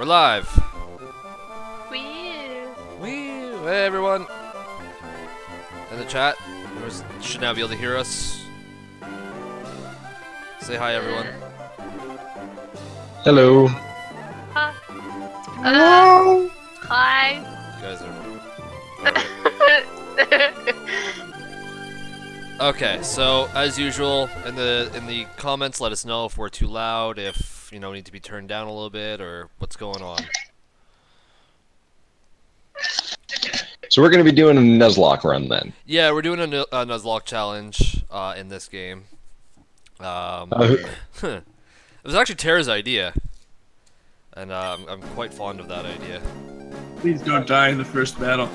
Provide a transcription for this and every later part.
We're live. Wee. Wee. Hey everyone. In the chat, should now be able to hear us. Say hi, everyone. Hello. Hello. Hi. You guys are. Okay, so as usual, in the comments, let us know if we're too loud, if need to be turned down a little bit, or what's going on. So we're going to be doing a Nuzlocke run then. Yeah, we're doing a Nuzlocke challenge in this game. It was actually Tair's idea, and I'm quite fond of that idea. Please don't die in the first battle.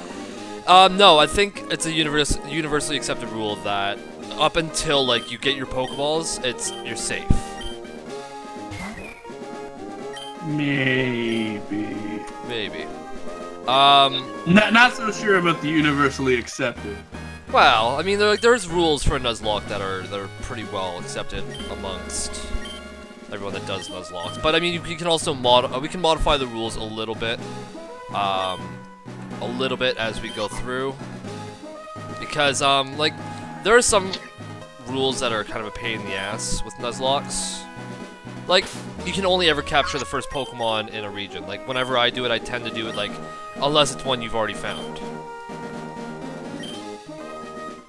No, I think it's a universally accepted rule that up until you get your Pokeballs, you're safe. Maybe. Maybe. Not so sure about the universally accepted. Well, I mean, there's rules for a Nuzlocke that are pretty well accepted amongst everyone that does Nuzlocks. But I mean, you can also we can modify the rules a little bit as we go through, because there are some rules that are kind of a pain in the ass with Nuzlocks. Like, you can only ever capture the first Pokemon in a region. Like, whenever I do it, I tend to do it, unless it's one you've already found.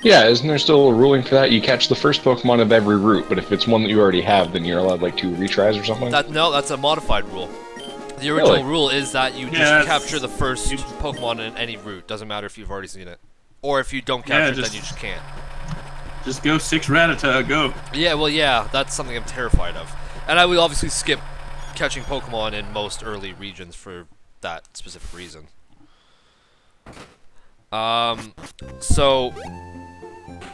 Yeah, isn't there still a ruling for that? You catch the first Pokemon of every route, but if it's one that you already have, then you're allowed, 2 retries or something? No, that's a modified rule. The original rule is that you just capture the first Pokemon in any route. Doesn't matter if you've already seen it. Or if you don't capture it, then you just can't. Just go 6 Rattata, go. Yeah, well, yeah, that's something I'm terrified of. And I would obviously skip catching Pokemon in most early regions for that specific reason. So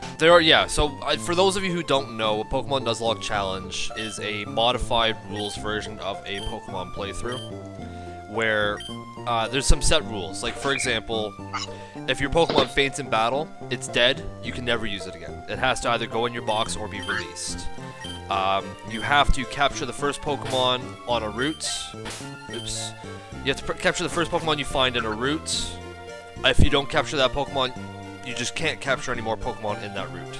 for those of you who don't know, a Pokemon Nuzlocke Challenge is a modified rules version of a Pokemon playthrough, where there's some set rules. Like, for example, if your Pokemon faints in battle, it's dead, you can never use it again. It has to either go in your box or be released. You have to capture the first Pokemon on a route. Oops. You have to capture the first Pokemon you find in a route. If you don't capture that Pokemon, you just can't capture any more Pokemon in that route.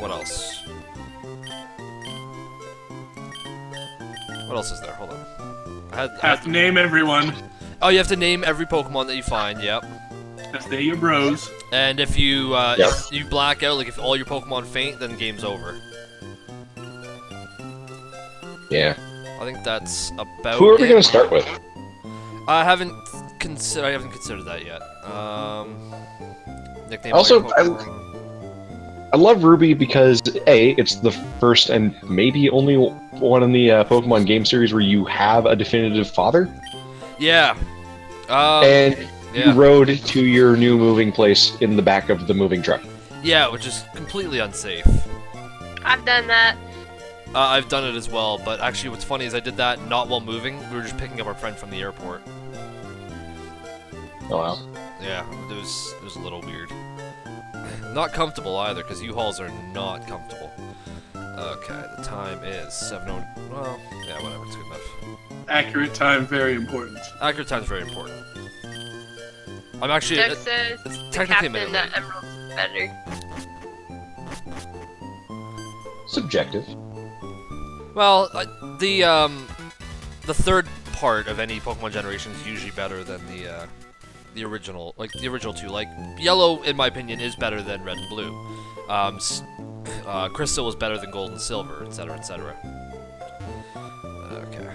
What else? What else is there? Hold on. I have to name everyone. Oh, you have to name every Pokemon that you find, yep. That's they your bros. And if you if you black out, if all your Pokemon faint, then game's over. Yeah. I think that's about Who are we going to start with? I haven't considered that yet. Nickname also, I love Ruby because A, it's the first and maybe only one in the Pokemon game series where you have a definitive father. Yeah. And you rode to your new moving place in the back of the moving truck. Yeah, which is completely unsafe. I've done that. I've done it as well, but actually what's funny is I did that not while moving. We were just picking up our friend from the airport. Oh wow. Yeah, it was a little weird. Not comfortable either, because U-Hauls are not comfortable. Okay, the time is 7:00. Well, yeah, whatever, it's good enough. Accurate time, very important. Accurate time is very important. I'm actually... Doug says it's the technically captain that Emerald's better. Subjective. Well, the third part of any Pokemon generation is usually better than the original, the original two. Like, Yellow, in my opinion, is better than Red and Blue. Crystal is better than Gold and Silver, etc., etc. Okay.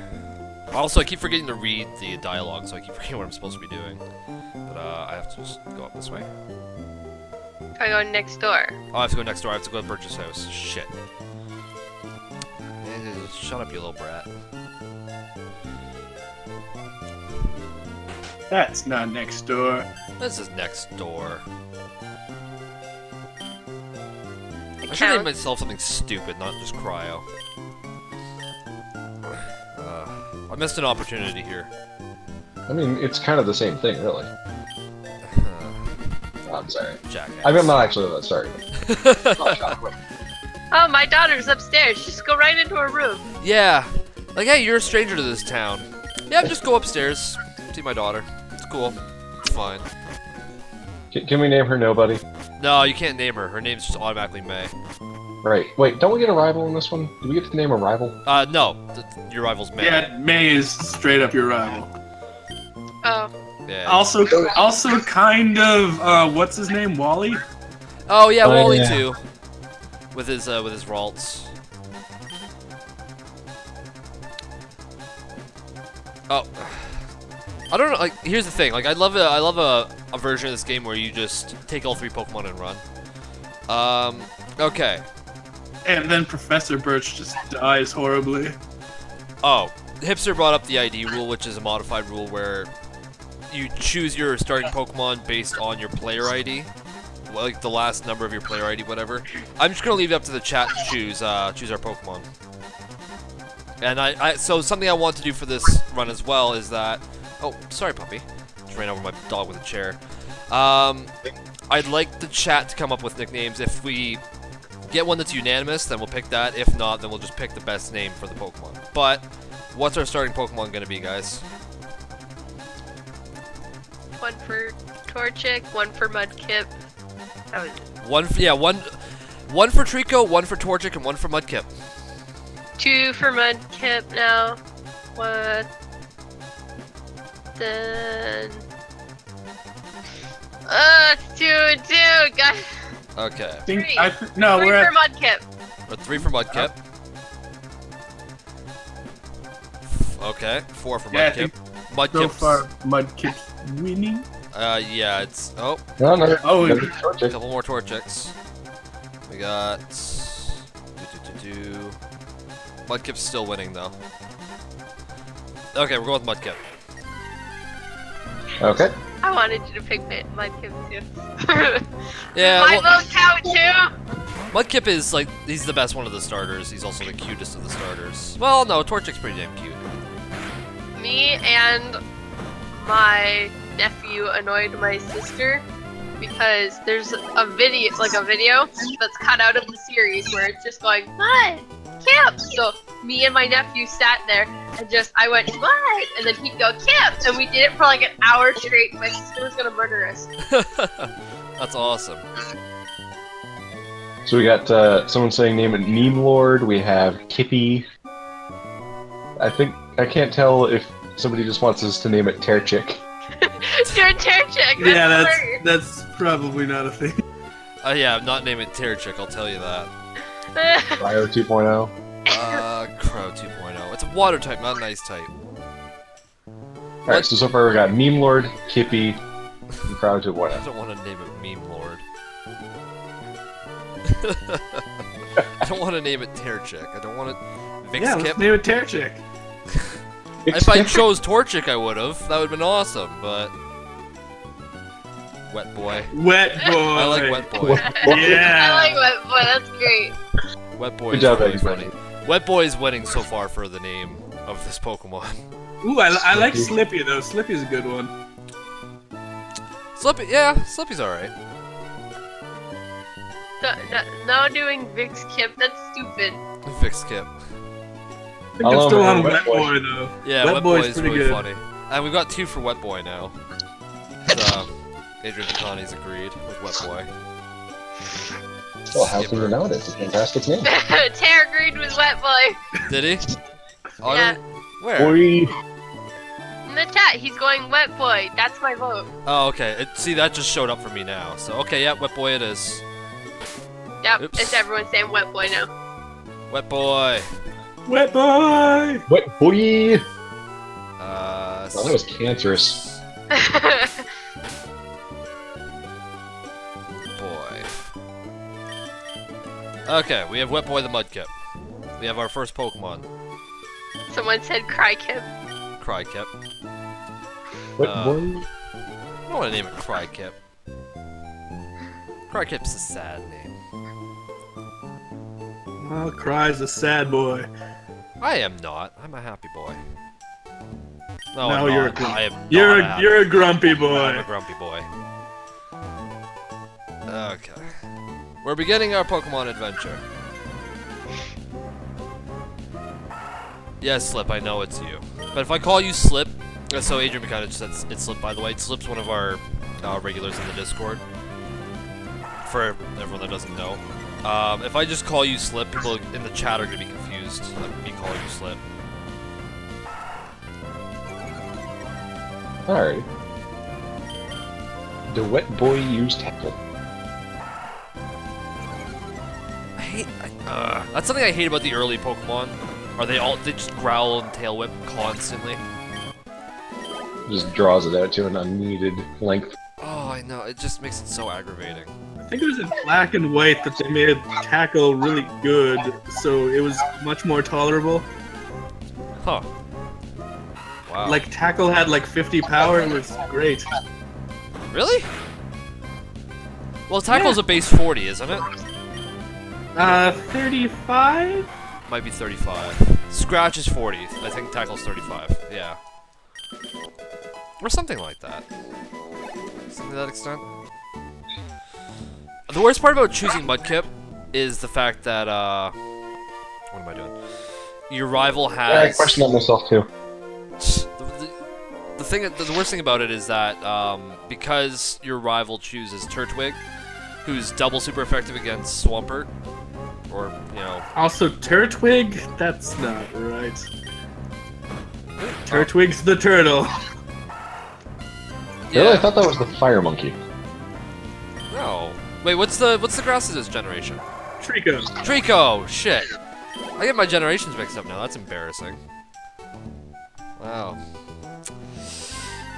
Also, I keep forgetting to read the dialogue, so I keep forgetting what I'm supposed to be doing. But I have to just go up this way. I go next door. Oh, I have to go next door. I have to go to Birch's house. Shit. Shut up, you little brat. That's not next door. This is next door. I should name myself something stupid, not just Cryo. I missed an opportunity here. I mean, it's kind of the same thing, really. I'm sorry. Jackass. I'm not actually that sorry. Oh, my daughter's upstairs. Just go right into her room. Yeah. Like, hey, you're a stranger to this town. Yeah, just go upstairs, see my daughter. It's cool. It's fine. Can we name her Nobody? No, you can't name her. Her name's just automatically May. Right. Wait, don't we get a rival in this one? Do we get to name a rival? No. Your rival's May. Yeah, May is straight up your rival. Oh. Yeah. Also kind of, what's his name, Wally? Oh yeah, Oh, Wally yeah. too. With his Ralts. Oh. I don't know, like, here's the thing, like, I love a version of this game where you just take all 3 Pokemon and run. Okay. And then Professor Birch just dies horribly. Oh, Hipster brought up the ID rule, which is a modified rule where you choose your starting Pokemon based on your player ID. Like, the last number of your player ID, whatever. I'm just gonna leave it up to the chat to choose our Pokemon. And so something I want to do for this run as well is that... Oh, sorry, puppy. Just ran over my dog with a chair. I'd like the chat to come up with nicknames. If we get one that's unanimous, then we'll pick that. If not, then we'll just pick the best name for the Pokemon. But, what's our starting Pokemon gonna be, guys? One for Torchic, one for Mudkip. That was One for Trico, one for Torchic, and one for Mudkip. 2 for Mudkip now. What? Then. It's 2 and 2, guys. Okay. No, 3 we're for at Mudkip. Or 3 for Mudkip. Okay, 4 for Yeah, I Mudkip. think Mudkip's... so far Mudkip's winning. Yeah, it's... Oh, No. Oh, Another a Torchic. couple more Torchics. We got... Mudkip's still winning, though. Okay, we're going with Mudkip. Okay. I wanted you to pick Mudkip too. Yeah, My well, vote count too. Mudkip is, like, he's the best one of the starters. He's also the cutest of the starters. Well, no, Torchic's pretty damn cute. Me and my nephew annoyed my sister because there's a video that's cut out of the series where it's just going, "What? Camp!" So me and my nephew sat there and I went, "What?" And then he'd go, "Camp!" And we did it for like an hour straight. My sister was gonna murder us. That's awesome. So we got someone saying name it Meme Lord. We have Kippy. I can't tell if somebody just wants us to name it Terchic. You're a Terchic. Yeah, that's probably not a thing. Yeah, I'm not naming it Terchic, I'll tell you that. Cryo 2.0. Crow 2.0. It's a water type, not an ice type. Alright, so far we got Meme Lord, Kippy, and Cryo 2.0. I don't want to name it Meme Lord. I don't want to name it Terchic. I don't want it... Yeah, let's Vixkip. name it Terchic. If I chose Torchic, I would have. That would have been awesome, but... Wet Boy. Wet Boy. I like Wet Boy. Yeah. I like Wet Boy. That's great. Wet Boy Good is job, really everybody. funny. Wet Boy is winning so far for the name of this Pokemon. Ooh, I like Slippy though. Slippy's a good one. Slippy, yeah, Slippy's alright. No doing Vixkip. That's stupid. Vixkip. I think I'm still on Wet Boy though. Yeah, Wet Wet Boy Boy's is pretty really good. funny. And we've got 2 for Wet Boy now. Adrian Connie's agreed with Wet Boy. Well, how can you not? It's a fantastic name. Tair agreed with Wet Boy. Did he? Oh, I Yeah. don't- Where? Boy. In the chat, he's going Wet Boy. That's my vote. Oh, okay. See, that just showed up for me now. So, okay, yeah, Wet Boy it is. Yep, Oops. it's everyone saying Wet Boy now. Wet Boy. Wet Boy. Wet Boy! Uh, Oh, that was cancerous. Boy. Okay, we have Wet Boy the Mudkip. We have our first Pokemon, Someone said Crykip. Crykip. Wet Uh, Boy? I don't want to name it Crykip. Crykip's a sad name. Oh, Cry's a sad boy. I am not. I'm a happy boy. No, No, I'm you're not. a I am You're not happy. you're a grumpy I'm boy. a grumpy boy. Okay. We're beginning our Pokemon adventure. Yeah, Slip, I know it's you. But if I call you Slip, so Adrian kind of just said it's Slip, by the way. Slip's one of our regulars in the Discord. For everyone that doesn't know. If I just call you Slip, people in the chat are going to be confused. Me calling you Slip. Alright. The wet boy used tackle. That's something I hate about the early Pokemon. They just growl and tail whip constantly. Just draws it out to an unneeded length. Oh, I know. It just makes it so aggravating. I think it was in Black and White that they made tackle really good, so it was much more tolerable. Huh. Wow. Like, tackle had like 50 power, it was great. Really? Well, tackle's a base 40, isn't it? 35? Might be 35. Scratch is 40. I think tackle's 35. Yeah. Or something like that. Something to that extent. The worst part about choosing Mudkip is the fact that, what am I doing? Your rival has... Yeah, I question that myself too. The worst thing about it is that, because your rival chooses Turtwig, who's double super effective against Swampert, or, you know... Also, Turtwig? That's not right. Turtwig's the turtle. Yeah. Really? I thought that was the fire monkey. No. Wait, what's the grass of this generation? Trico. Trico! Shit. I get my generations mixed up now. That's embarrassing. Wow.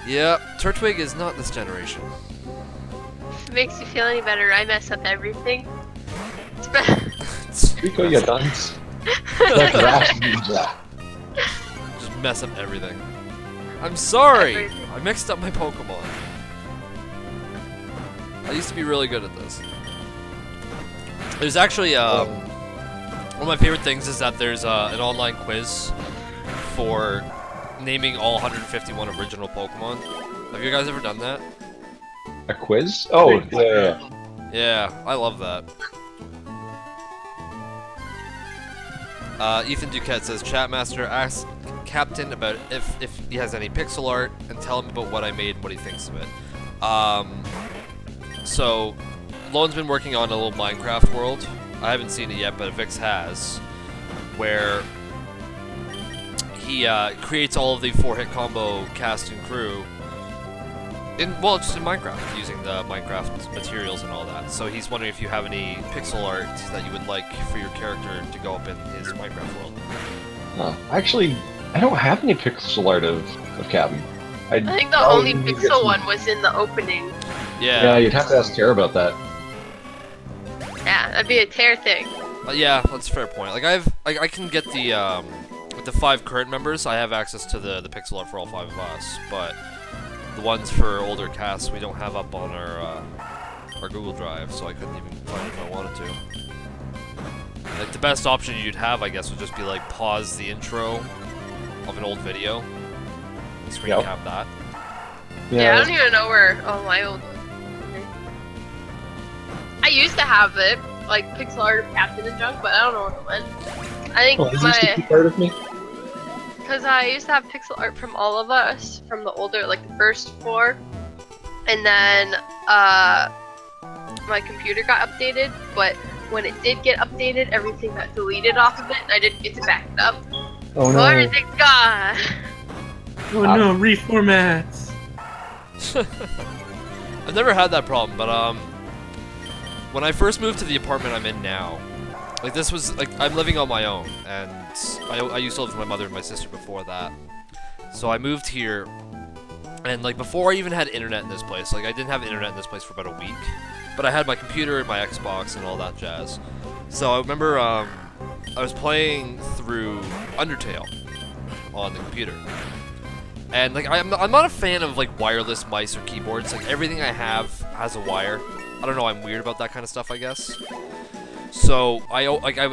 Yeah, Turtwig is not this generation. If it makes you feel any better, I mess up everything. Rico, you dunce. That grass means that. Just mess up everything. I'm sorry! Everything. I mixed up my Pokemon. I used to be really good at this. There's actually, one of my favorite things is that there's an online quiz for naming all 151 original Pokemon. Have you guys ever done that? A quiz? Oh, yeah. Yeah, I love that. Ethan Duquette says, Chatmaster, ask Captain about if he has any pixel art and tell him about what I made and what he thinks of it. So, Lone's been working on a little Minecraft world. I haven't seen it yet, but Vix has, where he creates all of the 4-hit combo cast and crew just in Minecraft, using the Minecraft materials and all that. So he's wondering if you have any pixel art that you would like for your character to go up in his Minecraft world. Actually, I don't have any pixel art of Captain. I think the only pixel one was in the opening. Yeah, you'd have to ask Tair about that. Yeah, that'd be a Tair thing. Yeah, that's a fair point. Like I can get the with the 5 current members, I have access to the pixel art for all 5 of us, but the ones for older casts we don't have up on our Google Drive, so I couldn't even find it if I wanted to. Like the best option you'd have, I guess, would just be like pause the intro of an old video and screen cap that. Yeah, I don't even know where all my old ones. I used to have it, like pixel art of Captain and junk, but I don't know where it went. I think part of me. Because I used to have pixel art from all of us, from the older, like the first 4, and then my computer got updated, but when it did get updated, everything got deleted off of it, and I didn't get to back it up. Oh no. So everything's gone. Oh no, reformats. I've never had that problem, but when I first moved to the apartment I'm in now, like this was like I'm living on my own, and I used to live with my mother and my sister before that. So I moved here, and like before I even had internet in this place, like I didn't have internet in this place for about a week, but I had my computer and my Xbox and all that jazz. So I remember I was playing through Undertale on the computer. And like I'm not a fan of like wireless mice or keyboards. Like everything I have has a wire. I don't know, I'm weird about that kind of stuff, I guess. So I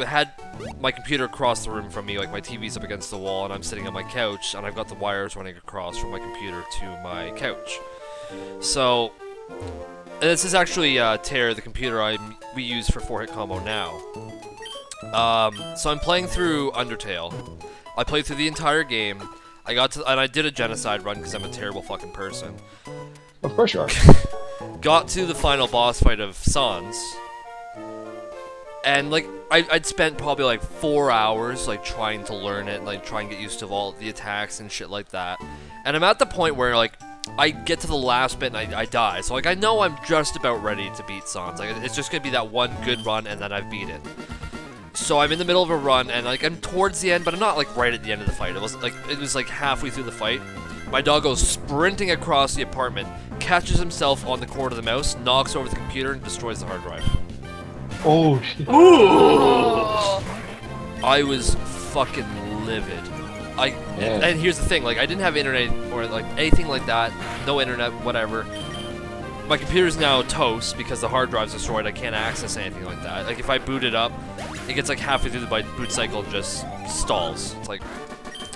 had my computer across the room from me, like my TV's up against the wall and I'm sitting on my couch and I've got the wires running across from my computer to my couch. So, and this is actually Tair, the computer we use for 4-hit combo now. So I'm playing through Undertale, I played through the entire game. And I did a genocide run because I'm a terrible fucking person. Of course you are. Got to the final boss fight of Sans. And, like, I'd spent probably, like, 4 hours, like, trying to learn it, like, trying to get used to all the attacks and shit like that. And I'm at the point where, like, I get to the last bit and I die. So, like, I know I'm just about ready to beat Sans. Like, it's just gonna be that one good run and then I beat it. So I'm in the middle of a run, and like I'm towards the end, but I'm not like right at the end of the fight. It was like halfway through the fight. My dog goes sprinting across the apartment, catches himself on the cord of the mouse, knocks over the computer, and destroys the hard drive. Oh shit. Oh. I was fucking livid. And here's the thing, like I didn't have internet or like anything like that. No internet, whatever. My computer's now toast because the hard drive's destroyed. I can't access anything like that. Like if I boot it up, it gets like halfway through the boot cycle and just stalls. It's like,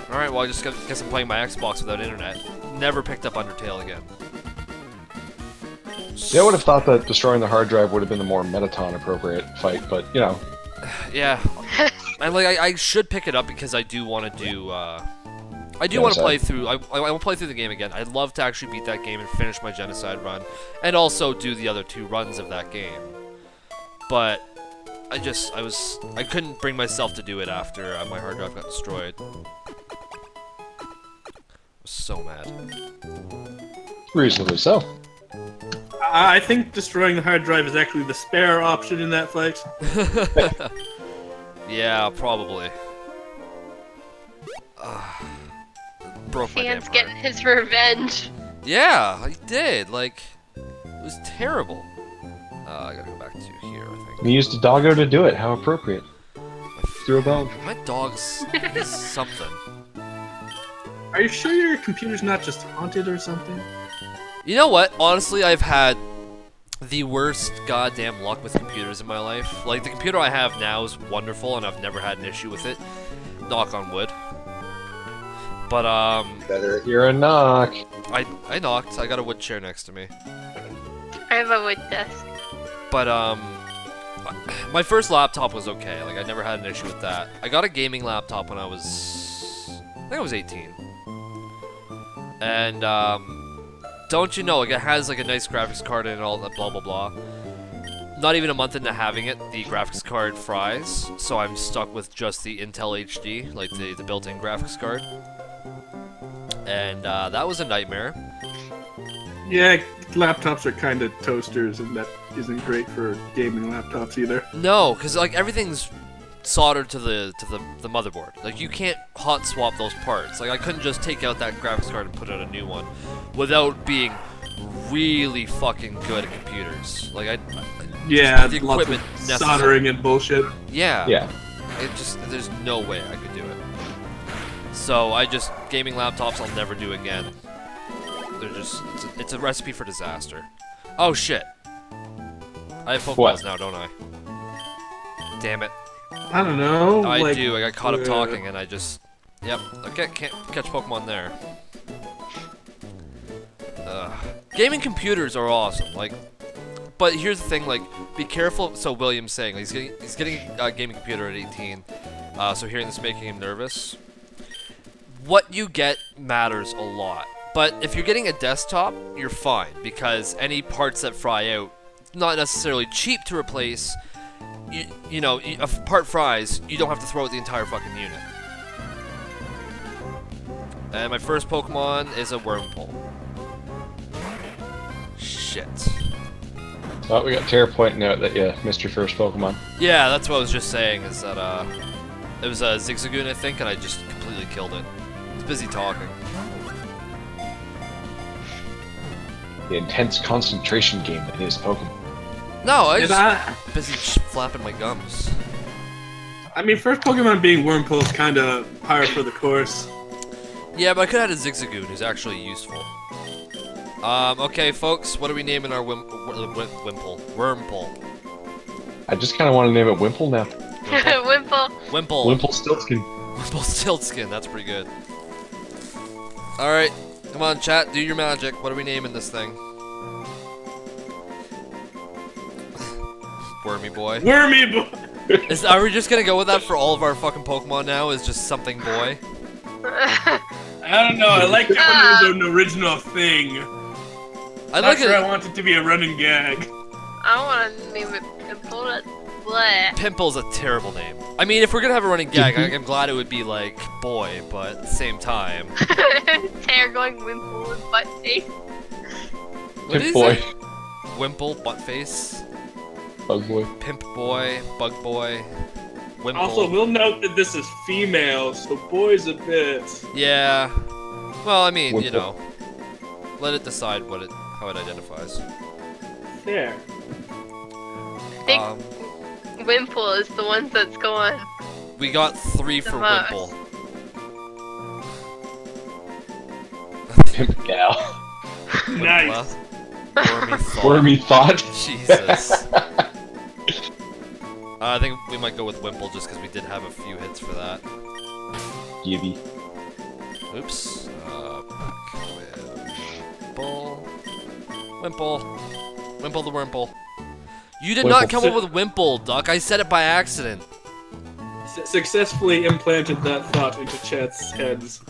alright, well I just guess I'm playing my Xbox without internet. Never picked up Undertale again. Yeah, I would have thought that destroying the hard drive would have been the more Metaton appropriate fight, but you know. Yeah. And like I should pick it up because I do want to do I do want to play through. I will play through the game again. I'd love to actually beat that game and finish my genocide run, and also do the other 2 runs of that game. But I couldn't bring myself to do it after my hard drive got destroyed. I was so mad. Reasonably so. I think destroying the hard drive is actually the spare option in that fight. Yeah, probably. Broke my damn Dan's heart. getting his revenge. Yeah, I did. Like, it was terrible. I gotta go back to here, I think. You used a doggo to do it. How appropriate. Through a bone. My dog's he's something. Are you sure your computer's not just haunted or something? You know what? Honestly, I've had the worst goddamn luck with computers in my life. Like, the computer I have now is wonderful, and I've never had an issue with it. Knock on wood. But, Better hear a knock. I knocked. I got a wood chair next to me. I have a wood desk. But, my first laptop was okay. Like, I never had an issue with that. I got a gaming laptop when I think I was 18. And, don't you know, like, it has, like, a nice graphics card and all that blah, blah, blah. Not even a month into having it, the graphics card fries, so I'm stuck with just the Intel HD, like, the built-in graphics card. And, that was a nightmare. Yeah, laptops are kind of toasters, and that isn't great for gaming laptops either. No, because, like, everything's soldered to the motherboard. Like, you can't hot swap those parts. Like, I couldn't just take out that graphics card and put out a new one without being really fucking good at computers. Like, yeah, the lots equipment of necessary. soldering and bullshit. Yeah. Yeah. There's no way I could do it. So, gaming laptops I'll never do again. They're just, it's a recipe for disaster. Oh shit. I have Pokeballs now, don't I? Damn it. I don't know. I do, I got caught up talking and yep, I can't catch Pokemon there. Gaming computers are awesome, like, but here's the thing, like, be careful. So William's saying he's getting a gaming computer at 18, so hearing this making him nervous. What you get matters a lot, but if you're getting a desktop, you're fine, because any parts that fry out, not necessarily cheap to replace. You know, if a part fries, you don't have to throw out the entire fucking unit. And my first Pokemon is a Wurmple. Shit. Well, we got Tair pointing out that you missed your first Pokemon. Yeah, that's what I was just saying, is that, it was a Zigzagoon, I think, and I just completely killed it. I was busy talking. The intense concentration game that is Pokemon. No, I was busy flapping my gums. I mean, first Pokemon being Wurmple is kind of par for the course. Yeah, but I could have had a Zigzagoon, who's actually useful. Okay, folks, what are we naming our Wurmple? I just kind of want to name it Wimple now. Wimple. Wimple. Wimple Stiltskin. Wimple Stiltskin, that's pretty good. Alright, come on, chat, do your magic. What are we naming this thing? Wormy boy. Are we just gonna go with that for all of our fucking Pokemon now? Is just something boy? I don't know. I like it when it was an original thing. Not sure I want it to be a running gag. I want to name it Pimple. Bleh. Pimple's a terrible name. I mean, if we're gonna have a running gag, I'm glad it would be like boy, but at the same time. Tair going Wimple and butt face. What is boy. it? Wimple, butt face. Bug boy. Pimp boy, bug boy. Wimple. Also, we'll note that this is female, so boy's a bit. Yeah. Well, I mean, Wimple. you know, let it decide how it identifies. There. I think Wimple is the one that's going. We got 3 for most. Wimple. Pimp gal. Nice. Wormy thought. Wormy thought. Jesus. I think we might go with Wimple just because we did have a few hits for that. Gibby. Oops. Wimple. Wimple. Wimple the Wimple. You did not come up with Wimple, Duck. I said it by accident. Successfully implanted that thought into Chet's heads.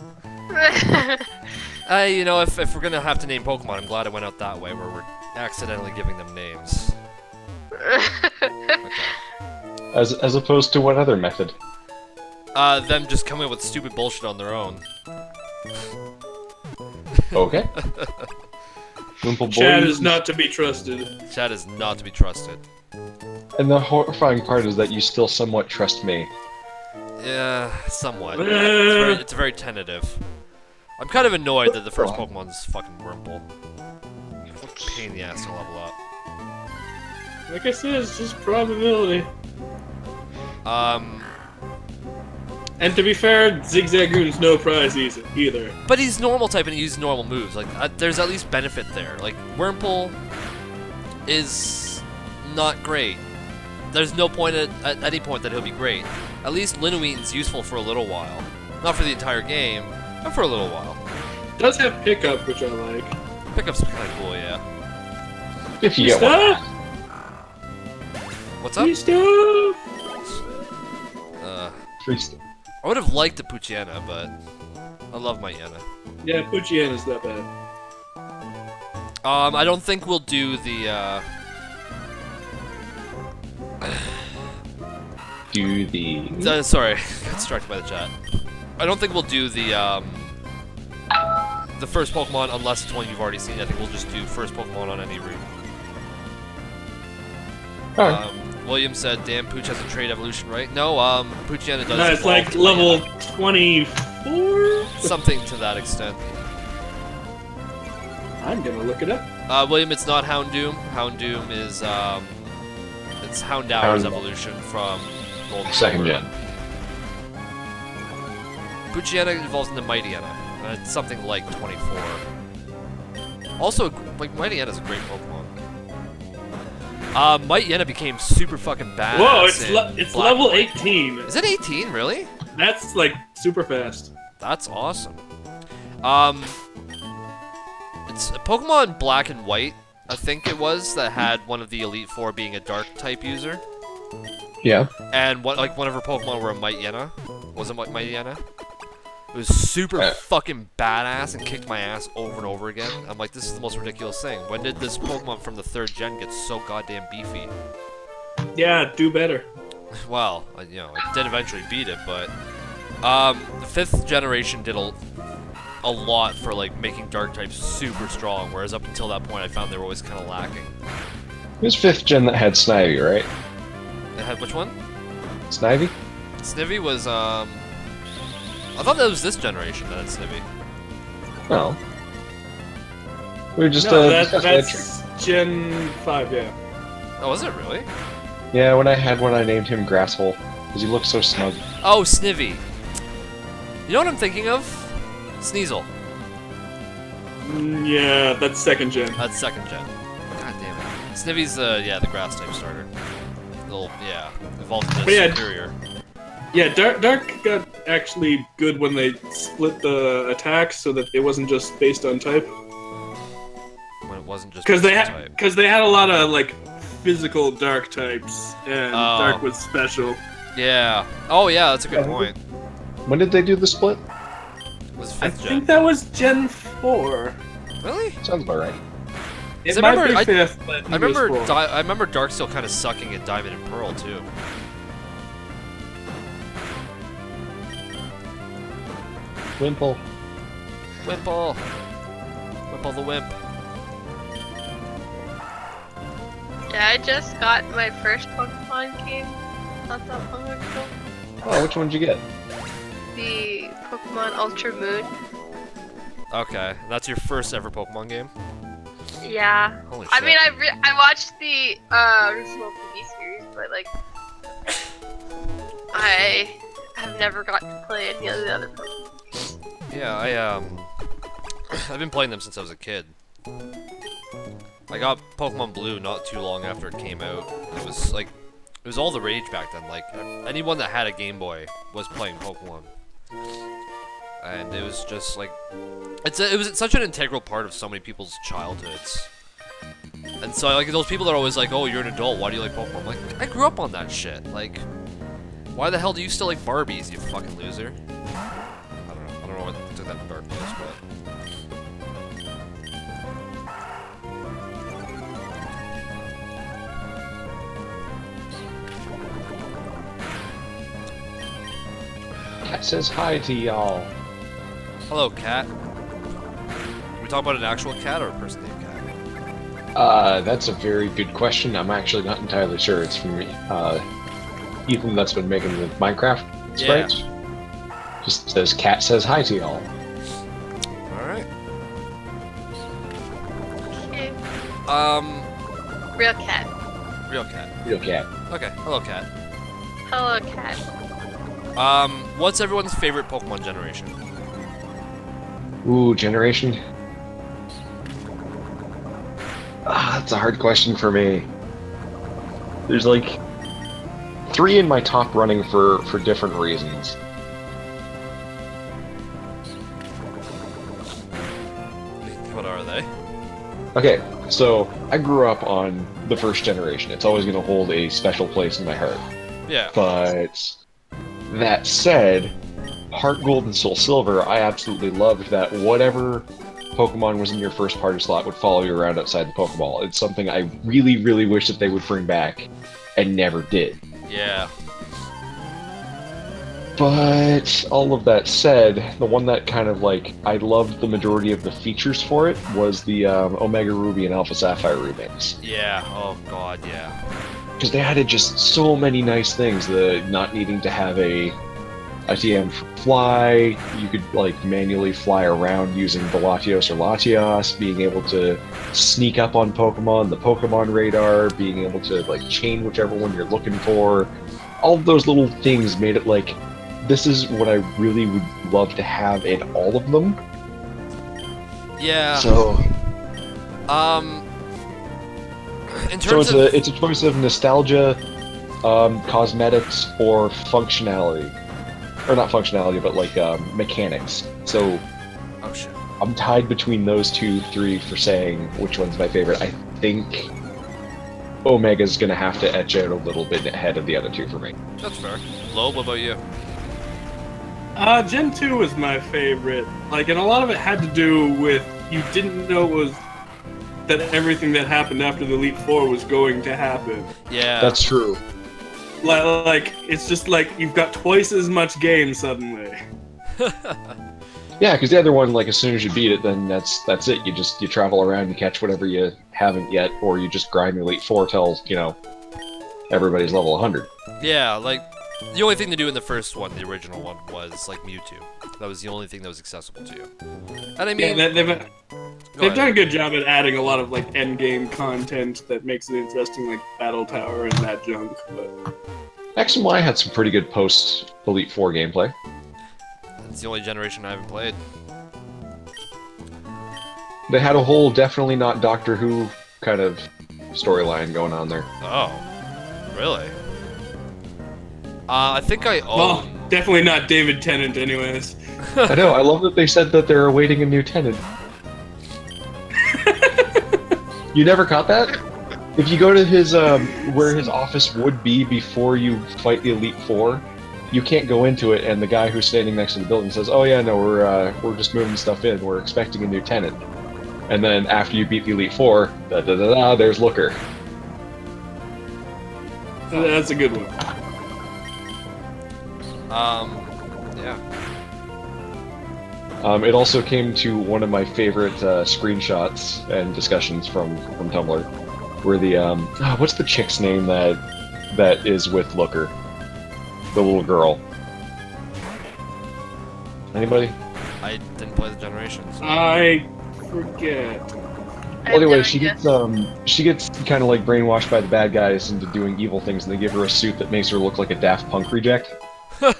You know, if we're gonna have to name Pokemon, I'm glad it went out that way, where we're accidentally giving them names. Okay. As opposed to what other method? Them just coming up with stupid bullshit on their own. Okay. Wimple boy. Chad is not to be trusted. Chad is not to be trusted. And the horrifying part is that you still somewhat trust me. Yeah, somewhat. It's very tentative. I'm kind of annoyed that the first Pokemon's fucking Wurmple. Pain in the ass to level up. Like I said, it's just probability. And to be fair, Zigzagoon's no prize either. But he's normal type and he uses normal moves. Like, there's at least benefit there. Like, Wurmple is not great. There's no point at any point that he'll be great. At least Linueaton's useful for a little while. Not for the entire game, but for a little while. Does have pickup, which I like. Pickup's kind of cool, yeah. If you get one. What's up? Free stuff! Free stuff. I would have liked the Poochyena, but I love my Yenna. Yeah, Poochyena's not bad. I don't think we'll do the, sorry, got distracted by the chat. I don't think we'll do the first Pokemon unless it's one you've already seen. I think we'll just do first Pokemon on any route. Alright. William said, damn, Pooch has a trait evolution, right? No, Poochyena does. No, it's like level 24? Something to that extent. I'm gonna look it up. William, it's not Houndoom. Houndoom is, it's Houndour's evolution from Golden Second Silver. gen. Poochyena evolves into Mightyena. It's something like 24. Also, like, Mightyena is a great Pokemon. Mightyena became super fucking badass. Whoa, it's Black level White. 18. Is it 18, really? That's like super fast. That's awesome. It's Pokemon Black and White, I think it was, that had one of the Elite Four being a Dark type user. Yeah. And one of her Pokemon were a Mightyena. Was it Mightyena? It was super fucking badass and kicked my ass over and over again. I'm like, this is the most ridiculous thing. When did this Pokemon from the 3rd gen get so goddamn beefy? Yeah, do better. Well, you know, it did eventually beat it, but the 5th generation did a lot for like making Dark types super strong, whereas up until that point I found they were always kind of lacking. It was 5th gen that had Snivy, right? It had which one? Snivy? Snivy was I thought that was this generation that had Snivy. No. We were just No, discussing that's Gen 5, yeah. Oh, was it really? Yeah, when I had one I named him Grasshole, because he looked so snug. Oh, Snivy. You know what I'm thinking of? Sneasel. Yeah, that's 2nd gen. That's 2nd gen. God damn it. Snivy's yeah, the grass type starter. Evolved into But yeah, Superior. Yeah, Dark got actually good when they split the attacks so that it wasn't just based on type. When it wasn't just Because they type. had a lot of like physical dark types, and dark was special. Yeah. Oh yeah, that's a good point. When did they do the split? It was 5th I gen. think that was Gen 4. Really? Sounds about right. It I might remember- be 5th, but I remember, it was 4. I remember Dark still kind of sucking at Diamond and Pearl too. Wimple. Wimple. Wimple the Wimp. Yeah, I just got my first Pokemon game not that long ago. Oh, which one did you get? The Pokemon Ultra Moon. Okay, that's your first ever Pokemon game? Yeah. Holy I shit. mean, I watched the original TV series, but like, I have never got to play any of the other Pokemon. Yeah, I've been playing them since I was a kid. I got Pokemon Blue not too long after it came out. It was like, it was all the rage back then. Like, anyone that had a Game Boy was playing Pokemon. And it was just like, it was such an integral part of so many people's childhoods. And so like those people that are always like, oh, you're an adult, why do you like Pokemon? I'm like, I grew up on that shit. Like, why the hell do you still like Barbies, you fucking loser? I don't know what took that dark place, but. Cat says hi to y'all. Hello, cat. We talk about an actual cat or a person named Cat? That's a very good question. I'm actually not entirely sure. It's from Ethan that's been making the Minecraft sprites. Just says cat says hi to y'all. Alright. Okay. Real Real cat. cat. Real cat. Okay, hello, cat. Hello, cat. What's everyone's favorite Pokemon generation? Ooh, generation. That's a hard question for me. There's like 3 in my top running for different reasons. What are they? Okay, so I grew up on the first generation. It's always going to hold a special place in my heart. Yeah. But that said, Heart Gold and Soul Silver, I absolutely loved that whatever Pokemon was in your first party slot would follow you around outside the Pokeball. It's something I really, really wish that they would bring back and never did. Yeah. But all of that said, the one that kind of like I loved the majority of the features for it was the Omega Ruby and Alpha Sapphire remakes. Yeah. Oh god, yeah. Because they added just so many nice things. The not needing to have a TM fly, you could like manually fly around using Velatios or Latios, being able to sneak up on Pokemon, the Pokemon radar, being able to like chain whichever one you're looking for. All of those little things made it like, this is what I really would love to have in all of them. Yeah. So, in terms of it's a choice of nostalgia, cosmetics, or functionality. Or not functionality, but like mechanics. So oh shit. I'm tied between those 3 for saying which one's my favorite. I think Omega's gonna have to etch out a little bit ahead of the other 2 for me. That's fair. Lobe, what about you? Gen 2 was my favorite. Like, and a lot of it had to do with you didn't know it was that everything that happened after the Elite Four was going to happen. Yeah. That's true. Like it's just like you've got twice as much game suddenly. Yeah, because the other one, like as soon as you beat it, then that's it. You travel around, you catch whatever you haven't yet, or you just grind Elite Four till everybody's level 100. Yeah, like the only thing to do in the first one, the original one, was like Mewtwo. That was the only thing that was accessible to you. And I mean, Yeah, they've done a good job at adding a lot of like end game content that makes it interesting, like Battle Tower and that junk. But X and Y had some pretty good post Elite Four gameplay. it's the only generation I haven't played. They had a whole definitely not Doctor Who kind of storyline going on there. Oh, really? I think I own. well, definitely not David Tennant, anyways. I know. I love that they said that they're awaiting a new tenant. You never caught that? if you go to his where his office would be before you fight the Elite Four, you can't go into it, and the guy who's standing next to the building says, "Oh yeah, no, we're just moving stuff in. We're expecting a new tenant." And then after you beat the Elite Four, there's Looker. That's a good one. Yeah. It also came to one of my favorite screenshots and discussions from Tumblr, where the what's the chick's name that is with Looker, the little girl. Anybody? I didn't play the Generations. I forget. I Well, anyway, have no she idea. gets kind of like brainwashed by the bad guys into doing evil things, and they give her a suit that makes her look like a Daft Punk reject. Nice.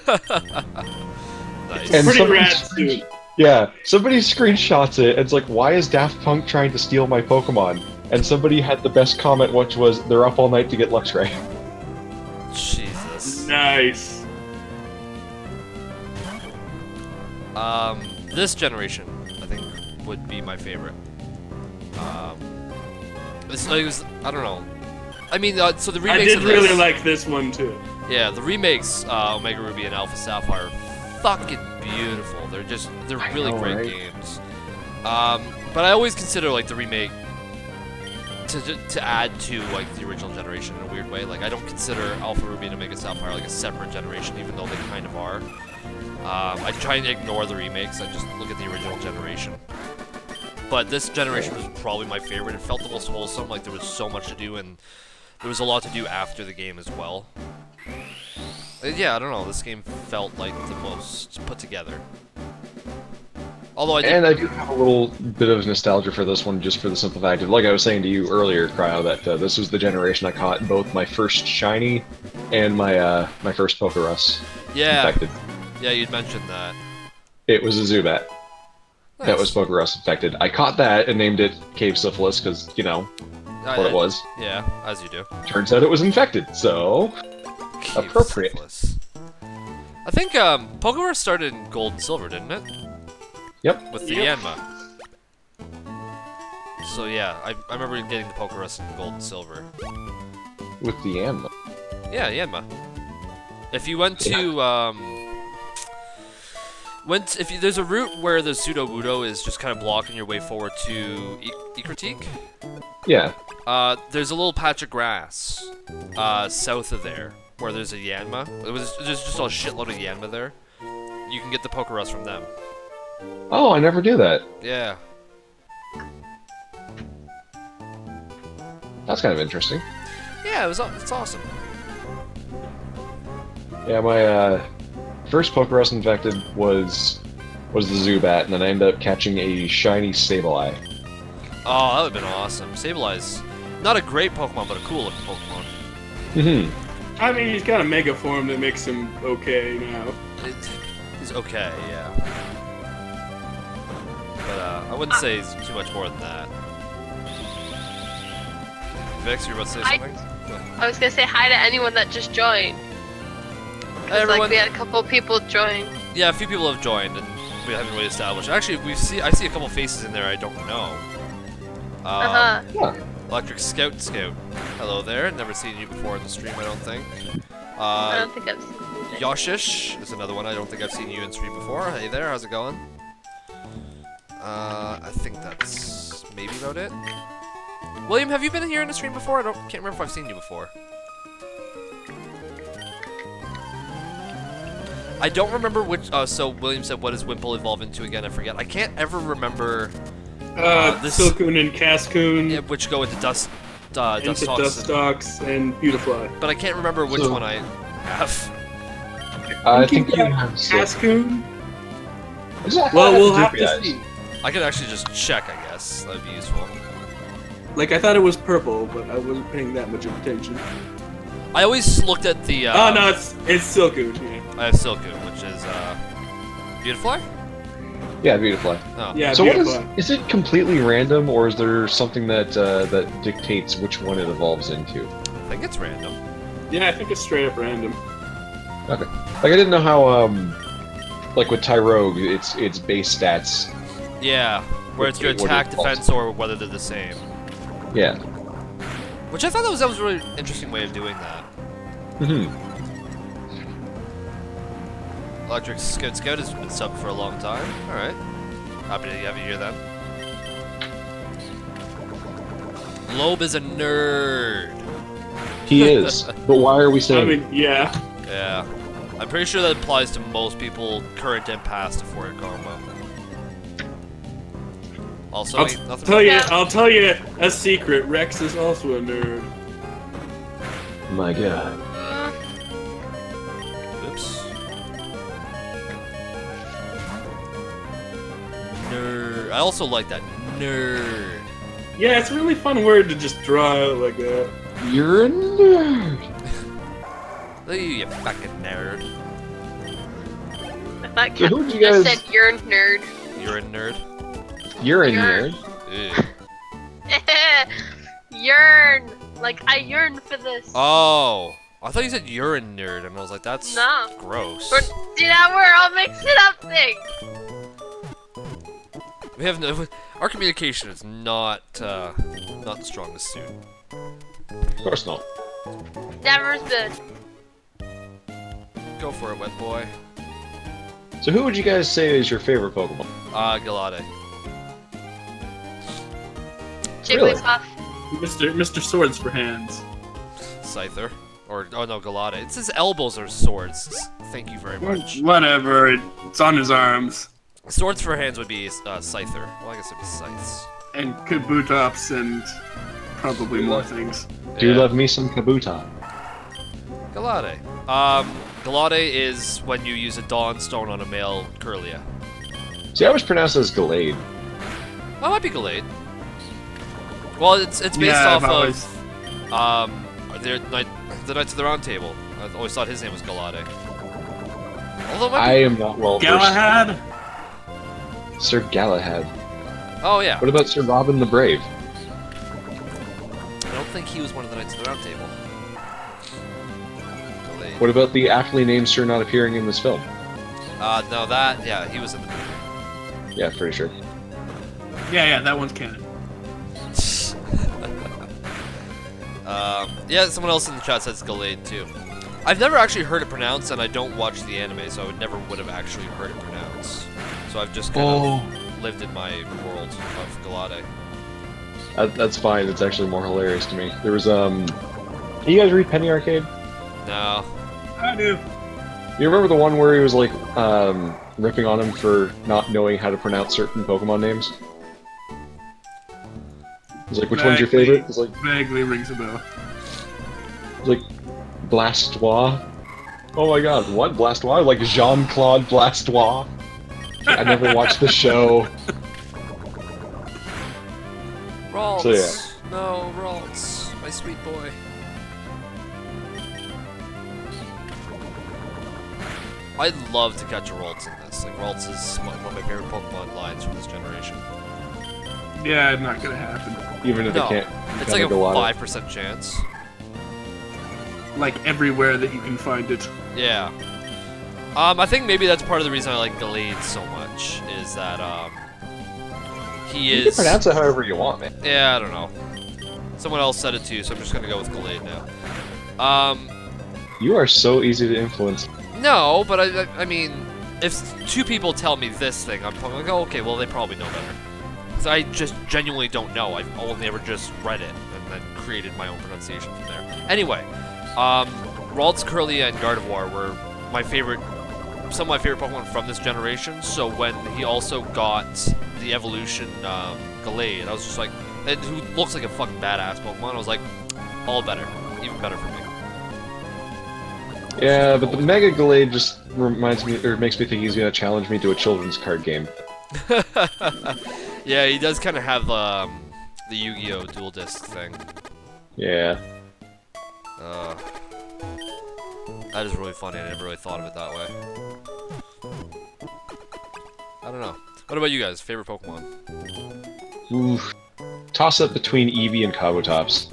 And Pretty somebody rad suit. Yeah, somebody screenshots it, and it's like, why is Daft Punk trying to steal my Pokemon? And somebody had the best comment, which was, they're up all night to get Luxray. Jesus. Nice. This generation, I think, would be my favorite. It was, I don't know. I mean, so the I remakes did of this, really like this one too. Yeah, the remakes, Omega Ruby and Alpha Sapphire, are fucking beautiful. They're really great right? games. But I always consider like the remake to add to like the original generation in a weird way. Like I don't consider Alpha Ruby and Omega Sapphire like a separate generation, even though they kind of are. I try and ignore the remakes. I just look at the original generation. But this generation was probably my favorite. It felt the most wholesome. Like there was so much to do, and there was a lot to do after the game as well. Yeah, I don't know. This game felt like the most put together. Although I And I do have a little bit of nostalgia for this one, just for the simple fact of, like I was saying to you earlier, Cryo, that this was the generation I caught both my first shiny and my my first Pokerus infected. Yeah, you'd mentioned that. It was a Zubat. Nice. That was Pokerus infected. I caught that and named it Cave Syphilis because, you know, what it was. Yeah, as you do. Turns out it was infected, so appropriate. Syphilis. I think Pokémon started in Gold and Silver, didn't it? Yep. With the Yanma. So yeah, I remember getting the Pokerus in Gold and Silver. With the Yanma. Yeah, Yanma. If you went to there's a route where the Pseudo Wudo is just kind of blocking your way forward to Critique. Yeah. There's a little patch of grass south of there where there's a Yanma. There's just a shitload of Yanma there. You can get the Pokerus from them. Oh, I never do that. Yeah. That's kind of interesting. Yeah, it's awesome. Yeah, my first Pokerus infected was the Zubat, and then I ended up catching a shiny Sableye. Oh, that would've been awesome. Sableye's not a great Pokemon, but a cool looking Pokemon. Mm-hmm. I mean, he's got a Mega Form that makes him okay now. He's okay, yeah. But I wouldn't say he's too much more than that. Vix, you were about to say something? I was gonna say hi to anyone that just joined. Hey, everyone. Like we had a couple people join. Yeah, a few people have joined, and we haven't really established. Actually, I see a couple faces in there I don't know. Yeah. Electric Scout. Hello there. Never seen you before in the stream, I don't think. I don't think I've seen you. Yoshish is another one. I don't think I've seen you in stream before. Hey there, how's it going? I think that's maybe about it. William, have you been here in the stream before? Can't remember if I've seen you before. I don't remember which. So William said, "What does Wimple evolve into again?" I forget. I can't ever remember. Silcoon and Cascoon. Yeah, which go into Dustox. Into Dustox and Beautifly. But I can't remember which one I have. I think you have Cascoon? Well, Well, we'll have to see. I could actually just check, I guess. That'd be useful. Like, I thought it was purple, but I wasn't paying that much attention. I always looked at the. Oh, no, it's Silcoon, yeah. I have Silcoon, which is Beautifly. Yeah, Beautifly. Oh. Yeah, So Beautifly. is it completely random, or is there something that that dictates which one it evolves into? I think it's random. Yeah, I think it's straight up random. Okay. Like I didn't know how like with Tyrogue, its base stats. Yeah, where it's your What it attack, evolves. defense, or whether they're the same. Yeah. Which I thought that was a really interesting way of doing that. Electric Scout has been subbed for a long time. Alright. Happy to have you here then. Lobe is a nerd. He is. But why are we saying? I mean, yeah. Yeah. I'm pretty sure that applies to most people, current and past, before your combo. Also, I'll tell you a secret. Rex is also a nerd. My God. Oops. Nerd. I also like that. Nerd. Yeah, it's a really fun word to just draw out like that. You're a nerd. Look at you fucking nerd. I thought So who Captain would you just guys- said you're a nerd. You're a nerd. You're a You're- nerd. Ew. Yearn! Like, I yearn for this. Oh. I thought you said you're a nerd, and I was like, that's No. gross. See, now we're all mixing up things. We have no. Our communication is not the strongest suit. Of course not. Never's been. Go for it, wet boy. So who would you guys say is your favorite Pokemon? Galade. Really? Jigglypuff. Mr. Swords for Hands. Scyther. Or, oh no, Galade. It's his elbows are swords. Thank you very much. Whatever, it's on his arms. Swords for hands would be Scyther. Well, I guess it'd be Scythes. And Kabutops and probably more things. Do Yeah. love me some Kabuto. Galade. Galade is when you use a Dawn Stone on a male Curlia. See, I always pronounce it as Gallade. Oh, it might be Galade. Well, it's based Yeah, off I've always- of the Knights of the Round Table. I always thought his name was Galade. Although it might I be... am not well versed. Galahad? Sir Galahad. Oh yeah. What about Sir Robin the Brave? I don't think he was one of the Knights of the Round Table. Galade. What about the aptly named Sir not appearing in this film? No, yeah, he was in the movie. Yeah, pretty sure. Yeah, that one's canon. Yeah, someone else in the chat says Galade too. I've never actually heard it pronounced, and I don't watch the anime, so I would have actually heard it pronounced. So I've just kind of lived in my world of Galade. That's fine. It's actually more hilarious to me. There was you guys read Penny Arcade? No. I do. You remember the one where he was like ripping on him for not knowing how to pronounce certain Pokemon names? He's like, which one's your Vaguely- favorite? He's like, Vaguely rings a bell. Blastoise. Oh my god, what? Blastoise? Like Jean-Claude Blastoise? I never watched the show. Ralts. So, yeah. No, Ralts. My sweet boy. I'd love to catch a Ralts in this. Like, Ralts is one of my favorite Pokemon lines from this generation. Yeah, not gonna happen. Even if No, they can't. it's like a go on it. 5% chance. Like everywhere that you can find it. Yeah. I think maybe that's part of the reason I like Galade so much, is that, he You is... can pronounce it however you want, man. Yeah, I don't know. Someone else said it too, so I'm just gonna go with Galade now. You are so easy to influence. No, but I mean, if two people tell me this thing, I'm probably like, oh, okay, well, they probably know better. Because I just genuinely don't know. I've only ever just read it and then created my own pronunciation from there. Anyway, Ralts, Curlia, and Gardevoir were some of my favorite Pokemon from this generation, so when he also got the evolution Galade, I was just like, who looks like a fucking badass Pokemon, I was like, all better. Even better for me. Yeah, but the Mega Gallade just reminds me, or makes me think he's gonna challenge me to a children's card game. Yeah, he does kind of have the Yu-Gi-Oh! Dual Disc thing. Yeah. That is really funny. I never really thought of it that way. I don't know. What about you guys? Favorite Pokemon? Oof. Toss up between Eevee and Kabutops.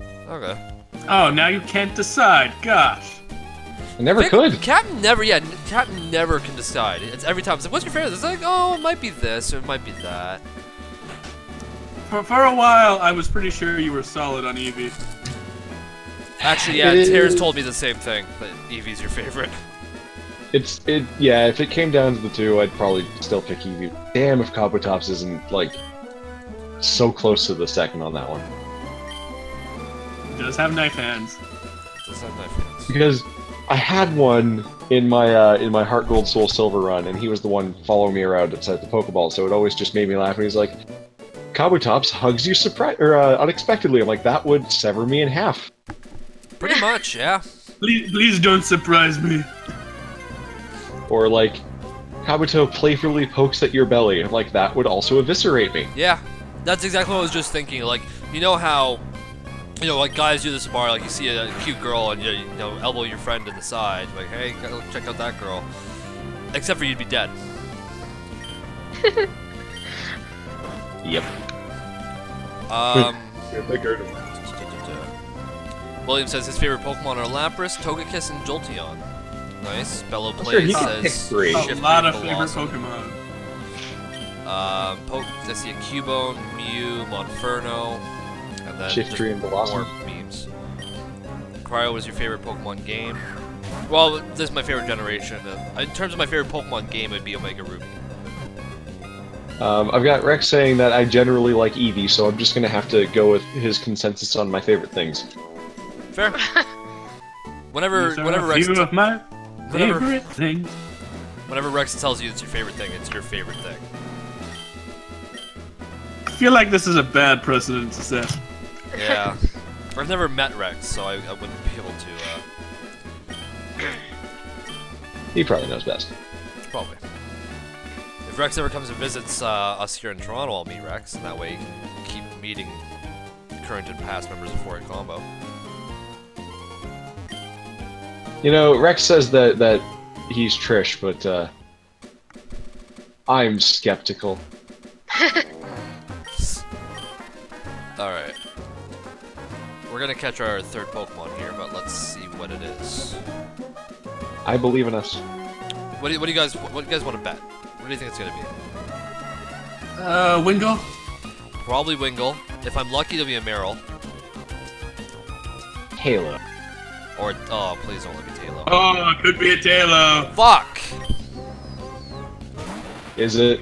Okay. Oh, now you can't decide. Gosh. I never could. Captain never can decide. It's every time. It's like, what's your favorite? It's like, oh, it might be this or it might be that. For a while, I was pretty sure you were solid on Eevee. Actually, yeah, Tair's told me the same thing, that Eevee's your favorite. Yeah, if it came down to the two, I'd probably still pick Eevee. Damn if Kabutops isn't, like, so close to the second on that one. He does have knife hands. Does have knife hands. Because I had one in my Heart Gold Soul Silver run, and he was the one following me around outside the Pokeball, so it always just made me laugh, and he's like, Kabutops hugs you unexpectedly. I'm like, that would sever me in half. Pretty much, yeah. Please don't surprise me. Or like, Kabuto playfully pokes at your belly. I'm like, that would also eviscerate me. Yeah, that's exactly what I was just thinking. Like, you know how, you know, like guys do this at bar, like you see a cute girl and you know, elbow your friend in the side, like, hey, go check out that girl. Except for you'd be dead. Yep. William says his favorite Pokemon are Lapras, Togekiss, and Jolteon. Nice. Bellow Sure, Plays he can pick says three. A Shiftry lot of Blossom. favorite Pokemon. Let's see, a Cubone, Mew, Monferno, and then Shiftry and Blossom. more memes. Cryo was your favorite Pokemon game. Well, this is my favorite generation. In terms of my favorite Pokemon game, it'd be Omega Ruby. I've got Rex saying that I generally like Eevee, so I'm just gonna have to go with his consensus on my favorite things. Fair. Whenever These are Rex a few of my whenever- favorite things. whenever Rex tells you it's your favorite thing, it's your favorite thing. I feel like this is a bad precedent to set. Yeah. I've never met Rex, so I wouldn't be able to. He probably knows best. Probably. If Rex ever comes and visits us here in Toronto, I'll meet Rex, and that way you can keep meeting current and past members of 4A Combo. You know, Rex says that he's Trish, but I'm skeptical. Alright. We're gonna catch our third Pokemon here, but let's see what it is. I believe in us. What do you guys want to bet? What do you think it's gonna be? Wingull? Probably Wingull. If I'm lucky, it'll be a Meryl. Halo. Or oh, please don't let me Tailo. Oh, it could be a Tailo. Fuck! Is it?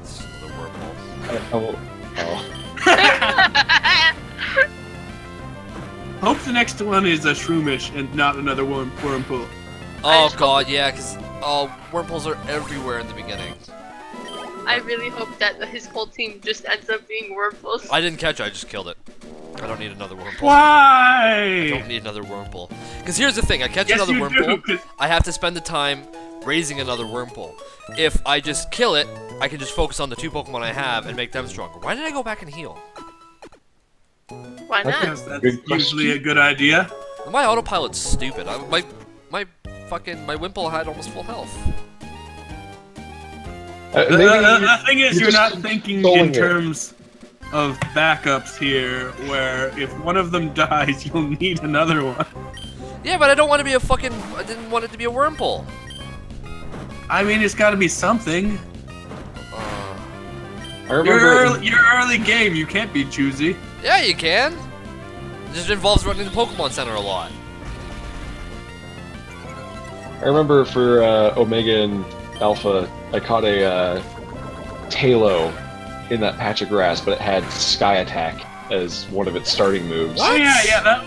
It's the wormhole. Oh. Hope the next one is a Shroomish and not another Wurmple. Oh god, yeah, because Wurmples are everywhere in the beginning. I really hope that his whole team just ends up being Wurmples. I didn't catch it, I just killed it. I don't need another Wurmple. I Why? don't need another Wurmple. Because here's the thing, I catch Yes, another you Wurmple, do, 'cause- I have to spend the time raising another Wurmple. If I just kill it, I can just focus on the two Pokemon I have and make them stronger. Why did I go back and heal? Why not? Because that's Good usually a question. good idea. My autopilot's stupid. My Wimple had almost full health. The thing is, you're you're just not thinking controlling in it. terms of backups here, where if one of them dies, you'll need another one. Yeah, but I don't want to be a fucking. I didn't want it to be a Wurmple. I mean, it's got to be something. I remember. You're early game. You can't be choosy. Yeah, you can. It just involves running the Pokemon Center a lot. I remember for Omega and Alpha, I caught a Tailo in that patch of grass, but it had Sky Attack as one of its starting moves. What? Oh yeah,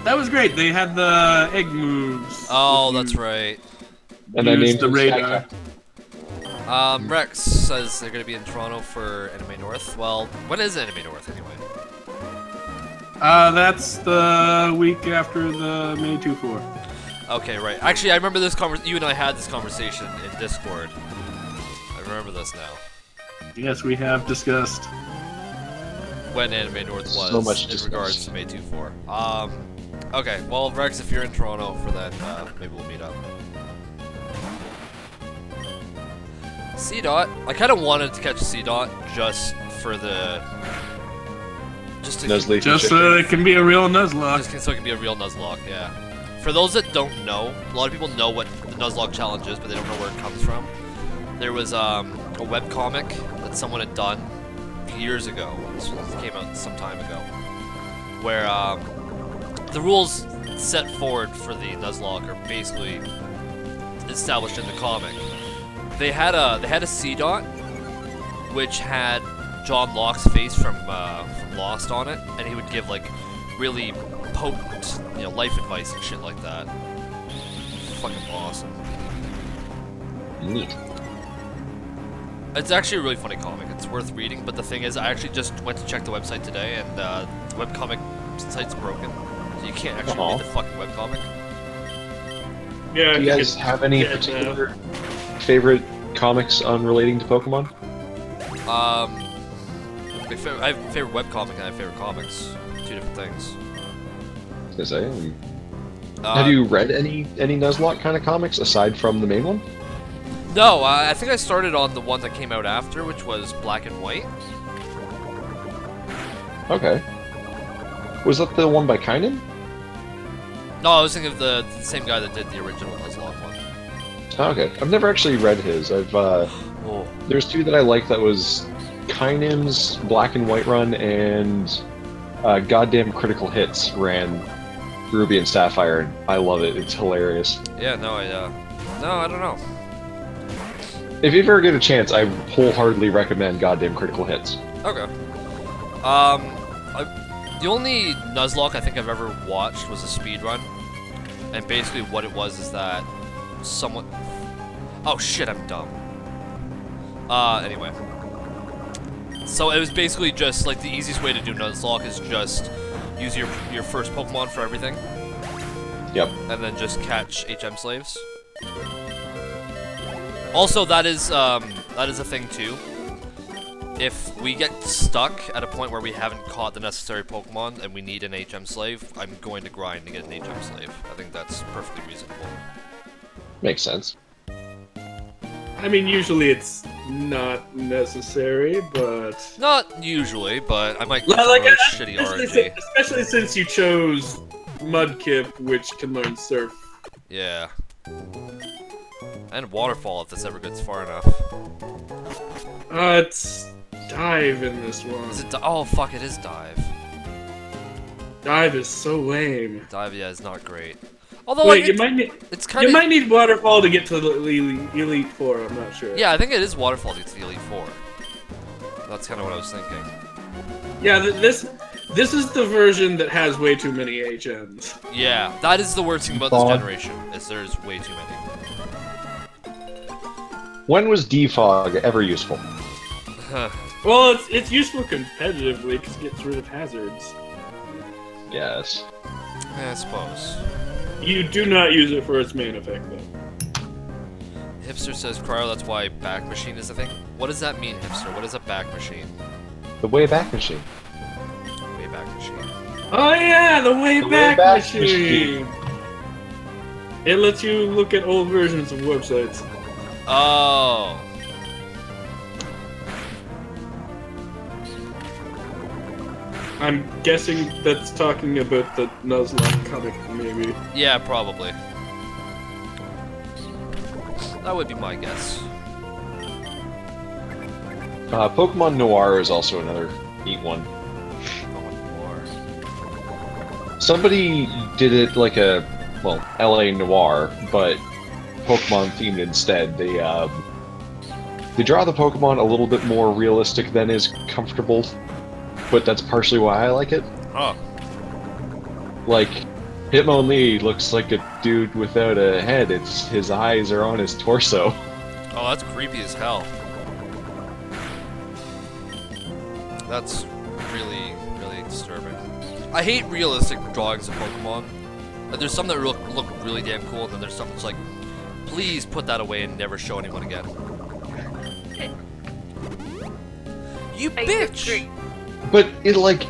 that was great. They had the egg moves. Oh, If you that's right. And I use named the him Sky radar. Attack. Rex says they're going to be in Toronto for Anime North. Well, when is Anime North anyway? That's the week after the May 2-4. Okay, right. Actually, I remember this you and I had this conversation in Discord. I remember this now. Yes, we have discussed. When Anime North was So much in discussed. regards to May 2-4. Okay, well, Rex, if you're in Toronto for that, maybe we'll meet up. C-Dot. I kind of wanted to catch C-Dot just for the... Just to... Nuzleaf. Just so it can be a real Nuzlocke. Just so it can be a real Nuzlocke, yeah. For those that don't know, a lot of people know what the Nuzlocke challenge is, but they don't know where it comes from. There was, webcomic that someone had done years ago. This came out some time ago, where the rules set forward for the Nuzlocke are basically established in the comic. They had a C dot which had John Locke's face from Lost on it, and he would give like really potent, life advice and shit like that. Fucking awesome. Neat. It's actually a really funny comic. It's worth reading, but the thing is, I actually just went to check the website today, and the webcomic site's broken, so you can't actually read the fucking webcomic. Yeah. Do you guys have any particular favorite comics on relating to Pokemon? I have a favorite webcomic and I have favorite comics. Two different things. I was gonna say, have you read any Nuzlocke kind of comics aside from the main one? No, I think I started on the one that came out after, which was Black and White. Okay. Was that the one by Kynan? No, I was thinking of the same guy that did the original Nuzlocke one. Oh, okay. I've never actually read his. There's two that I like. That was Kynan's Black and White run, and goddamn Critical Hits ran Ruby and Sapphire, and I love it. It's hilarious. Yeah, no, I don't know. If you ever get a chance, I wholeheartedly recommend goddamn Critical Hits. Okay. The only Nuzlocke I think I've ever watched was a speed run, and basically what it was is that someone. Oh shit, I'm dumb. Anyway. So it was basically just like the easiest way to do Nuzlocke is just use your first Pokemon for everything. Yep. And then just catch HM slaves. Also, that is a thing too. If we get stuck at a point where we haven't caught the necessary Pokemon and we need an HM slave, I'm going to grind to get an HM slave. I think that's perfectly reasonable. Makes sense. I mean, usually it's not necessary, but... Not usually, but I might get Like, some shitty RNG. Especially since you chose Mudkip, which can learn Surf. Yeah. And Waterfall if this ever gets far enough. It's Dive in this one. Is it oh, fuck, it is Dive. Dive is so lame. Dive, yeah, is not great. Although, Wait, like, you might need... it's kind of... You might need Waterfall to get to the Elite Four, I'm not sure. Yeah, I think it is Waterfall to get to the Elite Four. That's kind of what I was thinking. Yeah, this is the version that has way too many HMs. Yeah, that is the worst thing about this generation, is there's way too many. When was Defog ever useful? Well, it's useful competitively because it gets rid of hazards. Yes. Yeah, I suppose. You do not use it for its main effect, though. Hipster says Cryo, that's why back machine is a thing. What does that mean, Hipster? What is a back machine? The Wayback Machine. Wayback machine. Oh yeah, the Wayback machine. It lets you look at old versions of websites. Oh. I'm guessing that's talking about the Nuzlocke comic, maybe. Yeah, probably. That would be my guess. Pokemon Noir is also another neat one. Somebody did it like a, well, LA Noir, but Pokemon themed instead. They draw the Pokemon a little bit more realistic than is comfortable, but that's partially why I like it. Huh. Like, Hitmonlee looks like a dude without a head. His eyes are on his torso. Oh, that's creepy as hell. That's really, really disturbing. I hate realistic drawings of Pokemon. There's some that look really damn cool, and then there's some that's like, please put that away and never show anyone again. You bitch! But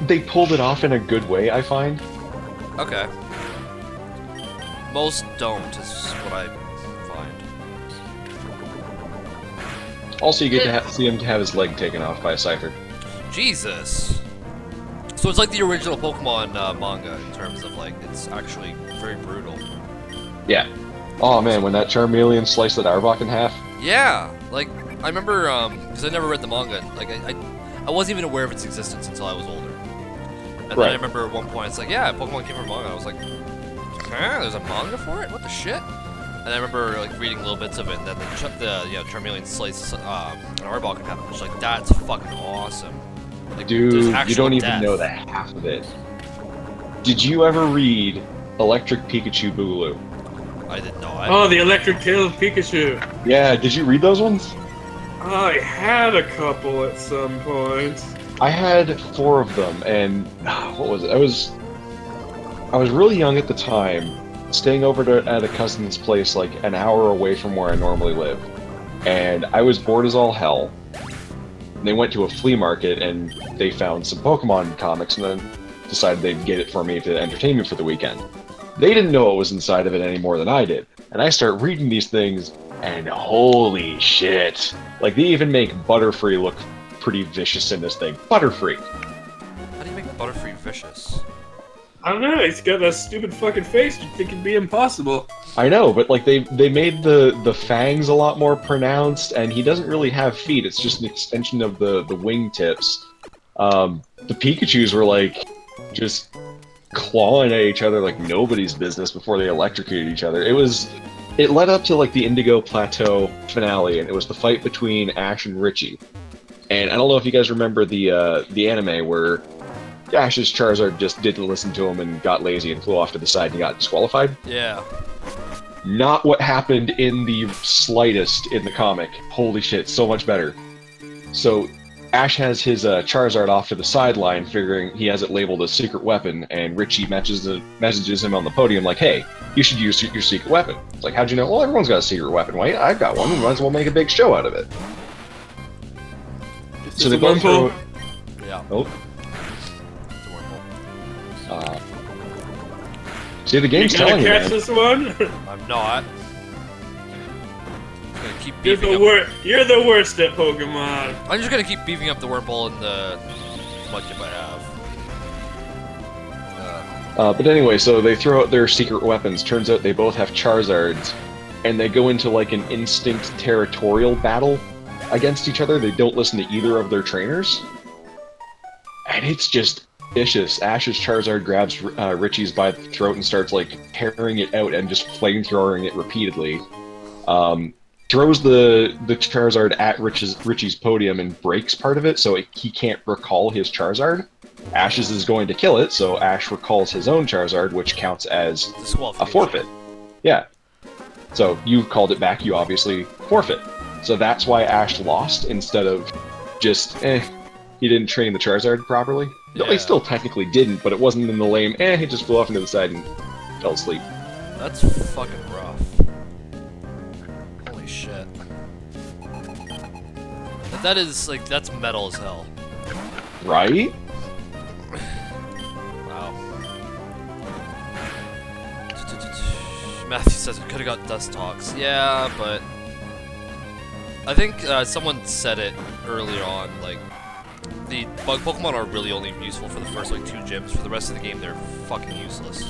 they pulled it off in a good way, I find. Okay. Most don't, is what I find. Also, you get to see him have his leg taken off by a Scyther. Jesus. So it's like the original Pokemon manga in terms of like, it's actually very brutal. Yeah. Oh man, when that Charmeleon sliced that Arbok in half. Yeah, like, I remember, because I never read the manga. Like, I wasn't even aware of its existence until I was older. And then I remember at one point, it's like, yeah, Pokemon came from manga. I was like, huh? There's a manga for it? What the shit? And I remember like reading little bits of it, and then the Charmeleon slice an Arbok can happen. I was like, that's fucking awesome. Like, dude, you don't even know that half of it. Did you ever read Electric Pikachu Boogaloo? I didn't know. Oh, the Electric Tail of Pikachu. Yeah, did you read those ones? I had a couple at some point. I had 4 of them, and what was it? I was really young at the time, staying over at a cousin's place like an hour away from where I normally live, and I was bored as all hell. And they went to a flea market and they found some Pokemon comics, and then decided they'd get it for me to entertain me for the weekend. They didn't know what was inside of it any more than I did, and I start reading these things, and holy shit! Like, they even make Butterfree look pretty vicious in this thing. Butterfree! How do you make Butterfree vicious? I don't know, he's got that stupid fucking face you'd think it'd be impossible. I know, but like they made the fangs a lot more pronounced, and he doesn't really have feet, it's just an extension of the wing tips. The Pikachus were like, just clawing at each other like nobody's business before they electrocuted each other. It led up to like the Indigo Plateau finale, and it was the fight between Ash and Richie. And I don't know if you guys remember the anime where Ash's Charizard just didn't listen to him and got lazy and flew off to the side and got disqualified. Yeah. Not what happened in the slightest in the comic. Holy shit, so much better. So Ash has his Charizard off to the sideline, figuring he has it labeled as secret weapon, and Richie messages him on the podium like, hey, you should use your secret weapon. It's like, how'd you know? Well, everyone's got a secret weapon. Wait, I've got one. We might as well make a big show out of it. So they both throw... Yeah. Oh. See, the game's telling you, catch this one? I'm not. I'm gonna keep You're beefing up. You're the worst at Pokemon. I'm just gonna keep beefing up the Wurmple and the Mudkip I have. But anyway, so they throw out their secret weapons. Turns out they both have Charizards, and they go into like an instinct territorial battle against each other. They don't listen to either of their trainers, and it's just vicious. Ash's Charizard grabs Richie's by the throat and starts like tearing it out and just flamethrowing it repeatedly. Throws the Charizard at Richie's podium and breaks part of it, so he can't recall his Charizard. Ash's is going to kill it, so Ash recalls his own Charizard, which counts as a forfeit. Yeah. So you called it back, you obviously forfeit. So that's why Ash lost, instead of just, he didn't train the Charizard properly. Yeah. No, he still technically didn't, but it wasn't in the lame, he just flew off into the side and fell asleep. That's fucking rough. Holy shit. That is, like, that's metal as hell. Right? Wow. Matthew says it could've got Dust Talks. Yeah, but... I think someone said it earlier on, like, the bug Pokemon are really only useful for the first, like, 2 gyms. For the rest of the game, they're fucking useless.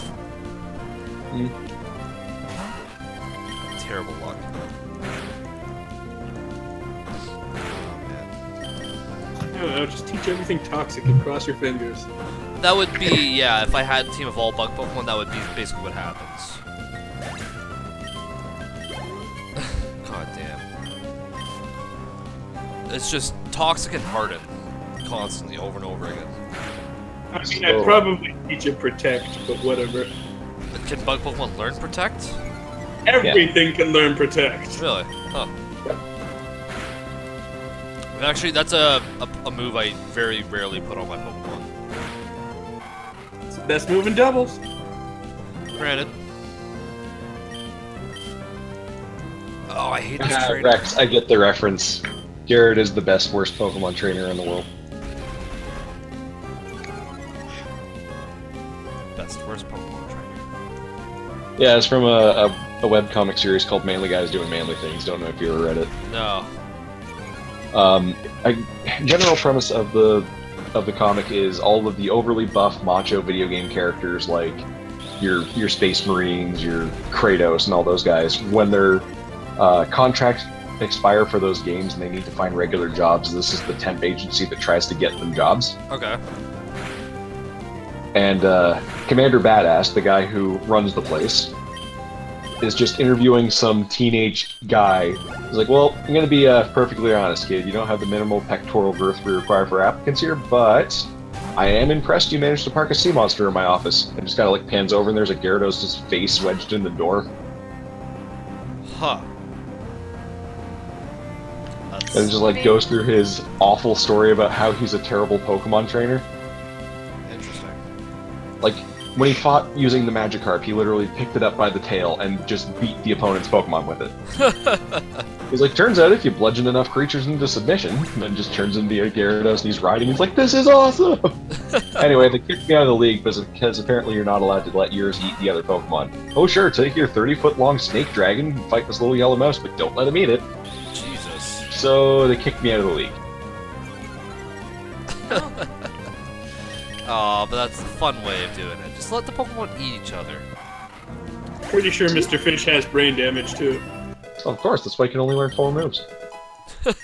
Terrible luck. Oh, man. I don't know, just teach everything toxic and cross your fingers. That would be, yeah, if I had a team of all bug Pokemon, that would be basically what happens. God damn. It's just toxic and harden. Constantly, over and over again. I mean, I'd probably teach it Protect, but whatever. Can bug Pokemon learn Protect? Everything can learn Protect. Really? Huh. Actually, that's a move I very rarely put on my Pokemon. It's the best move in doubles. Granted. Oh, I hate this trainer. Rex, I get the reference. Garrett is the best, worst Pokemon trainer in the world. Best, worst Pokemon trainer. Yeah, it's from a webcomic series called Manly Guys Doing Manly Things. Don't know if you ever read it. No. General premise of the comic is all of the overly buff macho video game characters, like your Space Marines, your Kratos, and all those guys, when their contract expire for those games and they need to find regular jobs. This is the temp agency that tries to get them jobs. Okay. And Commander Badass, the guy who runs the place, is just interviewing some teenage guy. He's like, well, I'm going to be perfectly honest, kid. You don't have the minimal pectoral girth we require for applicants here, but I am impressed you managed to park a sea monster in my office. And just kind of like pans over and there's a Gyarados' face wedged in the door. Huh. And just like goes through his awful story about how he's a terrible Pokemon trainer. Interesting. Like, when he fought using the Magikarp, he literally picked it up by the tail and just beat the opponent's Pokemon with it. He's like, turns out if you bludgeon enough creatures into submission, and then just turns into a Gyarados and he's riding, he's like, this is awesome! Anyway, they kicked me out of the league because apparently you're not allowed to let yours eat the other Pokemon. Oh sure, take your 30-foot-long snake dragon and fight this little yellow mouse, but don't let him eat it. Jesus. So they kicked me out of the league. Aw, but that's a fun way of doing it. Just let the Pokemon eat each other. Pretty sure Mr. Fish has brain damage too. Of course, that's why you can only learn 4 moves. If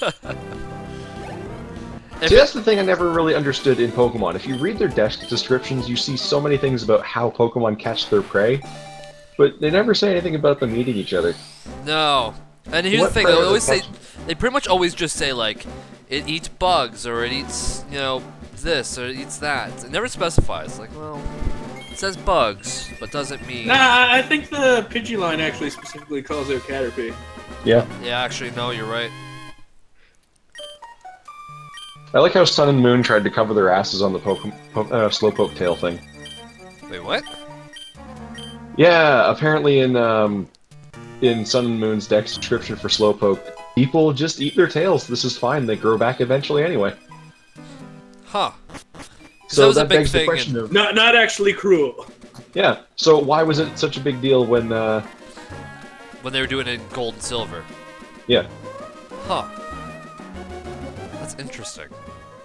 See, that's the thing I never really understood in Pokemon. If you read their desk descriptions, you see so many things about how Pokemon catch their prey, but they never say anything about them eating each other. No. And here's What the thing, prey they are they always say, catching? they pretty much always just say, like, it eats bugs, or it eats, you know, this, or it eats that. It never specifies. Like, well, it says bugs, but doesn't mean... Nah, I think the Pidgeline actually specifically calls out Caterpie. Yeah. Yeah, actually, no, you're right. I like how Sun and Moon tried to cover their asses on the Slowpoke tail thing. Wait, what? Yeah, apparently in Sun and Moon's dex description for Slowpoke, people just eat their tails. This is fine. They grow back eventually anyway. Huh. So that was a that big begs the thing question in- of... Not actually cruel. Yeah, so why was it such a big deal when When they were doing it in gold and silver. Yeah. Huh. That's interesting.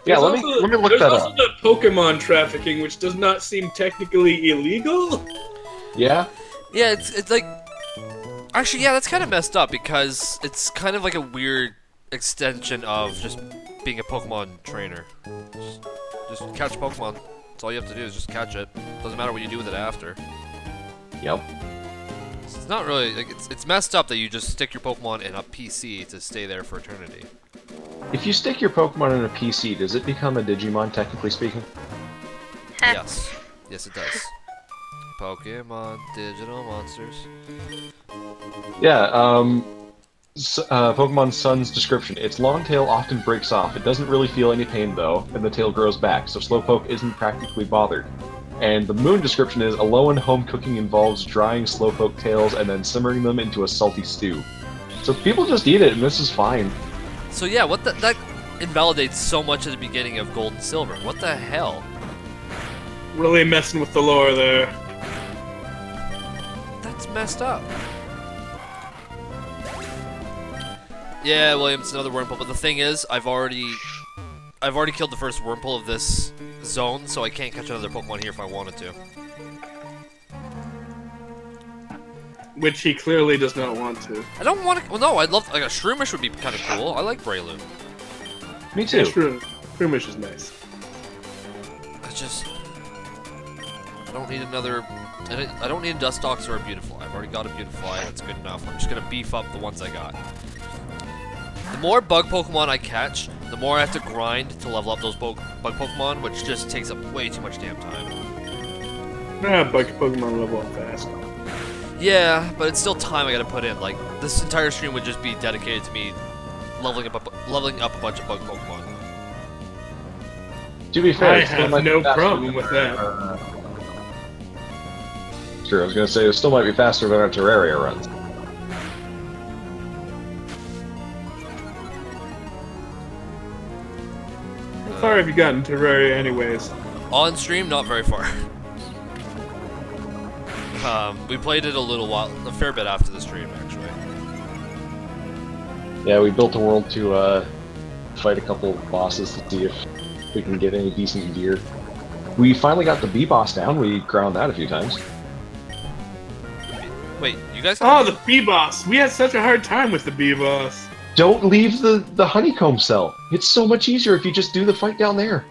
Yeah, There's let me look there's that also up. the Pokemon trafficking, which does not seem technically illegal. Yeah? Yeah, it's like... Actually, yeah, that's kind of messed up, because it's kind of like a weird extension of just being a Pokemon trainer. Just catch Pokemon. That's all you have to do is just catch it. Doesn't matter what you do with it after. Yep. It's not really... like it's messed up that you just stick your Pokemon in a PC to stay there for eternity. If you stick your Pokemon in a PC, does it become a Digimon, technically speaking? Yes. Yes, it does. Pokemon, digital monsters. Yeah, Pokemon Sun's description. Its long tail often breaks off. It doesn't really feel any pain, though, and the tail grows back, so Slowpoke isn't practically bothered. And the Moon description is, alone home cooking involves drying Slowpoke tails and then simmering them into a salty stew. So people just eat it, and this is fine. So yeah, what the, that invalidates so much at the beginning of Gold and Silver. What the hell? Really messing with the lore there. That's messed up. Yeah, William, it's another Wurmple, but the thing is, I've already killed the first Wurmple of this zone, so I can't catch another Pokemon here if I wanted to. Which he clearly does not want to. I don't want to. Well, no, I'd love like a Shroomish would be kind of cool. I like Breloom. Me too. Shroomish is nice. I don't need another. I don't need a Dustox or a Beautifly. I've already got a Beautifly. That's good enough. I'm just gonna beef up the ones I got. The more bug Pokemon I catch, the more I have to grind to level up those bug Pokemon, which just takes up way too much damn time. Bug Pokemon level up fast. Yeah, but it's still time I gotta put in. Like, this entire stream would just be dedicated to me leveling up a bunch of bug Pokemon. To be fair, I it still have might be no faster problem than with that. Sure, I was gonna say it still might be faster than our Terraria runs. How far have you gotten to Terraria anyways? On stream, not very far. We played it a fair bit after the stream, actually. Yeah, we built a world to fight a couple bosses to see if we can get any decent gear. We finally got the B boss down. We ground that a few times. Wait, you guys? Oh, the B-Boss! We had such a hard time with the B-Boss. Don't leave the honeycomb cell. It's so much easier if you just do the fight down there.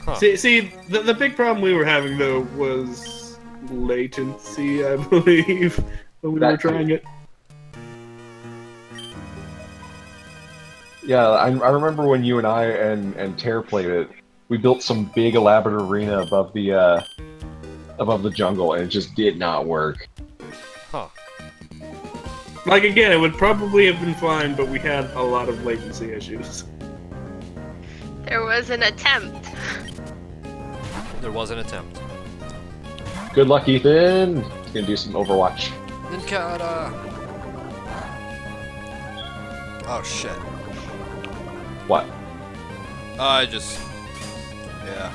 Huh. See, the big problem we were having though was latency, I believe, when we were trying it. Yeah, I remember when you and I and Tair played it. We built some big elaborate arena above the jungle, and it just did not work. Huh. Like again, it would probably have been fine, but we had a lot of latency issues. There was an attempt. There was an attempt. Good luck, Ethan. He's gonna do some Overwatch. Ninkata. Oh shit. What? Yeah.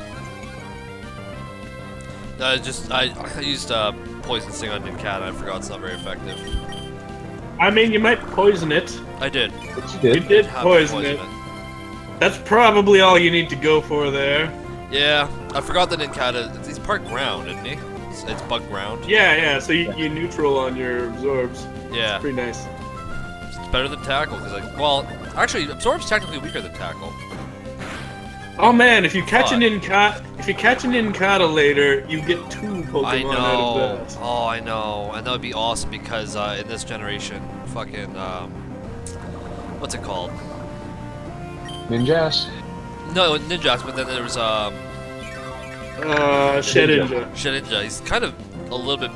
I used Poison Sting on Ninkata. I forgot it's not very effective. I mean, you might poison it. I did. You did Have to poison it. That's probably all you need to go for there. Yeah, I forgot that Ninkata. He's part ground, isn't he? It's bug ground. Yeah. So you neutral on your absorbs. Yeah. It's pretty nice. It's better than tackle because well, actually, absorb's technically weaker than tackle. Oh man, if you catch an Ninkata later, you get 2 Pokemon I know. out of that. Oh, I know, and that would be awesome because in this generation, fucking what's it called? Ninjas? No, Ninjas, but then there's Shedinja. Shedinja. He's kind of a little bit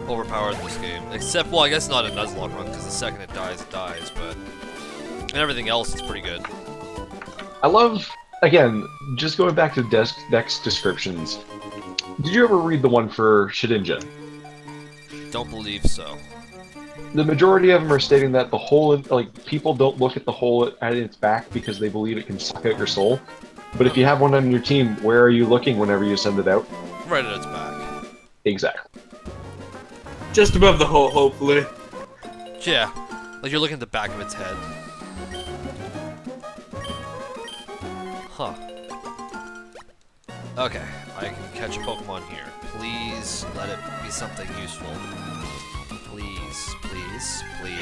overpowered in this game, except well, I guess not a Nuzlocke run because the second it dies, but and everything else is pretty good. I love. Again, just going back to dex descriptions. Did you ever read the one for Shedinja? Don't believe so. The majority of them are stating that the hole, people don't look at the hole at its back because they believe it can suck out your soul. But if you have one on your team, where are you looking whenever you send it out? Right at its back. Exactly. Just above the hole, hopefully. Yeah, like you're looking at the back of its head. Huh. Okay, I can catch a Pokemon here. Please let it be something useful. Please.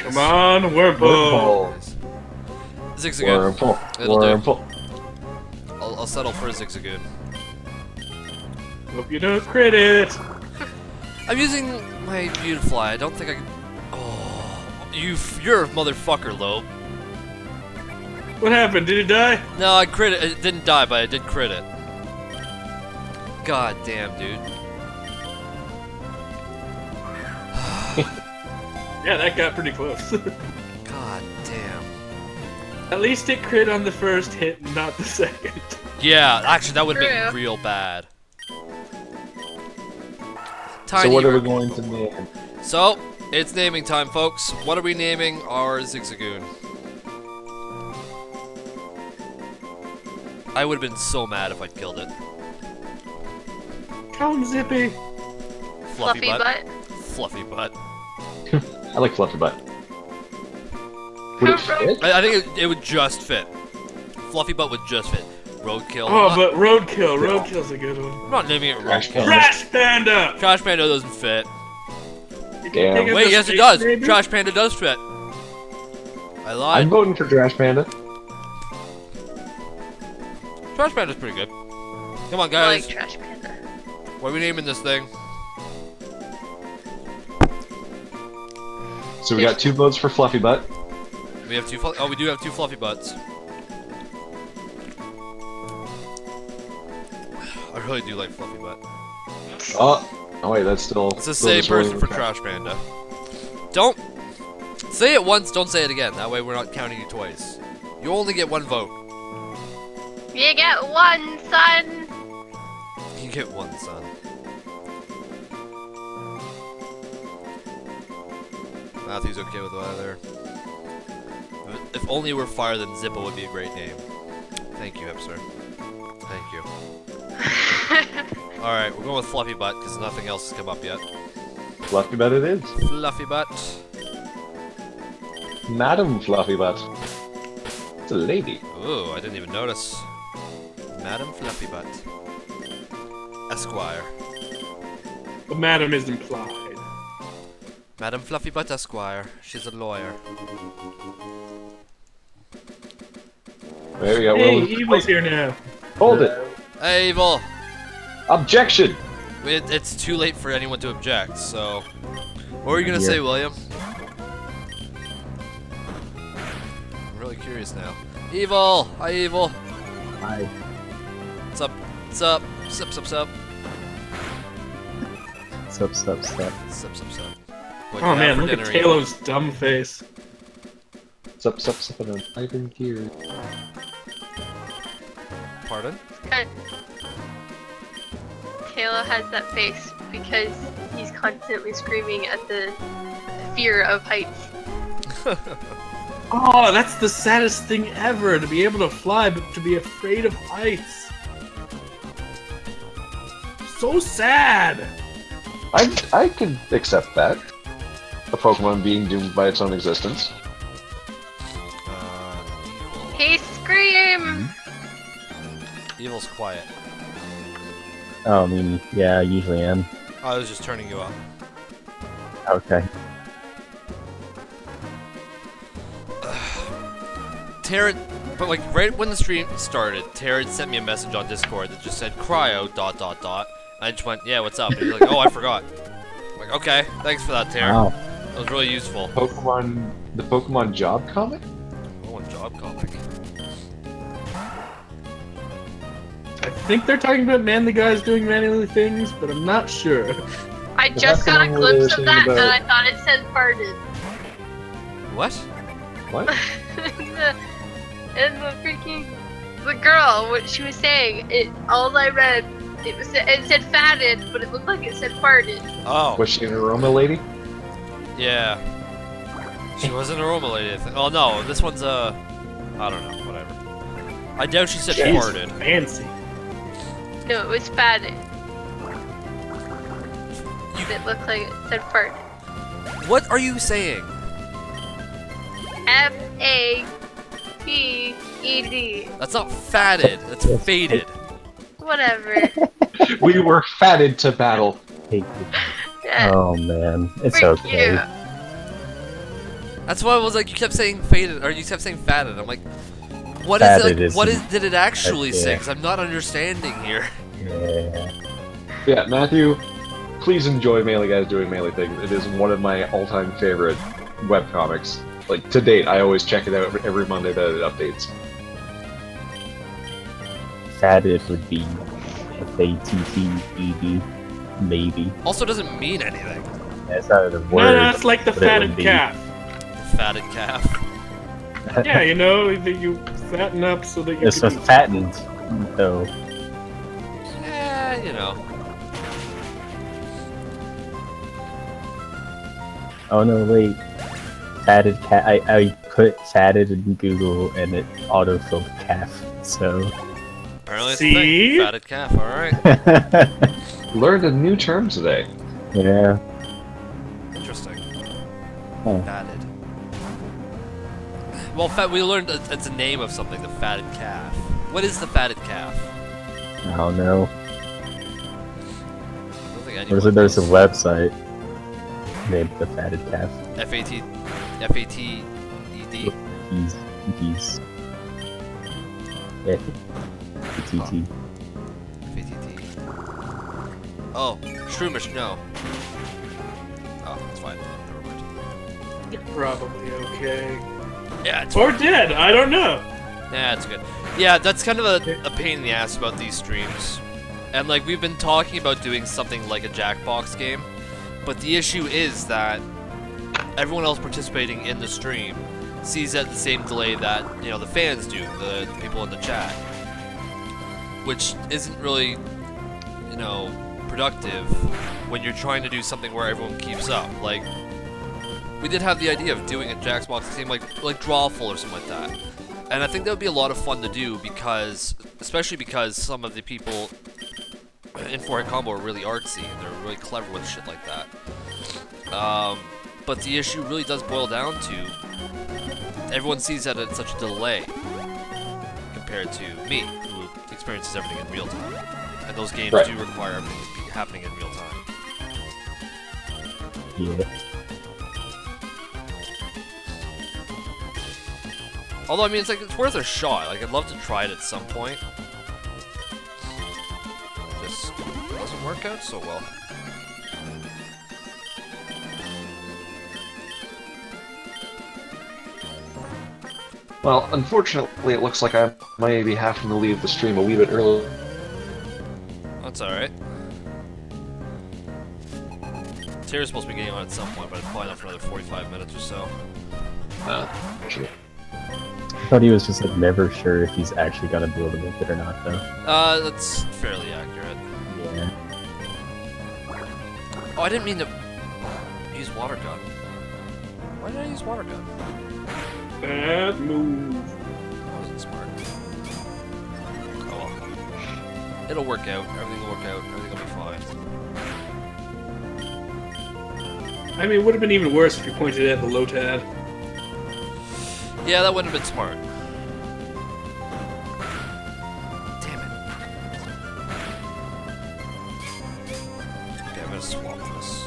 Come on, Wurmple! Zigzagoon. It'll Wurmple. do. I'll settle for a Zigzagoon. Hope you don't crit it! I'm using my Beautifly. I don't think I can... Oh, you're a motherfucker, Lobe. What happened? Did it die? No, I crit it. It didn't die, but I did crit it. God damn, dude. Yeah, that got pretty close. God damn. At least it crit on the first hit, not the second. Yeah, actually, that would have True. been real bad. So what are we going to name? So, it's naming time, folks. What are we naming our Zigzagoon? I would have been so mad if I'd killed it. Come, Zippy! Fluffy butt. Fluffy butt. I like Fluffy Butt. Would it fit? I think it would just fit. Fluffy butt would just fit. Roadkill. Oh, but Roadkill. Roadkill's a good one. I'm not naming it Trash Roadkill. Panda. Trash Panda! Trash Panda doesn't fit. You can Damn. pick up Wait, the yes it space, does. maybe? Trash Panda does fit. I lied. I'm voting for Trash Panda. Trash Panda's pretty good. Come on, I guys. like Trash Panda. What are we naming this thing? So we got 2 votes for Fluffy Butt. We have 2 oh, we do have 2 fluffy butts. I really do like Fluffy Butt. Oh wait, that's still... It's the same person for Trash Panda. Don't say it once, don't say it again. That way we're not counting you twice. You only get 1 vote. You get one, son. You get 1, son. Matthew's okay with either. If only we're Fire, then Zippo would be a great name. Thank you, Hipster. Thank you. Alright, we're going with Fluffy Butt, because nothing else has come up yet. Fluffy Butt it is. Fluffy Butt. Madam Fluffy Butt. It's a lady. Ooh, I didn't even notice. Madam Fluffy Butt. Esquire. The madam is implied. Madam Fluffy Butt Esquire. She's a lawyer. There you go. Hey, Well, Evil's here now. hold it. Hey, Evil! Objection. It's too late for anyone to object, so... What were you gonna say, William? I'm really curious now. Evil! Hi, Evil! Hi. What's up? What's up? Sup, sup, sup. Sup. Sup, sup, sup. What Oh you have man, for look at dinner, Evil? Taylor's dumb face. Sup, and I'm piping here. Pardon? Kayla has that face because he's constantly screaming at the fear of heights. Oh, that's the saddest thing ever, to be able to fly, but to be afraid of heights. So sad! I can accept that. A Pokemon being doomed by its own existence. Evil. He scream! Evil's quiet. Oh, I mean, yeah, I usually am. I was just turning you up. Okay. Tair, but like right when the stream started, Tair had sent me a message on Discord that just said Cryo ... I just went, yeah, what's up? And he's like, oh, I forgot. I'm like, okay, thanks for that, Tair. Wow. That was really useful. The Pokemon job comic? Oh, and job comic. I think they're talking about manly guys doing manly things, but I'm not sure. I Is just that got the a one where they were glimpse of saying that and about- I thought it said farted. What? What? and the freaking the girl, what she was saying, all I read, it said fatted, but it looked like it said farted. Oh, Was she an aroma lady? yeah. She was an aroma lady, I think. Oh no, this one's I don't know, whatever. I doubt she said Jeez, farted. fancy. No, it was fatted. It looked like it said farted. What are you saying? F-A-T-E-D. That's not fatted, that's faded. Whatever. We were fatted to battle. Hey, Yeah. oh man, it's Freak okay. you. That's why I was like, you kept saying faded, or you kept saying fatted. I'm like, what Fatted is it? Like, what isn't- did it actually say? yeah. Because I'm not understanding here. Yeah. Yeah, Matthew, please enjoy Melee Guys Doing Melee Things. It is one of my all-time favorite webcomics. Like, to date, I always check it out every Monday that it updates. Fatted would be F-A-T-T-E-D, maybe. Also, doesn't mean anything. That's not the No, word. no, it's like the but it fatted would be. calf. Fatted calf. Yeah, you know, that you fatten up so that you It's can just fattened, though. Yeah, you know. Oh no, wait. Fatted cat. I put fatted in Google and it autofilled calf, so. Apparently it's a See? thing. Fatted calf, alright. Learned a new term today. Yeah. Interesting. Huh. Fatted. Well, we learned it's a name of something, the fatted calf. What is the fatted calf? I don't know. I don't think anyone There's a knows. website named the fatted calf. F-A-T-E-D? He's. T-T. F-A-T-T. Oh, Shroomish, no. Oh, that's fine. Never mind. You're probably okay. Yeah, it's Or dead, I don't know. Yeah, it's good. Yeah, that's kind of a pain in the ass about these streams. And like, we've been talking about doing something like a Jackbox game, but the issue is that everyone else participating in the stream sees it at the same delay that, you know, the fans do, the people in the chat. Which isn't really, you know, productive when you're trying to do something where everyone keeps up. Like, we did have the idea of doing a Jackbox game like Drawful or something like that. And I think that would be a lot of fun to do because, especially because some of the people in 4-Hit Combo are really artsy and they're really clever with shit like that. But the issue really does boil down to everyone sees that at such a delay compared to me, who experiences everything in real time. And those games Right. do require everything to be happening in real time. Yeah. Although, I mean, it's worth a shot. Like, I'd love to try it at some point. This doesn't work out so well. Well, unfortunately, it looks like I may be having to leave the stream a wee bit early. That's alright. Tair's supposed to be getting on at some point, but it's probably not for another 45 minutes or so. Sure. I thought he was just like never sure if he's actually gonna be able to make it or not, though. That's fairly accurate. Yeah. Oh, I didn't mean to use water gun. Why did I use water gun? Bad move. That wasn't smart. Oh well. It'll work out. Everything will work out. Everything will be fine. I mean, it would have been even worse if you pointed at the Lotad. Yeah, that wouldn't have been smart. Damn it. Okay, I'm gonna swap this.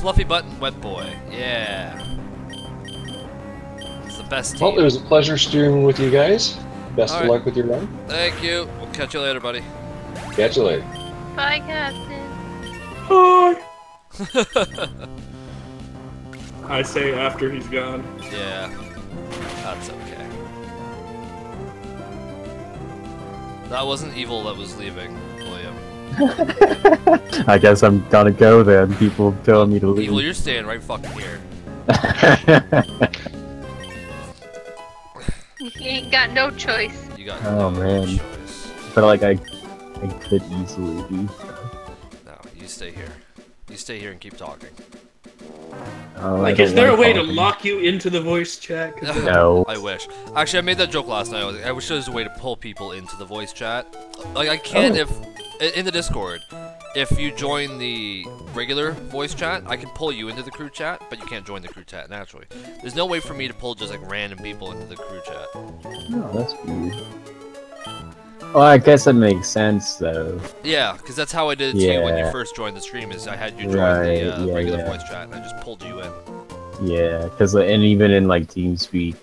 Fluffy button, wet boy. Yeah. It's the best team. Well, it was a pleasure streaming with you guys. Best of Alright. luck with your run. Thank you. We'll catch you later, buddy. Catch you later. Bye, Captain. Hi! I say after he's gone. Yeah. That's okay. That wasn't evil that was leaving, William. I guess I'm gonna go then. People telling me to leave. Evil, you're staying right fucking here. You ain't got no choice. You got Oh, no man. choice. But like I could easily leave. No, you stay here. You stay here and keep talking. Oh, Like, I is don't there a like way to talking. lock you into the voice chat? 'Cause No. I wish. Actually, I made that joke last night. I wish there was a way to pull people into the voice chat. Like, I can't if... In the Discord, if you join the regular voice chat, I can pull you into the crew chat, but you can't join the crew chat naturally. There's no way for me to pull just, like, random people into the crew chat. Oh, that's weird. Well, I guess that makes sense, though. Yeah, because that's how I did it to you when you Yeah. first joined the stream, is I had you join Right, the yeah, regular yeah. voice chat, and I just pulled you in. Yeah, because and even in like TeamSpeak,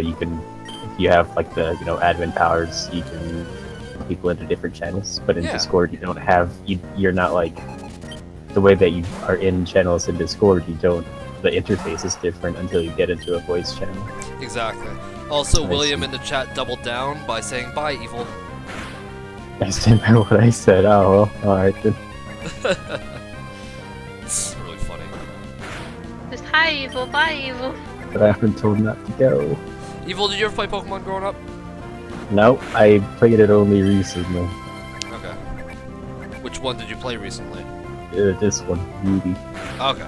you can, if you have like the admin powers, you can put people into different channels. But in Yeah. Discord, you don't have you're not like the way that you are in channels in Discord. You don't. The interface is different until you get into a voice channel. Exactly. Also, I William see. in the chat doubled down by saying, "Bye, evil." I stand by what I said. Oh, well, all right then. It's really funny. Just hi, evil. Bye, evil. But I've been told not to go. Evil, did you ever play Pokemon growing up? No, I played it only recently. Okay. Which one did you play recently? This one, Ruby. Okay.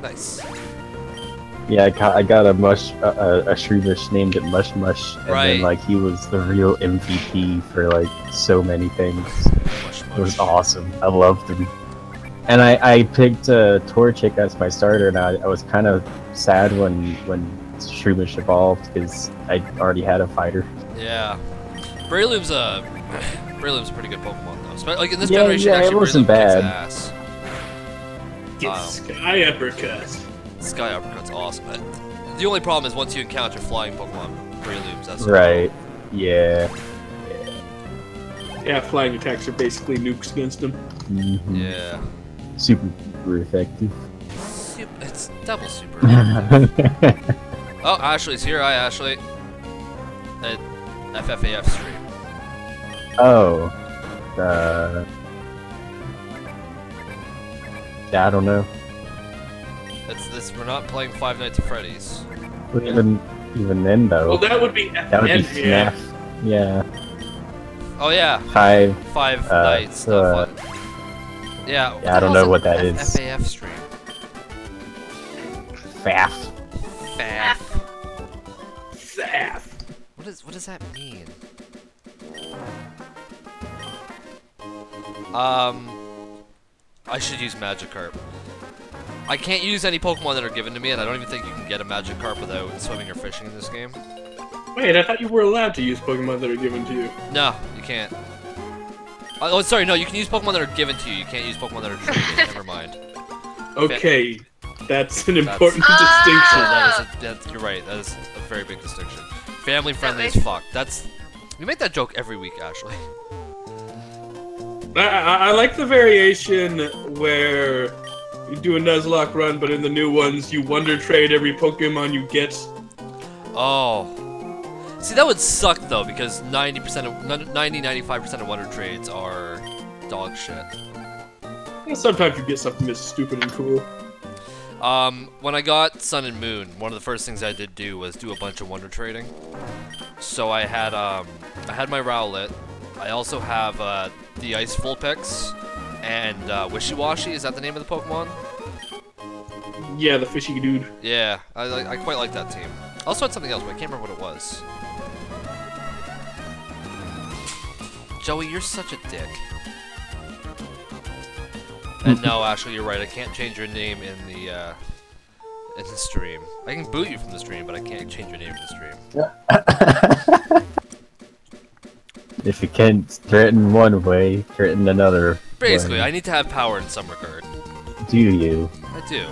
Nice. Yeah, I got a Shroomish named it Mush Mush, and Right. then like he was the real MVP for like so many things. Mush, It was mush. awesome. I loved him. And I picked Torchic as my starter, and I was kind of sad when Shroomish evolved because I already had a fighter. Yeah. Breloom's a pretty good Pokemon though. Like in this Yeah, generation, yeah, it actually, wasn't Breloom kicks bad. ass. Get Sky Uppercut. Sky Uppercut's awesome. The only problem is once you encounter flying Pokemon, Breloom's that's Right. Yeah. Yeah, flying attacks are basically nukes against him. Mhm. Yeah. Super effective. It's double super. effective. Oh, Ashley's here. Hi, Ashley. At FFAF stream. Oh. Yeah, I don't know. We're not playing Five Nights at Freddy's. But even then though, Well, that would be that would be yeah. FNAF. Yeah. Oh yeah, Five. Five Nights. Fun. Yeah. Yeah, I don't know what that is. FFAF stream. Faff. FAF. Saff. What does that mean? I should use Magikarp. I can't use any Pokemon that are given to me, and I don't even think you can get a Magikarp without swimming or fishing in this game. Wait, I thought you were allowed to use Pokemon that are given to you. No, you can't. Oh, sorry, no, you can use Pokemon that are given to you. You can't use Pokemon that are traded. Never mind. Okay, That's an important distinction. You're right. That is a very big distinction. Family friendly as makes- fuck. We make that joke every week, Ashley. I like the variation where you do a Nuzlocke run, but in the new ones, you wonder trade every Pokemon you get. Oh. See, that would suck though, because 95% of Wonder Trades are dog shit. Sometimes you get something that's stupid and cool. When I got Sun and Moon, one of the first things I did do was do a bunch of Wonder Trading. So I had my Rowlet. I also have the Ice Vulpix and Wishy-Washy. Is that the name of the Pokemon? Yeah, the fishy dude. Yeah, I quite like that team. I also had something else, but I can't remember what it was. Joey, you're such a dick. And no, Ashley, you're right. I can't change your name in the stream. I can boot you from the stream, but I can't change your name in the stream. If you can't threaten one way, threaten another. Basically, way. I need to have power in some regard. Do you? I do.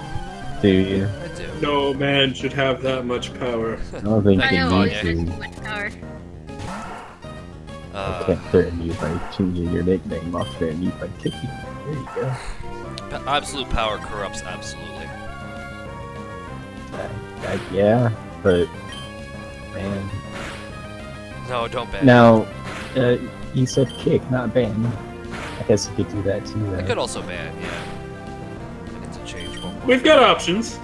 Do you? I do. No man should have that much power. I don't think I you know, need yeah. to. I can't threaten you by changing your nickname. I'll threaten you by kicking you. There you go. Absolute power corrupts absolutely. Yeah, but man. No, don't ban. Now, you said kick, not ban. I guess you could do that too. I could also ban, yeah. I need to change one. We've got options.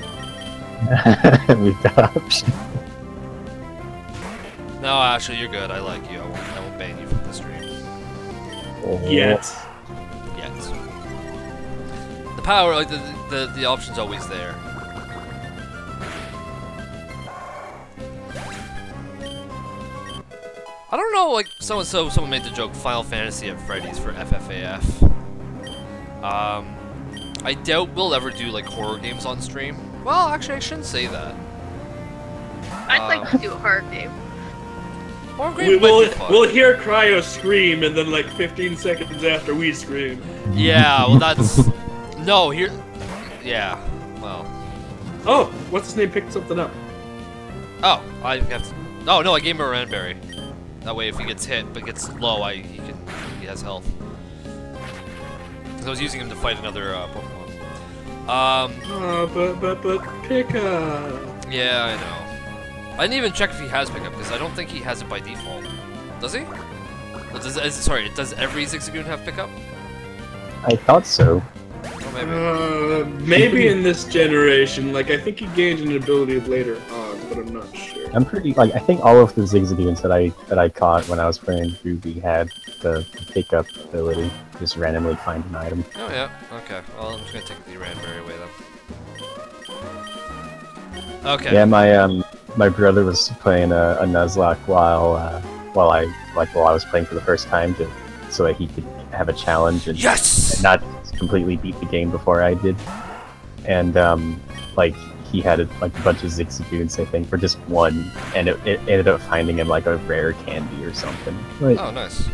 We've got options. No, Ashley, you're good. I like you. I won't ban you from the stream. Yet. Yet. The power, like the option's always there. I don't know, like someone made the joke Final Fantasy at Freddy's for FFAF. I doubt we'll ever do like horror games on stream. Well, actually, I shouldn't say that. I'd like to do a horror game. Horror game might be fun. We'll hear Cryo scream, and then like 15 seconds after we scream. Yeah, well that's no here. Yeah, well. Oh, what's his name picked something up? Oh, I have to. Oh no, I gave him a Ranberry. That way, if he gets hit but gets low, he has health. Because I was using him to fight another Pokemon. But pickup. Yeah, I know. I didn't even check if he has pickup because I don't think he has it by default. Does he? Sorry, does every Zigzagoon have pickup? I thought so. Oh, maybe. Maybe in this generation. Like I think he gained an ability later on, but I'm not sure. I'm pretty like I think all of the Zigzagoons that I caught when I was playing Ruby had the pickup ability. Just randomly find an item. Oh yeah. Okay. Well, I'm just gonna take the Ranberry away then. Okay. Yeah, my brother was playing a Nuzlocke while I was playing for the first time so that he could have a challenge and, Yes! and not completely beat the game before I did. And like he had a bunch of Zigzagoons I think for just one, and it ended up finding him like a rare candy or something. Like, Oh, nice.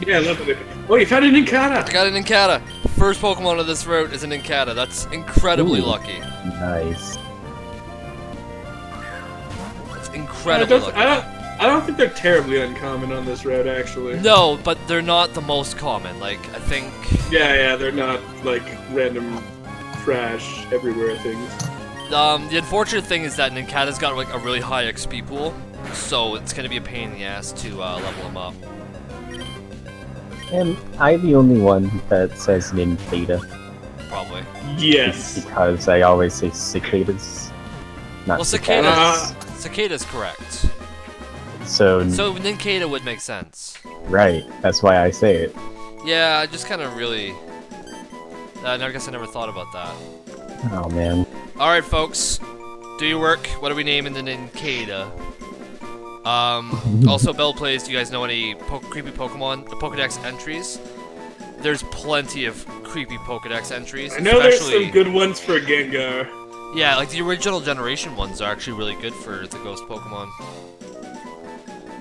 Yeah, I love it. Oh, you found an Incata! I got an Incata. First Pokemon of this route is an Incata. That's incredibly Ooh. lucky. nice. It's incredibly lucky. I don't think they're terribly uncommon on this route, actually. No, but they're not the most common. Like, I think... Yeah, they're not like random trash everywhere things. The unfortunate thing is that Nincata's got like a really high XP pool, so it's gonna be a pain in the ass to level him up. Am I the only one that says Nincada? Probably. Yes. Because I always say cicadas. Not Well, cicadas. Cicada's correct. So Nincada would make sense. right, that's why I say it. Yeah, I just kind of really... I guess I never thought about that. Oh man. Alright, folks. Do your work. What do we name in the Nincada? Also, Bell Plays, do you guys know any creepy Pokemon Pokedex entries? There's plenty of creepy Pokedex entries. I know there's especially- some good ones for Gengar. Yeah, like the original generation ones are actually really good for the ghost Pokemon.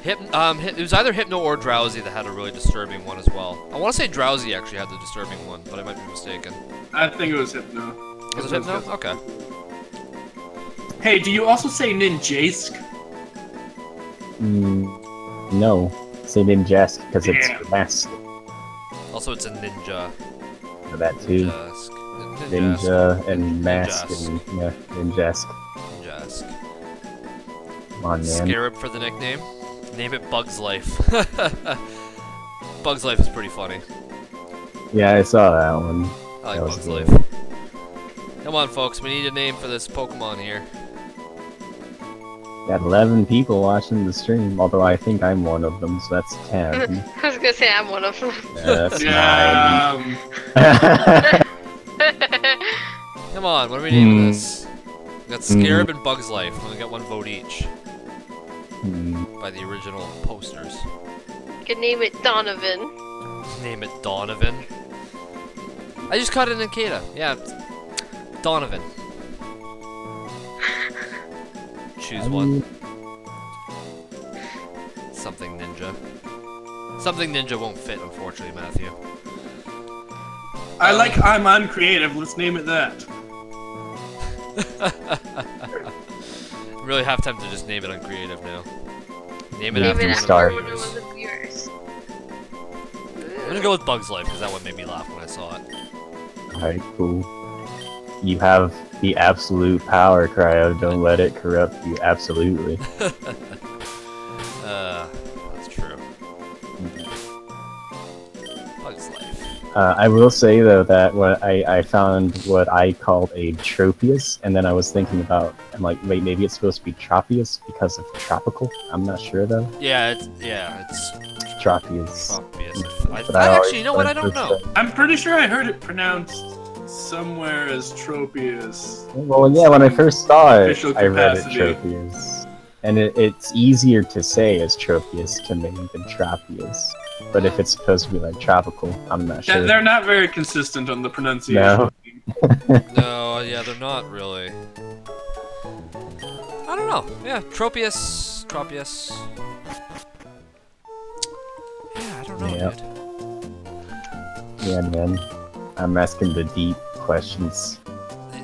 It was either Hypno or Drowsy that had a really disturbing one as well. I want to say Drowsy actually had the disturbing one, but I might be mistaken. I think it was Hypno. Was it Hypno? Okay. Hey, do you also say Ninjask? No. Say Ninjask because it's Yeah. mask. Also, it's a ninja. For that too. Ninjask. Ninja and mask Ninjask. and yeah, Ninjask. Ninjask. Come on, man. Scarab for the nickname. Name it Bug's Life. Bug's Life is pretty funny. Yeah, I saw that one. I like That was Bug's good. Life. Come on, folks. We need a name for this Pokemon here. Got 11 people watching the stream, although I think I'm one of them, so that's 10. I was gonna say I'm one of them. That's 9. Yeah. Come on, what are we naming this? We got Scarab and Bug's Life. We only got 1 vote each by the original posters. You could name it Donovan. Name it Donovan. I just caught it in Nikita. Yeah, it's Donovan. Choose one. Something ninja. Something ninja won't fit, unfortunately, Matthew. I like I'm uncreative. Let's name it that. I'm really half tempted to just name it uncreative now. Name it Name after it one after Start. one of the viewers. I'm gonna go with Bug's Life because that one made me laugh when I saw it. Alright, cool. You have the absolute power, Cryo. Don't let it corrupt you. Absolutely. That's true. Bug's Life. I will say though that what I found what I called a Tropius, and then I was thinking about, I'm like, wait, maybe it's supposed to be Tropius because of tropical. I'm not sure though. Yeah, it's Tropius. obvious. But I always actually, you know what? I don't know. I'm pretty sure I heard it pronounced somewhere as Tropius. Well, yeah, when I first saw it, Official I read it capacity. Tropius. And it's easier to say as Tropius to me than Tropius. But if it's supposed to be like tropical, I'm not sure. They're not very consistent on the pronunciation. No. No, yeah, they're not really. I don't know. Yeah, Tropius. Yeah, I don't know, Yep. dude. Yeah, man. I'm asking the deep questions.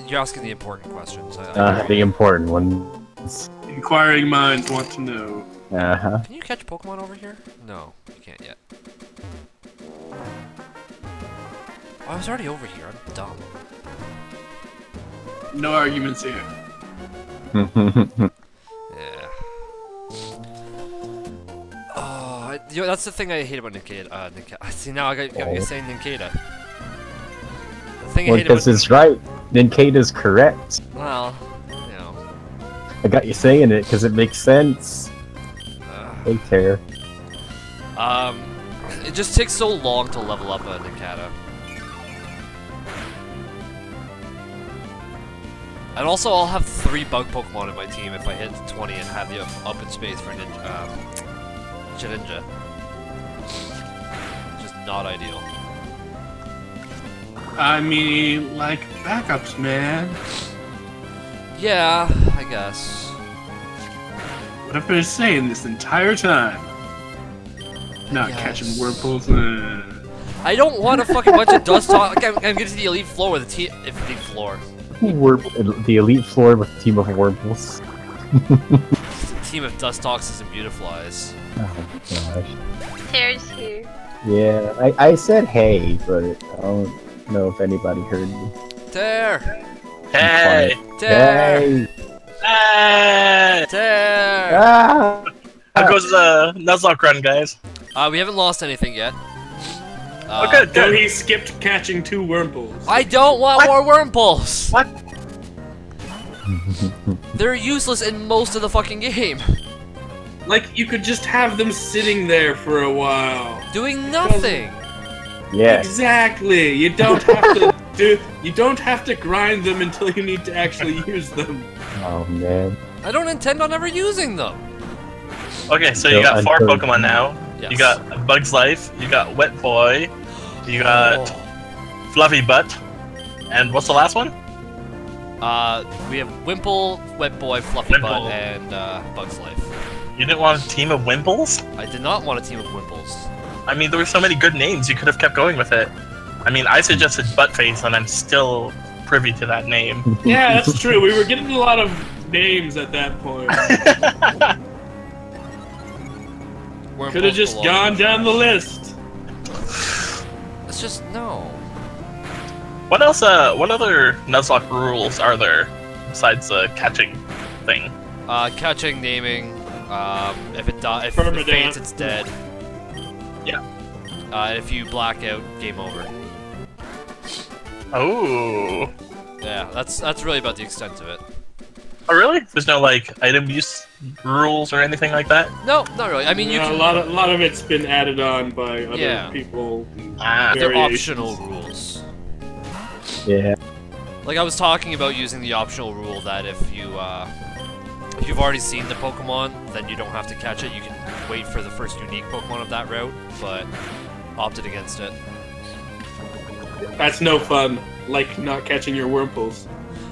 You're asking the important questions. I The important ones. Inquiring minds want to know. Uh-huh. Can you catch Pokemon over here? No, you can't yet. Oh, I was already over here. I'm dumb. No arguments here. Yeah. Oh, you know, that's the thing I hate about Ninkata. See, now I got you saying Ninkata. The thing I Well, hate about because it's right. Ninkata's correct. well, you know. I got you saying it because it makes sense. Hey, Tair. It just takes so long to level up a Ninkata. And also, I'll have 3 bug Pokemon in my team if I hit 20 and have the up in space for Ninja. Just not ideal. I mean, like backups, man. Yeah, I guess. What have I been saying this entire time? Not Yes. catching Whirlpools. I don't want a fucking bunch of dust talk. I'm getting to the elite floor with a team. Elite floor. The elite floor with a team of Wurmples. Team of dust toxins and beautiflies. Oh gosh. Tair's here. Yeah, I said hey, but I don't know if anybody heard me. Tair! Hey! Tair! Hey! Hey! Tair! Ah! How goes the Nuzlocke run, guys? We haven't lost anything yet. Oh, good, So good. he skipped catching 2 Whirlpools. I don't want more Wurmples! What? They're useless in most of the fucking game. Like, you could just have them sitting there for a while. Doing nothing. Yeah. Exactly. You don't have to You don't have to grind them until you need to actually use them. Oh man. I don't intend on ever using them. Okay, so So you got 4 until- Pokemon now. Yes. You got Bug's Life, you got Wet Boy, you got Fluffy Butt, and what's the last one? We have Wimple, Wet Boy, Fluffy Butt, Wimple. and Bug's Life. You didn't want a team of Wimples? I did not want a team of Wimples. I mean, there were so many good names, you could have kept going with it. I mean, I suggested Buttface, and I'm still privy to that name. Yeah, that's true. We were getting a lot of names at that point. We're in Could have just Pokemon. gone down the list. It's just no. What else? What other Nuzlocke rules are there besides the catching thing? Catching, naming. If it if it Permadeath. faints, it's dead. Yeah. If you black out, game over. Oh. Yeah, that's really about the extent of it. Oh, really? There's no like item use rules or anything like that? No, not really. I mean, you Yeah, can. a lot of it's been added on by other Yeah. people. Ah. They're variations. optional rules. Yeah. Like I was talking about using the optional rule that if you've already seen the Pokemon, then you don't have to catch it. You can wait for the first unique Pokemon of that route, but opted against it. That's no fun. Like not catching your Wurmples.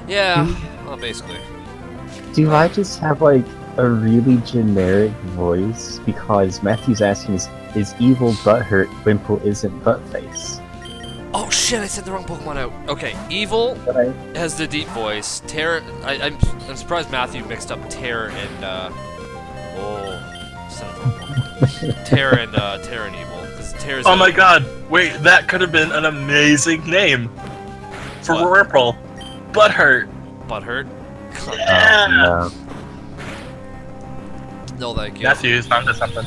Yeah, well, basically. Do I just have like a really generic voice? Because Matthew's asking is evil butthurt, Wimple isn't buttface. Oh shit! I said the wrong Pokemon out. Okay, Evil But I has the deep voice. Tair, I'm surprised Matthew mixed up Tair and Tair and Evil because Tair's. Oh my god! Wait, that could have been an amazing name for What? Wurmple. Butthurt. Butthurt. Yeah. no. No, thank you. Matthew's onto something.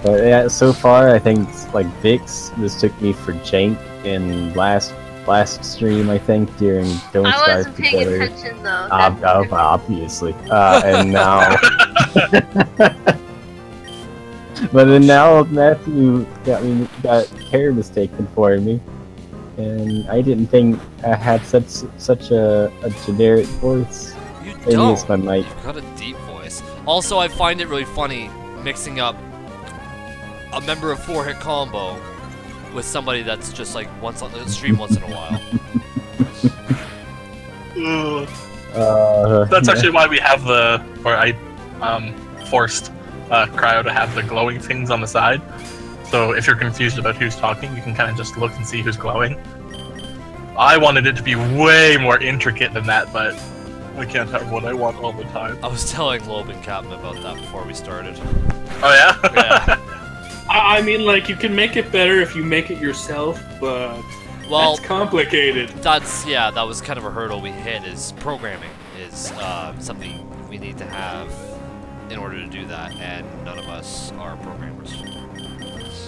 But yeah, so far I think like Vix mistook me for Jank in last stream I think during Don't I Starve wasn't paying Together. attention though. Obviously. And now but then now Matthew got Tair mistaken for me. And I didn't think I had such a generic voice. You Maybe don't. it's my mic. You've got a deep voice. Also, I find it really funny mixing up a member of 4-Hit Combo with somebody that's just like once on the stream once in a while. That's actually why we have I forced Cryo to have the glowing things on the side. So if you're confused about who's talking, you can kind of just look and see who's glowing. I wanted it to be way more intricate than that, but I can't have what I want all the time. I was telling Lobe and Captain about that before we started. Oh yeah? Yeah. I mean, like you can make it better if you make it yourself, but Well, that's complicated. that was kind of a hurdle we hit. Is programming is something we need to have in order to do that, and none of us are programmers.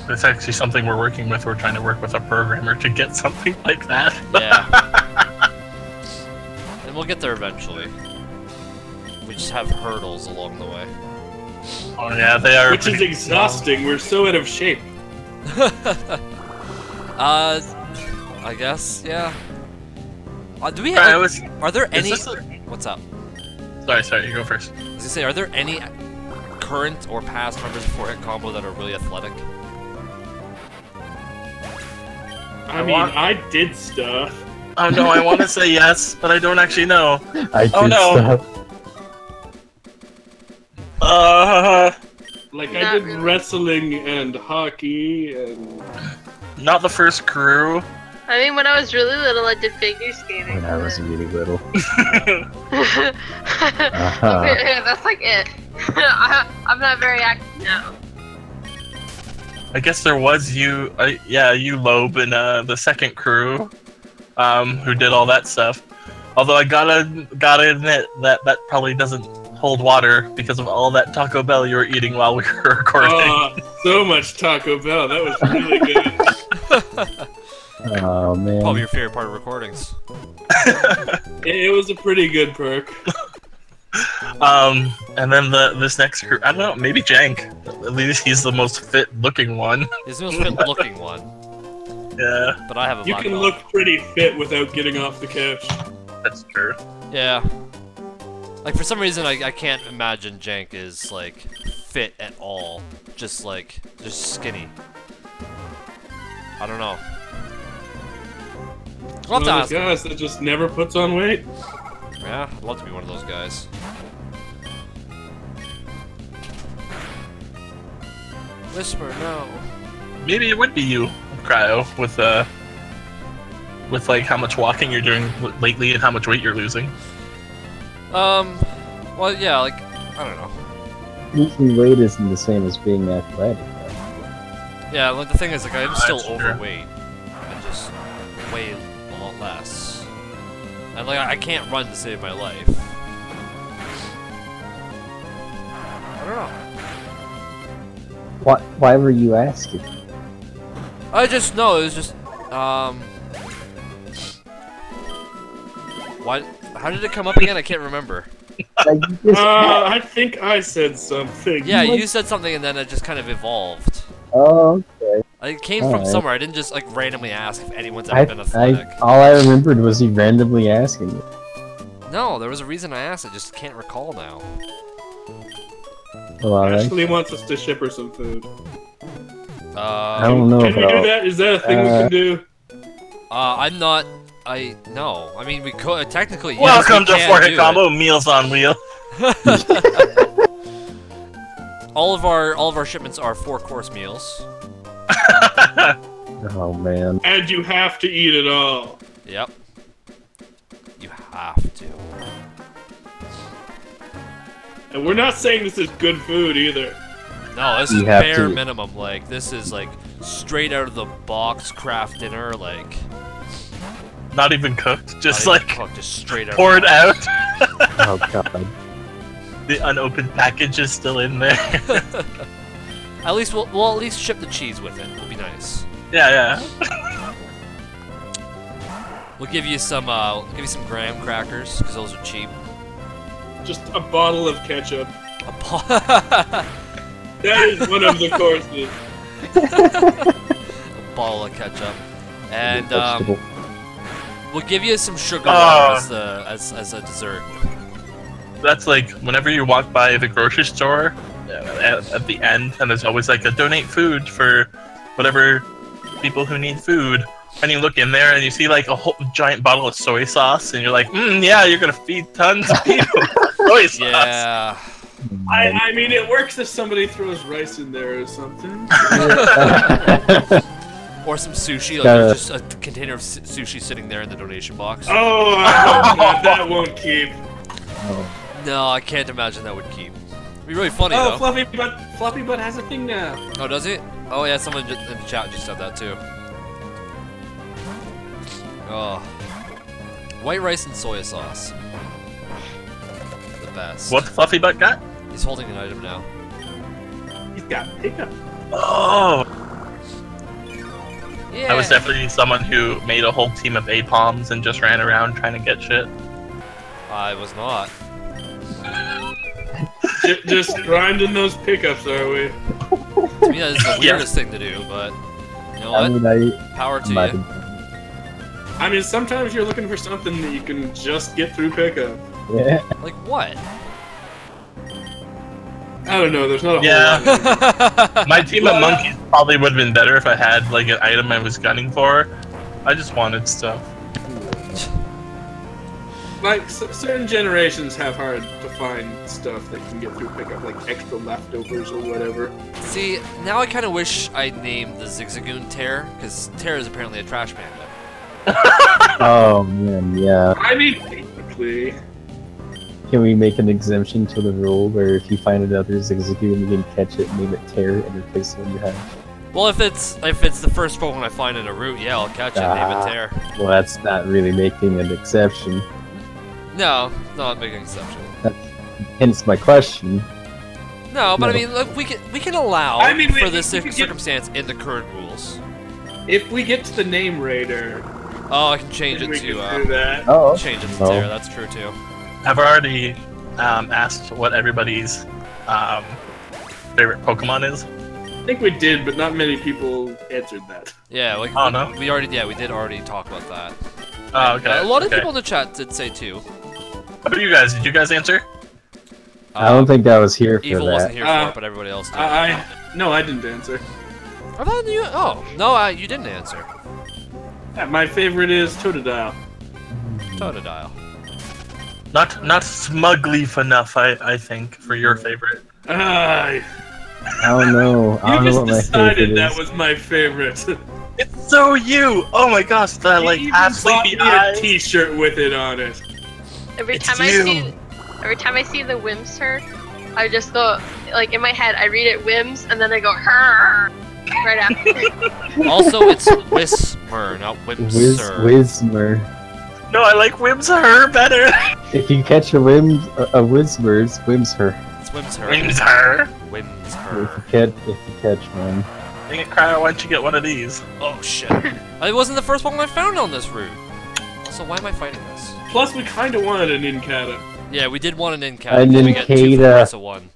It's actually something we're working with. We're trying to work with a programmer to get something like that. Yeah. And we'll get there eventually. We just have hurdles along the way. Oh yeah, they are. Which is pretty exhausting. We're so out of shape. I guess, yeah. Do we Sorry, have? is Are there any? this a- What's up? Sorry, you go first. I was gonna say, are there any current or past members of 4-Hit Combo that are really athletic? I mean, I did stuff. Oh no, I want to say yes, but I don't actually know. I did Oh, no. stuff. Like I Not did really. wrestling and hockey and Not the first crew. I mean, when I was really little, I did figure skating. When I was really little. Okay, that's like it. I'm not very active now. I guess there was you, you Lobe and the second crew, who did all that stuff. Although I gotta admit that probably doesn't hold water because of all that Taco Bell you were eating while we were recording. so much Taco Bell. That was really good. Oh man. Probably your favorite part of recordings. It was a pretty good perk. And then this next crew, I don't know, maybe Jank. At least he's the most fit-looking one. He's the most fit-looking one, Yeah, but I have a You black can belt. look pretty fit without getting off the couch. that's true. Yeah. Like, for some reason, I can't imagine Jank is, like, fit at all. Just skinny. I don't know. I'll have One to of ask those him. guys that just never puts on weight. Yeah, I'd love to be one of those guys. Whisper, no. Maybe it would be you, Cryo, with like how much walking you're doing lately and how much weight you're losing. Well, yeah, like, I don't know. Losing weight isn't the same as being athletic. Yeah, like, the thing is, like, I'm still That's true. overweight. I just weigh a lot less. And, like, I can't run to save my life. I don't know. Why were you asking? I just, no, it was just, what? How did it come up again? I can't remember. I think I said something. Yeah, you said something and then it just kind of evolved. Oh, okay. It came from Alright. somewhere. I didn't just, like, randomly ask if anyone's ever been I, athletic. all I remembered was you randomly asking you. No, there was a reason I asked. I just can't recall now. Well, alright. Ashley wants us to ship her some food. I don't know Can we do about. that? Is that a thing we can do? I'm not. No. I mean, we could technically. Yes, Welcome we to can Four do Hit it. Combo Meals on Wheel. All of our shipments are 4-course meals. Oh man. And you have to eat it all. Yep. You have to. And we're not saying this is good food either. No, this You is have bare to. minimum. Like, this is like straight out of the box craft dinner. Like, Not even cooked, just not even like cooked, just straight out. poured out. Oh god. The unopened package is still in there. At least we'll at least ship the cheese with it. It'll be nice. Yeah. We'll give you some graham crackers because those are cheap. Just a bottle of ketchup. A po- That is one of the courses. a bottle of ketchup, and Vegetable. we'll give you some sugar Oh. water as a dessert. That's like whenever you walk by the grocery store at the end, and there's always like a donate food for whatever people who need food. And you look in there and you see like a whole giant bottle of soy sauce, and you're like, yeah, you're gonna feed tons of people with soy sauce. Yeah. I mean, it works if somebody throws rice in there or something. Or some sushi, like Gotta- there's just a container of sushi sitting there in the donation box. Oh, I hope not. That won't keep. No, I can't imagine that would keep. It'd be really funny Oh, though. Fluffy Butt has a thing now. Oh, does it? Oh yeah, someone in the chat just said that too. Oh, white rice and soy sauce. The best. What's Fluffy Butt got? He's holding an item now. He's got pickup. Oh, Yeah. I was definitely someone who made a whole team of A-Palms and just ran around trying to get shit. I was not. Just grinding those pickups, are we? To me, that is the Yeah. weirdest thing to do, but you know I what? mean, Power to might you. I mean, sometimes you're looking for something that you can just get through pickup. Yeah. Like what? I don't know. There's not a whole Yeah. lot. My team of monkeys probably would have been better if I had like an item I was gunning for. I just wanted stuff. Like certain generations have hard to find stuff that can get through pickup, like extra leftovers or whatever. See, now I kind of wish I'd named the Zigzagoon Tair, because Tair is apparently a trash panda. Oh man, yeah. I mean, technically. Can we make an exemption to the rule where if you find another Zigzagoon, you can catch it, name it Tair, and replace the one you have? Well, if it's the first Pokemon I find in a route, yeah, I'll catch it, name it Tair. Well, that's not really making an exception. No, not making an exception. Hence my question. No, but I No. mean, look, we can allow I mean, for we this could get- circumstance in the current rules. If we get to the name raider, Oh, I can change then it we to can do that. Oh, change it to no. Tair. That's true too. I've already asked what everybody's favorite Pokemon is. I think we did, but not many people answered that. Yeah, like Oh, no? we did already talk about that. Oh, okay. A lot of okay. people in the chat did say too. How about you guys? Did you guys answer? I don't think I was here for Evil that. wasn't here for it, but everybody else did. No, I didn't answer. I thought you. Oh no, you didn't answer. Yeah, my favorite is Totodile. Totodile. Not Smugleaf enough, I think, for your favorite. I I don't know. I don't know just what my decided favorite that is. was my favorite. It's so you! Oh my gosh, that like He even half bought sleepy me a eyes. T-shirt with it on it. Every It's time I you. see Every time I see the Whimsir, I just go, like, in my head, I read it Whims, and then I go, "Her," right after. Also, it's Whismer, not Whimsir. Whismer. No, I like Whimsir better. If you catch a Whismer, it's Whimsher. It's Whimsir. Whimsir. Whimsir. If you catch one. Dang it, Cryo, why don't you get one of these? Oh shit. It wasn't the first one I found on this route. Also, why am I fighting this? Plus, we kind of wanted an Incada. Yeah, we did want an Incada. An We get 2 for the Incada. price of 1.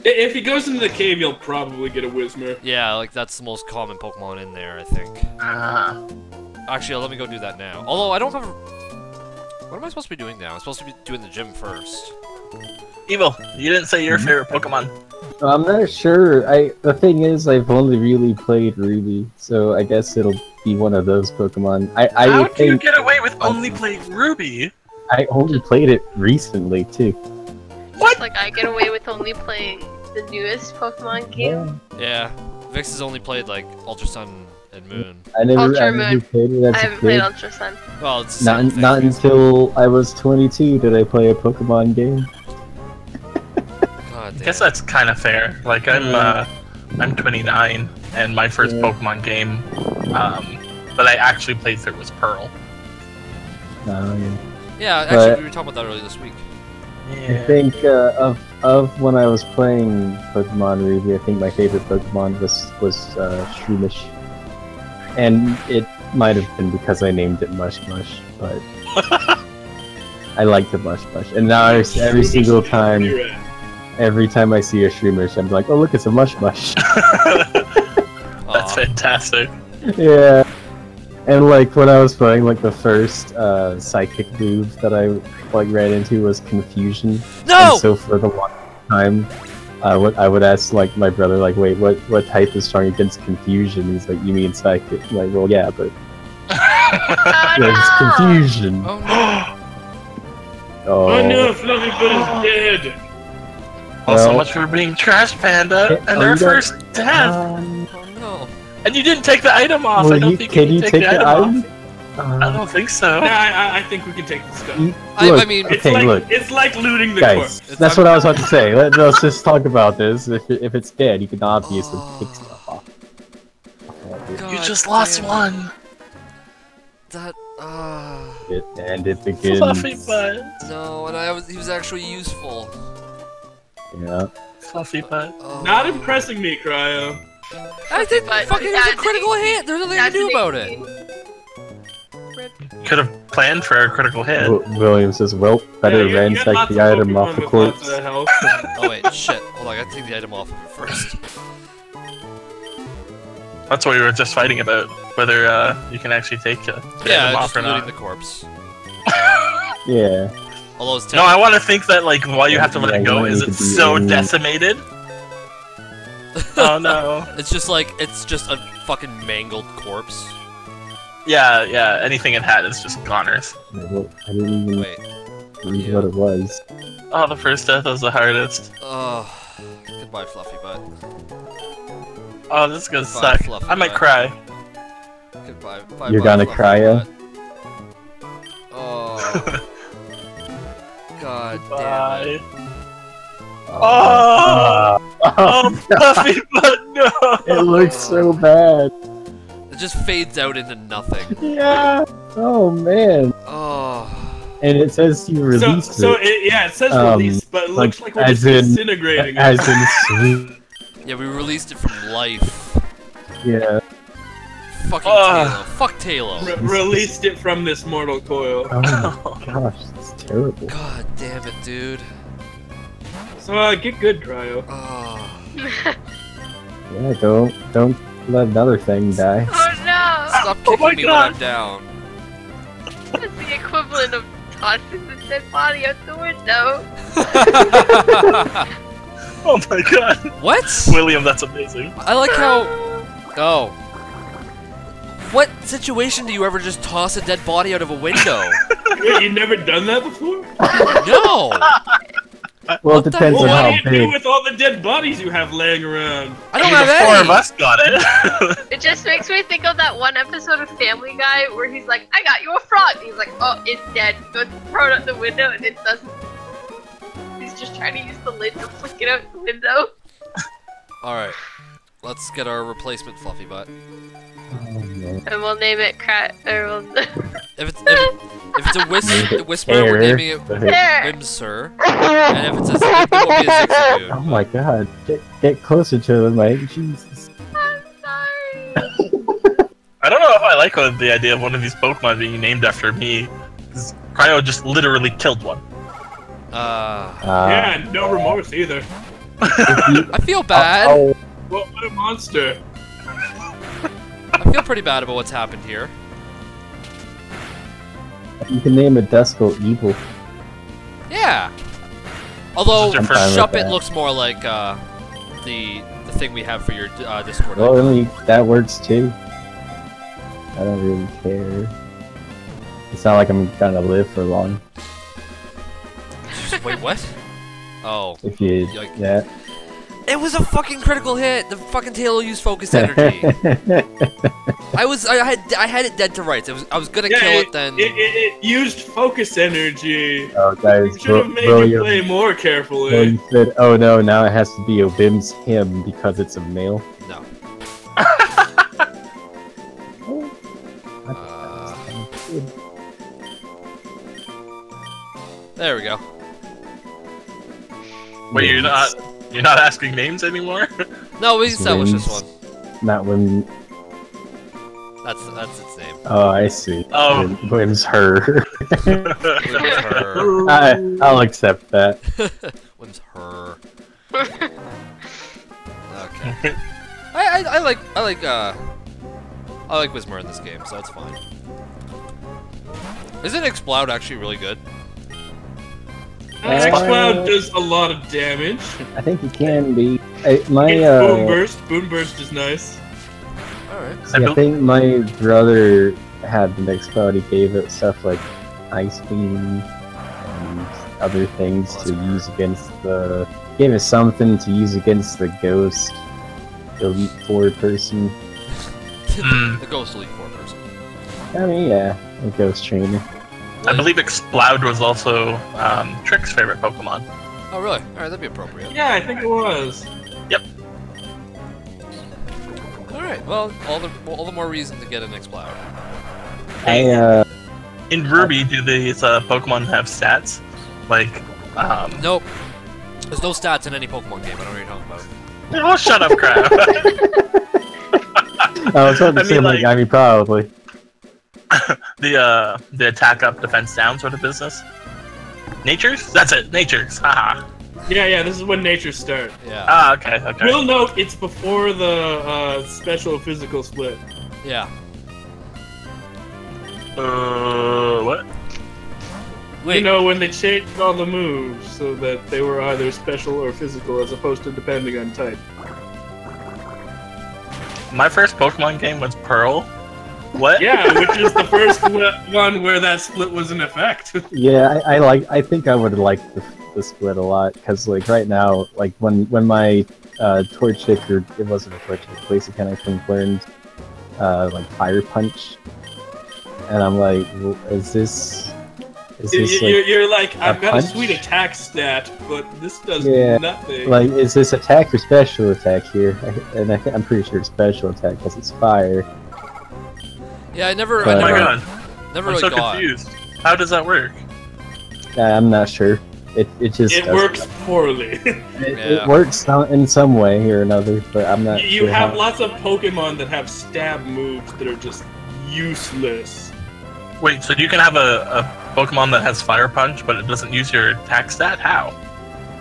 If he goes into the cave, you'll probably get a Whismer. Yeah, like that's the most common Pokemon in there, I think. Ah. Actually, let me go do that now. Although I don't have. What am I supposed to be doing now? I'm supposed to be doing the gym first. Evil, you didn't say your favorite Pokemon. I'm not sure. The thing is, I've only really played Ruby, so I guess it'll be one of those Pokemon. How do you get away with only playing Ruby? I only played it recently too. What? Like, I get away with only playing the newest Pokemon game. Yeah, Vix has only played like Ultra Sun and Moon. I never Ultramoon. played it as I a haven't played kid. Ultra Sun. Well, it's the same thing. Not until I was 22 did I play a Pokemon game. God I damn. guess that's kind of fair. Like I'm 29, and my first Pokemon game that I actually played through was Pearl. Yeah. Yeah, actually, we were talking about that earlier this week. I think of when I was playing Pokemon Ruby, I think my favorite Pokemon was Shroomish, and it might have been because I named it Mush Mush, but I like the Mush Mush. And now every single time, every time I see a Shroomish, I'm like, oh look, it's a Mush Mush. That's fantastic. Yeah. And like when I was playing, like the first psychic move that I like ran into was Confusion. No! And so for the one time, I would ask like my brother, like, wait, what type is strong against Confusion? He's like, you mean psychic? I'm like, well, yeah, but Oh, there's no! Confusion. Oh no! Oh no, Fluffy is dead! Also, Well- much for being Trash Panda and Oh, their you got- first death. Oh no! And you didn't take the item off. Well, I don't think can you you can take the the item item? off. I don't think so. Nah, I think we can take the stuff. I mean, It's okay, like look, it's like looting the guys, corpse. that's what I was about to say. Let's just talk about this. If it's dead, you can obviously take stuff off. You God just lost damn it. one. That And it begins. Fluffy butt. no, and he was actually useful. Yeah. Fluffy butt. Oh. Not impressing me, Cryo. I think But fucking it was a that's critical an hit. There's nothing I can do about it. Could have planned for a critical hit. William says, well, better Yeah, you got ransack lots the of item Pokemon off the with lots corpse. of health. Oh wait, shit. Hold on, I gotta take the item off of it first. That's what we were just fighting about. Whether you can actually take the Yeah, item off just or looting not. the corpse. Yeah. Although it's No, I want to think that like why you have to let it Yeah, go you is need it's to be so in- decimated. Oh no. it's just a fucking mangled corpse. Yeah, yeah. Anything it had is just goners. I didn't even Wait. read yeah. what it was. Oh, the first death was the hardest. Oh, goodbye, Fluffy Butt. Oh, this is gonna Goodbye, suck. Fluffy I might butt. cry. Goodbye. You're Bye-bye, gonna Fluffy cry, Butt. Oh. God damn Bye. it. Oh, oh, Fluffy butt, no. It looks so bad. It just fades out into nothing. Yeah. Oh man. Oh. And it says you released So it. it says Um, release, but it looks like we're as just in- disintegrating. As in sweet. Yeah, we released it from life. Yeah. Fucking Ugh. Talo. Fuck Talo. Released it from this mortal coil. Oh my gosh, it's terrible. God damn it, dude. So get good, Cryo. Oh. Yeah, don't let another thing die. Oh no! Stop Oh kicking my me God. when I'm down. That's the equivalent of tossing the dead body out the window. Oh my god. What? William, that's amazing. I like how... Oh. What situation do you ever just toss a dead body out of a window? Wait, you never done that before? No! Well, What it the depends Well, on what how do you do big. with all the dead bodies you have laying around? I don't The have four any! of us got it. It just makes me think of that one episode of Family Guy where he's like, I got you a frog. And he's like, oh, it's dead. Go throw it out the window and it doesn't. he's just trying to use the lid to flick it out the window. Alright. Let's get our replacement Fluffy Butt. And we'll name it If it's a Whisper, we're naming it Whimsir. And if it's a Zig, it will be a Zigzagoon. Oh my god. Get closer to the mic, Jesus. I'm sorry. I don't know if I like the idea of one of these Pokemon being named after me. 'Cause Cryo just literally killed one. Yeah, no remorse either. I feel bad. What a monster. I feel pretty bad about what's happened here. You can name a Duskull Evil. Yeah. Although This is your first- Shuppet looks more like the thing we have for your Discord. Well, I mean, that works too. I don't really care. It's not like I'm gonna live for long. Wait, what? Oh. If you, Like- yeah. It was a fucking critical hit. The fucking tail used focus energy. I had it dead to rights. I was gonna kill it then. It used focus energy. Oh, guys, You should have made you play more carefully. William said, "Oh no, now it has to be Obim's him because it's a male." No. There we go. Wait, you're not asking names anymore? No, we established this one. Not when. That's its name. Oh, I see. Oh. Wim's her. Whim's her. I'll accept that. Whim's her. Okay. I like Whismur in this game, so that's fine. Isn't Exploud actually really good? X-Cloud does a lot of damage. I think it can be. Boom Burst. Boom Burst is nice. Alright. I think my brother had the next cloud. He gave it stuff like Ice Beam and other things to use against the. Gave it something to use against the Ghost Elite Four person. The Ghost Elite Four person. I mean, yeah, a Ghost Trainer. I believe Exploud was also Trick's favorite Pokemon. Oh really? Alright, that'd be appropriate. Yeah, I think it was. Yep. Alright, well, all the more reason to get an Exploud. In Ruby, do these Pokemon have stats? Like, Nope. There's no stats in any Pokemon game, I don't know what you're talking about. Oh, shut up, Cryo. I was about to say, like, I mean, probably. the attack up, defense down sort of business. Nature's? That's it, Nature's. Haha. Yeah, this is when nature start. Yeah. Ah, okay. We'll note it's before the special physical split. Yeah. What? Wait. You know, when they changed all the moves so that they were either special or physical as opposed to depending on type. My first Pokemon game was Pearl. What? Yeah, which is the first one where that split was in effect. Yeah, I think I would like the split a lot because like right now, like when my Torchic, or it wasn't a Torchic, Blaziken I think learned like Fire Punch, and I'm like, well, is this you're like, I've got punch? a sweet attack stat, but this does nothing. like, is this attack or special attack here? And I'm pretty sure it's special attack because it's fire. Yeah, I never. But, Oh my god. Never I'm really so got. confused. How does that work? I'm not sure. It just It doesn't. works poorly. It works in some way or another, but I'm not You sure have how. lots of Pokemon that have stab moves that are just useless. Wait, so you can have a Pokemon that has Fire Punch, but it doesn't use your attack stat? How?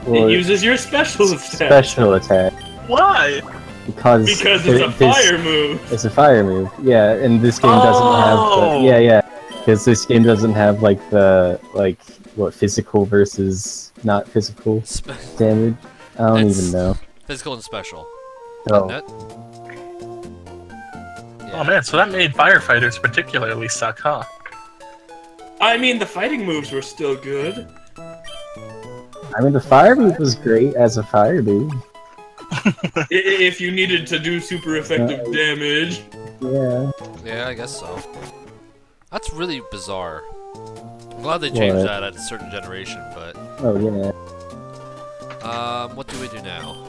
Well, It uses your special stat. special attack Why? because Because it's a fire move. It's a fire move. Yeah, and this game doesn't have. Oh! Because this game doesn't have like the what physical versus not physical damage. I don't It's- even know. Physical and special. Oh. Isn't it? Oh man, so that made firefighters particularly suck, huh? I mean, the fighting moves were still good. I mean, the fire move was great as a fire move. If you needed to do super effective damage. Yeah. Yeah, I guess so. That's really bizarre. I'm glad they changed What? that at a certain generation, but Oh yeah. What do we do now?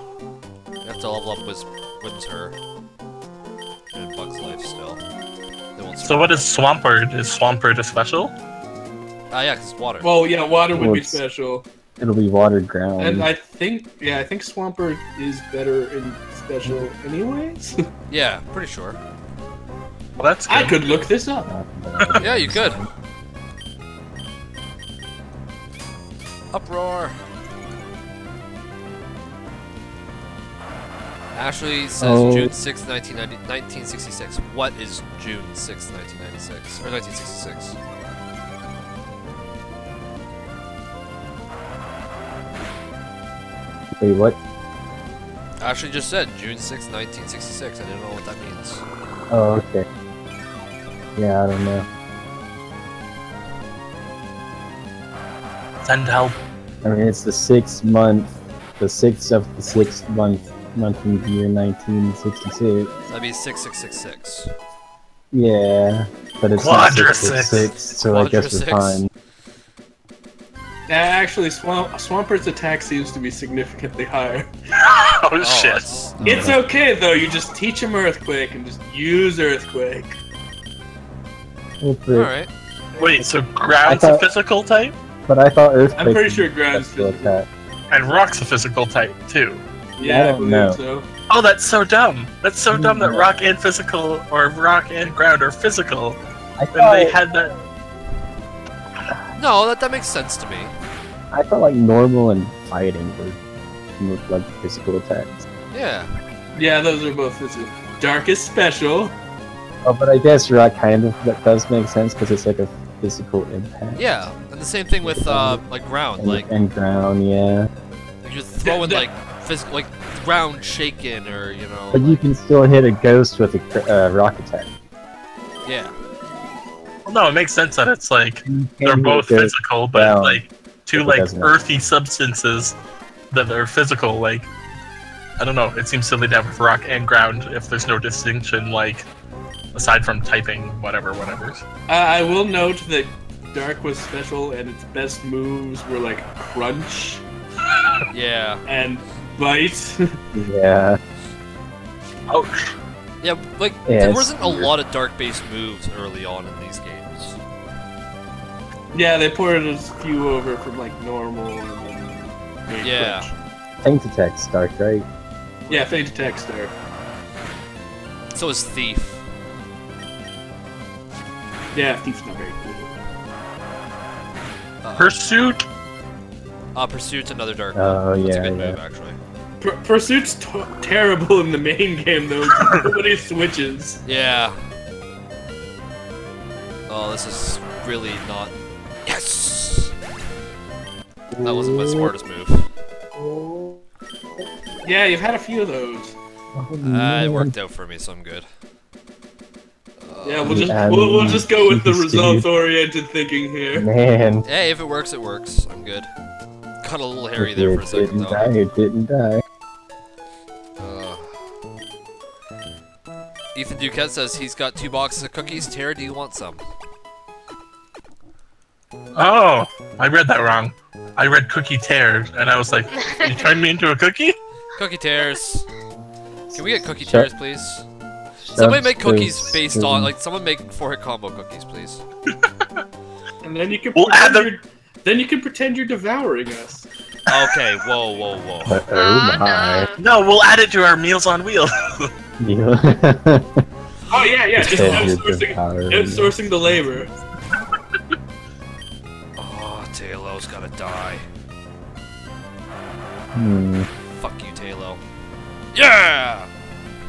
We have to level up Winter. And Bug's Life still. They won't So what is Swampert? Is Swampert a special? yeah, 'cause it's water. Well, yeah, water would Well, be it's- special. It'll be watered ground. And I think Swampert is better in special anyways. Yeah, pretty sure. Well, that's good. I could look this up. Yeah, you could. Uproar! Ashley says Oh. June 6th, 1966. What is June 6th, 1996? Or 1966? Wait, what? Ashley just said June 6th, 1966. I didn't know what that means. Oh, okay. Yeah, I don't know. Send help. I mean, it's the 6th month, the 6th of the 6th month in the year 1966. That'd be 6666. Yeah, but it's Quadra not six. 666, so I guess we're Quadra fine. Actually, Swampert's attack seems to be significantly higher. Oh, shit. That's- It's okay though. You just teach him Earthquake and just use Earthquake. Alright. Wait, so ground's I a thought- physical type? But I thought Earthquake. I'm pretty was sure ground's special physical. attack. And rock's a physical type, too. Yeah, I don't believe know. so. Oh, that's so dumb. That's so dumb that Yeah. rock and physical, or rock and ground are physical. I And they thought, had that. No, that makes sense to me. I thought like normal and fighting were like physical attacks. Yeah. Yeah, those are both physical. Dark is special. Oh, but I guess rock kind of that does make sense because it's like a physical impact. Yeah. And the same thing with, like, ground. And, Like, and ground, yeah. you're throwing, Yeah, like, physical, like, ground shaking or, you know. But you can still hit a ghost with a rock attack. Yeah. Well, no, it makes sense that it's like You they're can hit both a ghost physical, but down, like two if it like doesn't. earthy substances that are physical. Like, I don't know. It seems silly to have rock and ground if there's no distinction. Like, aside from typing, whatever's. I will note that Dark was special and its best moves were like Crunch Yeah. and Bite. Yeah. Oh, Yeah, like, Yeah, there it's wasn't a weird. lot of dark-based moves early on in these games. Yeah, they ported a few over from like normal and then made Yeah. Crunch. Tank attack start, right? Yeah, Feint Attack Star. So is Thief. Yeah, Thief's not very cool. Pursuit. Pursuit's another dark Oh, one. That's yeah, a good yeah. move, actually. Pursuit's terrible in the main game though. Nobody switches. Yeah. Oh, this is really not... Yes! That wasn't my smartest move. Yeah, you've had a few of those. It worked out for me, so I'm good. Yeah, we'll just And we'll just go with the Steve. results-oriented thinking here. Man. Hey, if it works, it works. I'm good. Got a little hairy there for a second, Didn't though. die, it didn't die. Ethan Duquette says he's got 2 boxes of cookies. Tair, do you want some? Oh, I read that wrong. I read Cookie Tear, and I was like, "You turned me into a cookie?" Cookie Tears. Can we get cookie Sure. tears, please? Somebody make cookies Substance based on, like, someone make 4-hit combo cookies, please. And then you can We'll add pretend then you can pretend you're devouring us. Okay, whoa, whoa, whoa. Oh my. No, we'll add it to our Meals on Wheels. Oh yeah, just Pretend outsourcing, outsourcing the labor. Oh, Taylor's gotta die. Hmm. Fuck you, Taylor. Yeah!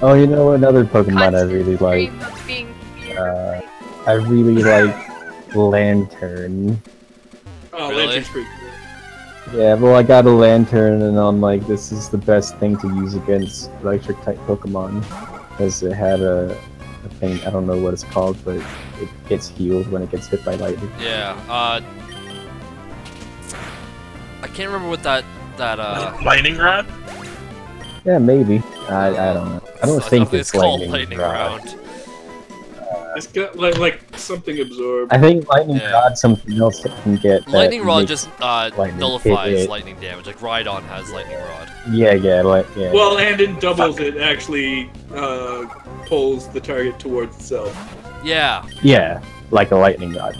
Oh, you know another Pokemon I really like? Dream of being Uh, I really like Lantern. Oh, Really? Lantern's pretty cool. Yeah, well, I got a Lantern, and I'm like, this is the best thing to use against electric-type Pokemon. Because it had a thing, I don't know what it's called, but it gets healed when it gets hit by lightning. Yeah, I can't remember what that, Lightning Rod? Yeah, maybe. I don't know. I don't think it's called lightning lightning rod. round. It's got like something absorb. I think lightning Yeah. rod's something else that can get. Lightning that rod makes just lightning nullifies hit. lightning damage. Like Rhydon has lightning rod. Yeah, yeah. Well, and in doubles, it actually pulls the target towards itself. Yeah. Yeah, like a lightning rod.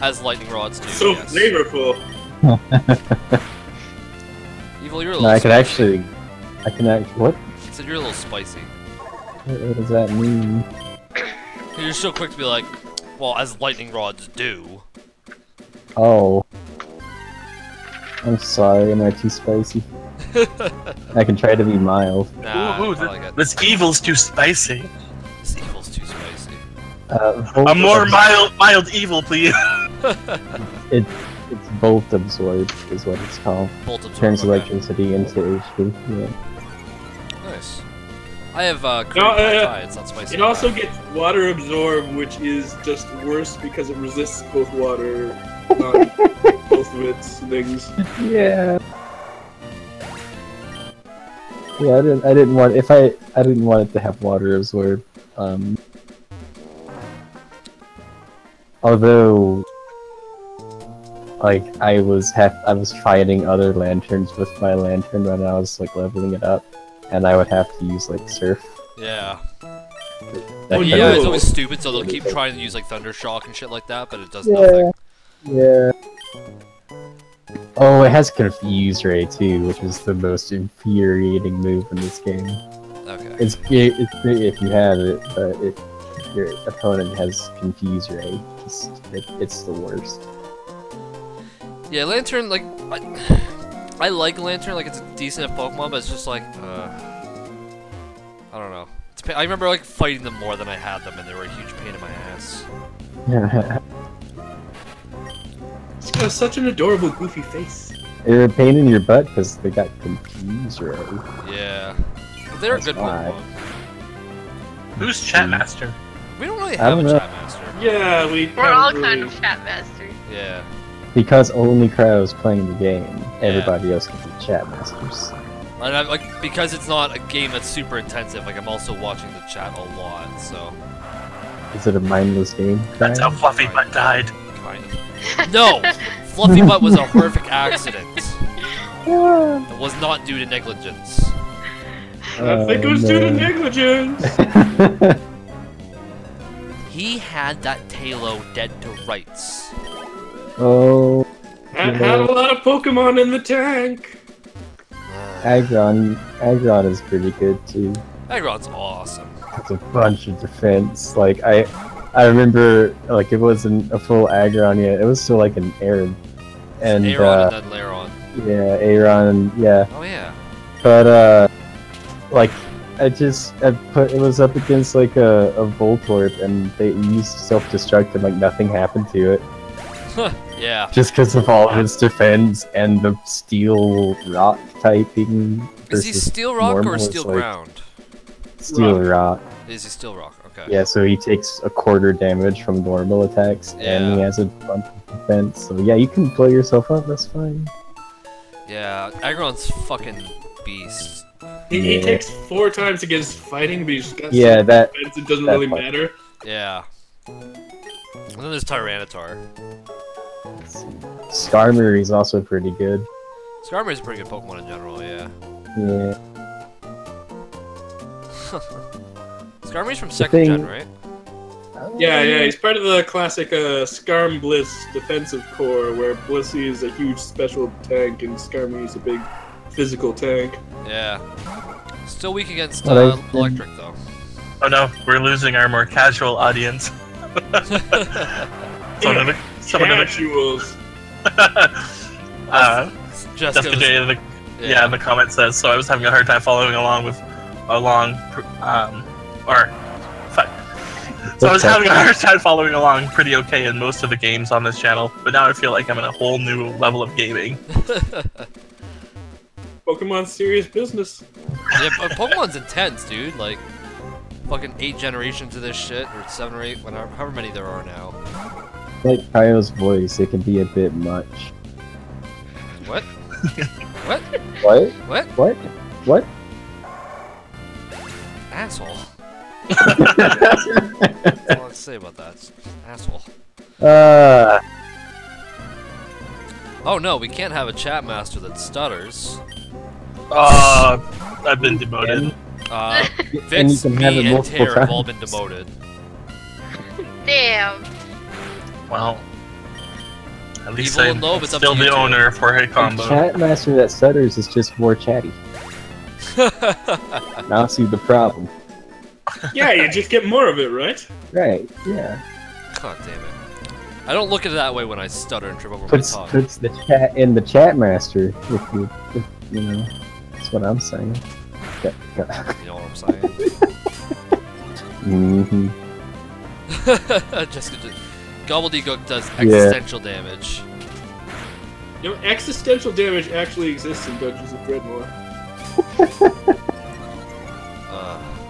As lightning rods do. So yes. flavorful. Evil, you're a little. No, I can spicy. What? So you're a little spicy. What does that mean? You're so quick to be like, well, as lightning rods do. Oh. I'm sorry, am I too spicy? I can try to be mild. Nah, Ooh, I like it. this evil's too spicy. This evil's too spicy. A more mild evil, please. It's bolt absorb is what it's called. Bolt absorb. Turns okay. electricity into HP. Yeah. Nice. I have Cryo No, it's not spicy. It also gets water absorb, which is just worse because it resists both water on both of its things. Yeah. Yeah, I didn't want I didn't want it to have water absorb. Although, like I was fighting other lanterns with my lantern when I was like leveling it up, and I would have to use like surf. Yeah. That Oh, kind Yeah, of- it's always stupid, so they'll keep trying to use like Thunder Shock and shit like that, but it does nothing. Yeah. Oh, it has Confuse Ray too, which is the most infuriating move in this game. Okay. It's great if you have it, but if your opponent has Confuse Ray, it's the worst. Yeah, Lantern, like, I like Lantern, like, it's a decent Pokemon, but it's just like, I don't know. I remember, like, fighting them more than I had them, and they were a huge pain in my ass. It's got such an adorable, goofy face. They're a pain in your butt because they got Confuse Ray. Yeah. But they're a That's good why. Pokemon. Who's Chatmaster? We don't really I have don't a know. Chat Master. Yeah, We're all kind of chat master. Yeah. Because only Cryo's playing the game, everybody else can be chat masters. And I'm, like, because it's not a game that's super intensive, like, I'm also watching the chat a lot, so. Is it a mindless game? That's how Cryo? Fluffy Butt died. Kind of. No! Fluffy Butt was a horrific accident. It was not due to negligence. I think it was due to negligence. He had that Tailo dead to rights. Oh, Had a lot of Pokemon in the tank. Aggron is pretty good too. Aggron's awesome. It's a bunch of defense. Like I remember, like it wasn't a full Aggron yet. It was still like an Aron, and Aeron and then Lairon. yeah, Aron, yeah. Oh yeah. But like it was up against like a Voltorb, and they used self-destruct and like nothing happened to it. Yeah. Just because of all of its defense and the steel rock typing. Is he versus Steel Rock or normal is, Steel like, Ground? Steel rock. Is he Steel Rock? Okay. Yeah, so he takes a quarter damage from normal attacks, and he Yeah. has a bunch of defense. So yeah, you can blow yourself up. That's fine. Yeah, Aggron's fucking beast. He Yeah. takes 4 times against fighting, but he's got Yeah, some that. defense, it doesn't that really part. matter. Yeah. And then there's Tyranitar. Skarmory is also pretty good. Skarmory's a pretty good Pokemon in general, yeah. Yeah. Skarmory's from second gen, thing- right? Yeah, he's part of the classic Skarm Bliss defensive core, where Blissey is a huge special tank and Skarmory is a big physical tank. Yeah. Still weak against Well, they've been- electric, though. Oh no, we're losing our more casual audience. Some of the Casuals. Jessica Jessica was- J in the in the comment says, so I was having a hard time following along with So I was having a hard time following along pretty okay in most of the games on this channel, but now I feel like I'm in a whole new level of gaming. Pokemon's serious business. Yeah, but Pokemon's intense, dude. Like, fucking 8 generations of this shit, or 7 or 8, whatever, however many there are now. Like Cryo's voice, it can be a bit much. What? What? What? What? What? What? Asshole. That's all I have to say about that. Asshole. Oh no, we can't have a chat master that stutters. I've been demoted. Vix, can have it me, and multiple Tair have all been times. demoted. Damn. Well, at least Evil I'm and Lobe, it's up still to you the two. owner for a combo. Chat master that stutters is just more chatty. Now see the problem. Yeah, you just get more of it, right? Right, yeah. God damn it. I don't look at it that way when I stutter and trip over my Puts tongue. the chat in the chat master, if you know, that's what I'm saying. You know what I'm saying? Mm-hmm. Jessica, Gobbledygook does existential damage. You know, existential damage actually exists in Dungeons of Dreadmore.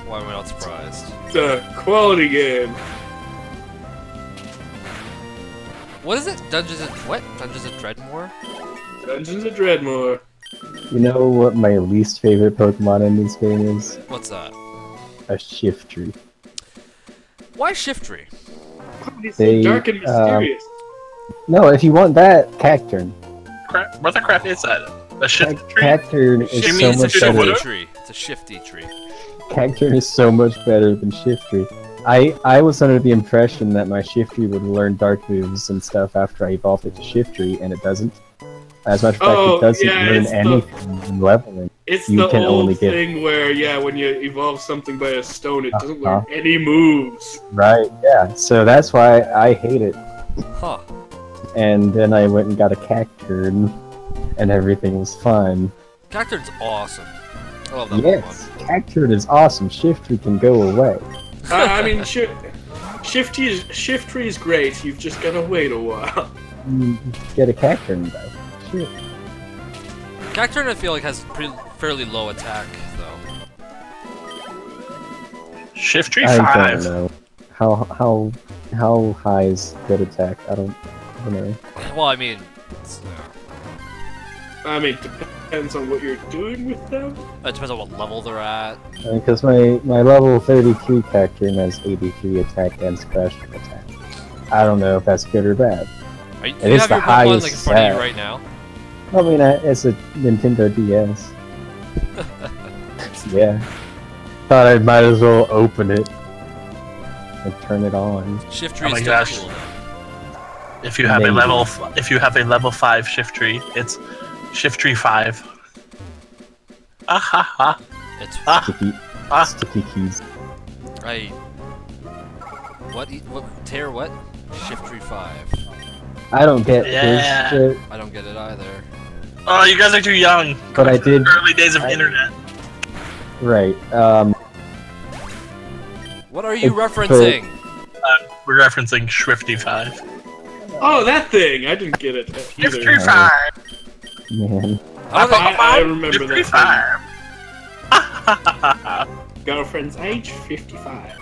Why am I not surprised? It's a quality game. What is it? Dungeons of Dreadmore? Dungeons of Dreadmore. You know what my least favorite Pokemon in this game is? What's that? A Shiftry. Why Shiftry? It's so dark and mysterious. No, if you want that, Cacturn. What the crap is that? A shift tree? Cacturn is You so mean it's a much shifty better. tree. It's a shifty tree. Cacturn is so much better than Shiftry. I was under the impression that my Shiftry would learn dark moves and stuff after I evolved it to Shiftry, and it doesn't. As a matter of fact, Oh, it doesn't yeah, learn it's anything in leveling. It's You the can only old get- thing where, yeah, when you evolve something by a stone, it doesn't learn any moves. Right, yeah. So that's why I hate it. Huh. And then I went and got a Cacturn, and everything was fine. Cacturn's awesome. I love that Yes, Cacturn is awesome. Shiftry can go away. I mean, Shiftry is great, you've just gotta wait a while. You get a Cacturn though. Shit. Pokemon. Cacturn, I feel like, has fairly low attack, though. Shift tree I 5. don't know. How high is good attack? I don't know. Well, I mean, I mean, depends on what you're doing with them. it depends on what level they're at. Because my level 33 Cacturn has 83 attack and special attack. I don't know if that's good or bad. Are you, It do you is have the your Pokemon highest like in front of you stat. right now? I mean, it's a Nintendo DS. Yeah. Thought I might as well open it and turn it on. Shiftry Oh my is gosh. still cool, though. If you have a Maybe. level 5 shift tree, it's shift tree 5. Ah ha ha. It's Sticky keys. I. What? Tair? What? Shiftry 5. I don't get Yeah. this shit, I don't get it either. Oh, you guys are too young. but I did. Early days of I- internet. Right. What are you It's referencing? We're referencing Swifty 5. Oh, that thing! I didn't get it Shift tree either. 5. Man. I remember Shift tree that 5. Girlfriend's age 55.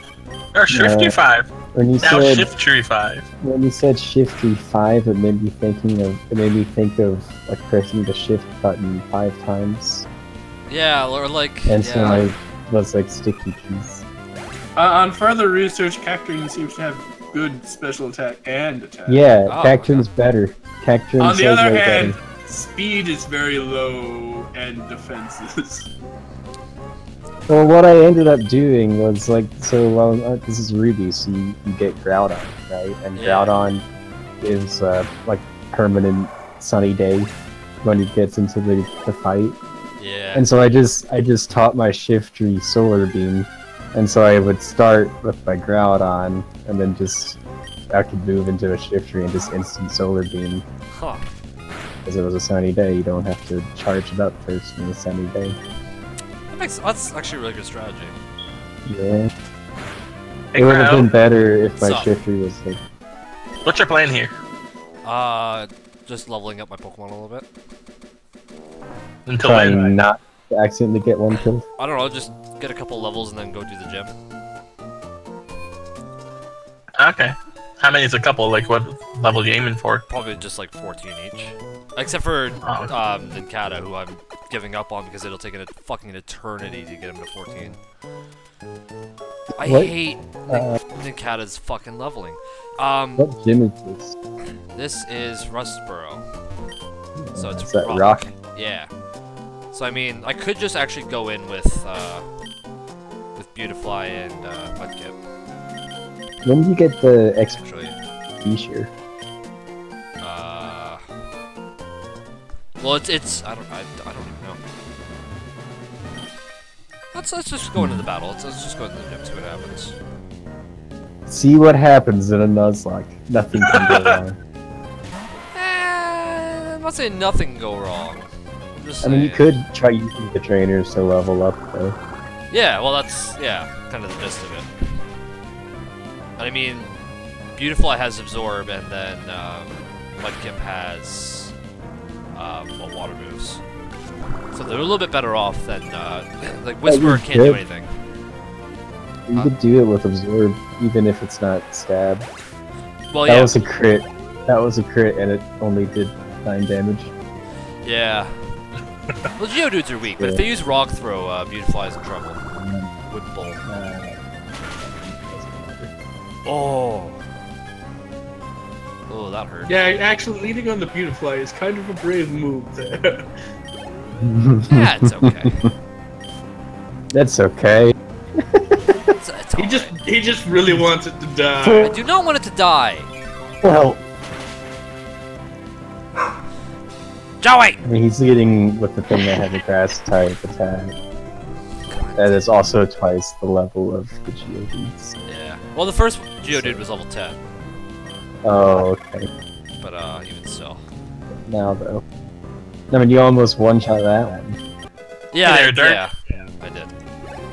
Or Shifty Yeah. 5. When you Now said Shift tree 5. Shiftry 5, it made me think of like pressing the shift button 5 times, Yeah, or like. and so yeah. I was like sticky keys. On further research, Cacturn seems to have good special attack and attack. Yeah, Oh, Cacturn's better. Cacturn On the says other way hand, better. speed is very low and defenses. Well, what I ended up doing was like, this is Ruby, so you get Groudon, right? And Yeah. Groudon is like permanent sunny day when he gets into the fight. Yeah. And so I just taught my Shiftry Solar Beam, and so I would start with my Groudon, and then I could move into a Shiftry and just instant Solar Beam. Huh. Because it was a sunny day, you don't have to charge it up first in a sunny day. That's actually a really good strategy. Yeah. Hey, It would have Cryo, been better if my Sup? Shiftry was like, what's your plan here? Just leveling up my Pokemon a little bit. Until trying then, not to accidentally get one killed. I don't know, just get a couple levels and then go do the gym. okay. How many is a couple? Like, what level you aiming for? Probably just like 14 each. Except for Oh. Ninkata, who I'm giving up on because it'll take a fucking eternity to get him to 14. I What? hate Nikata's fucking leveling. What gym is this? This is Rustboro. So it's Is that rock? Yeah. So I mean, I could just actually go in with Beautifly and Mudkip. When do you get the XP Actually, feature? well, it's I don't even know. Let's just go into the battle. Let's just go into the gym, see what happens. See what happens in a Nuzlocke. Nothing can go wrong. I'm not saying nothing can go wrong. I'm just I mean, you saying- could try using the trainers to level up, though. Yeah, well, that's kind of the gist of it. And I mean, Beautifly has Absorb, and then Mudkip has water moves. So they're a little bit better off than like Whisperer can't do could. anything. You could do it with Absorb, even if it's not Stab. Well, That yeah, was a crit. That was a crit, and it only did 9 damage. yeah. Well, Geodudes are weak, but if they use Rock Throw, Beautifly's in trouble. With Bull. Oh. Oh, that hurt. Yeah, actually, leading on the Beautifly is kind of a brave move there. Yeah, it's okay. That's okay. It's He just really wants it to I die. do not want it to die. Well, Joey! I mean, he's leading with the thing that had the grass type attack. That is also twice the level of the Geodudes. Yeah. Well, the first Geodude was level 10, Oh, okay. but even still. Now, though. I mean, you almost one-shot that one. Yeah, Hey there, Dirk. yeah, I did.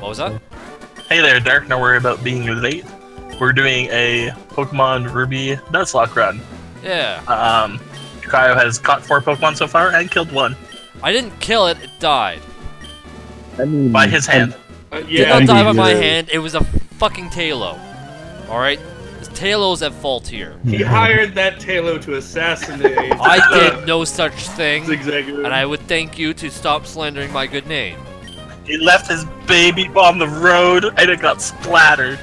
What was that? Hey there, Dark. Don't worry about being late. We're doing a Pokemon Ruby Nuzlocke run. Yeah. Cryo has caught 4 Pokemon so far and killed 1 I didn't kill it, it died. I mean, by his hand. It did Yeah, not die by indeed, my yeah. hand, it was a fucking Talo. Alright? Talo's at fault here. he hired that Talo to assassinate. I did no such thing, Exactly. and I would thank you to stop slandering my good name. He left his baby on the road and it got splattered.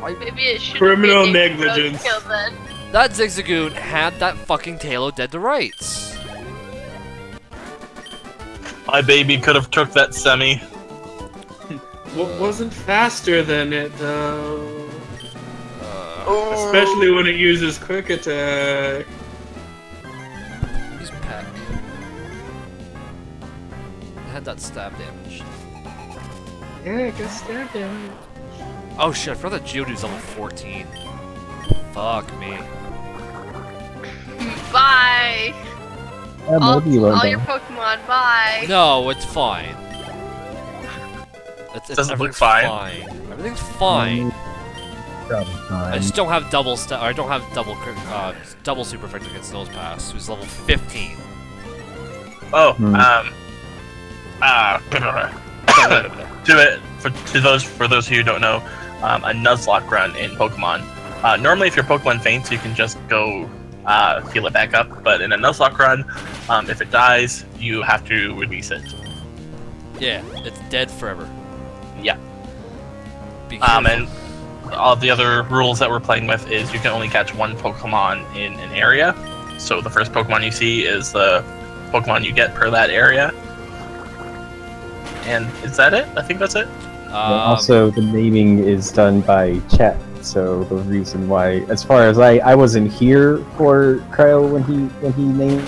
Maybe it should Criminal be negligence. Kill then. That Zigzagoon had that fucking Talo dead to rights. My baby could have took that semi. What wasn't faster than it though? Oh. Especially when it uses quick attack. He's Peck. Had that stab damage. Yeah, it got stabbed damage. Oh shit, I forgot that Geodude's level 14. Fuck me. Bye. Yeah, maybe you learned All your that. Pokemon. Bye. No, it's fine. Doesn't look everything's fine. Everything's fine. Probably I fine. just don't have double I don't have double super effect against Nose Pass, who's level 15. Oh, Hmm. for those who don't know, a Nuzlocke run in Pokemon. Normally, if your Pokemon faints, you can just go heal it back up. But in a Nuzlocke run, if it dies, you have to release it. Yeah, it's dead forever. Yeah. Be careful. And all the other rules that we're playing with is you can only catch 1 Pokemon in an area. So the first Pokemon you see is the Pokemon you get per that area. And is that it? I think that's it. Also, the naming is done by chat, so the reason why, as far as I wasn't here for Cryo when he named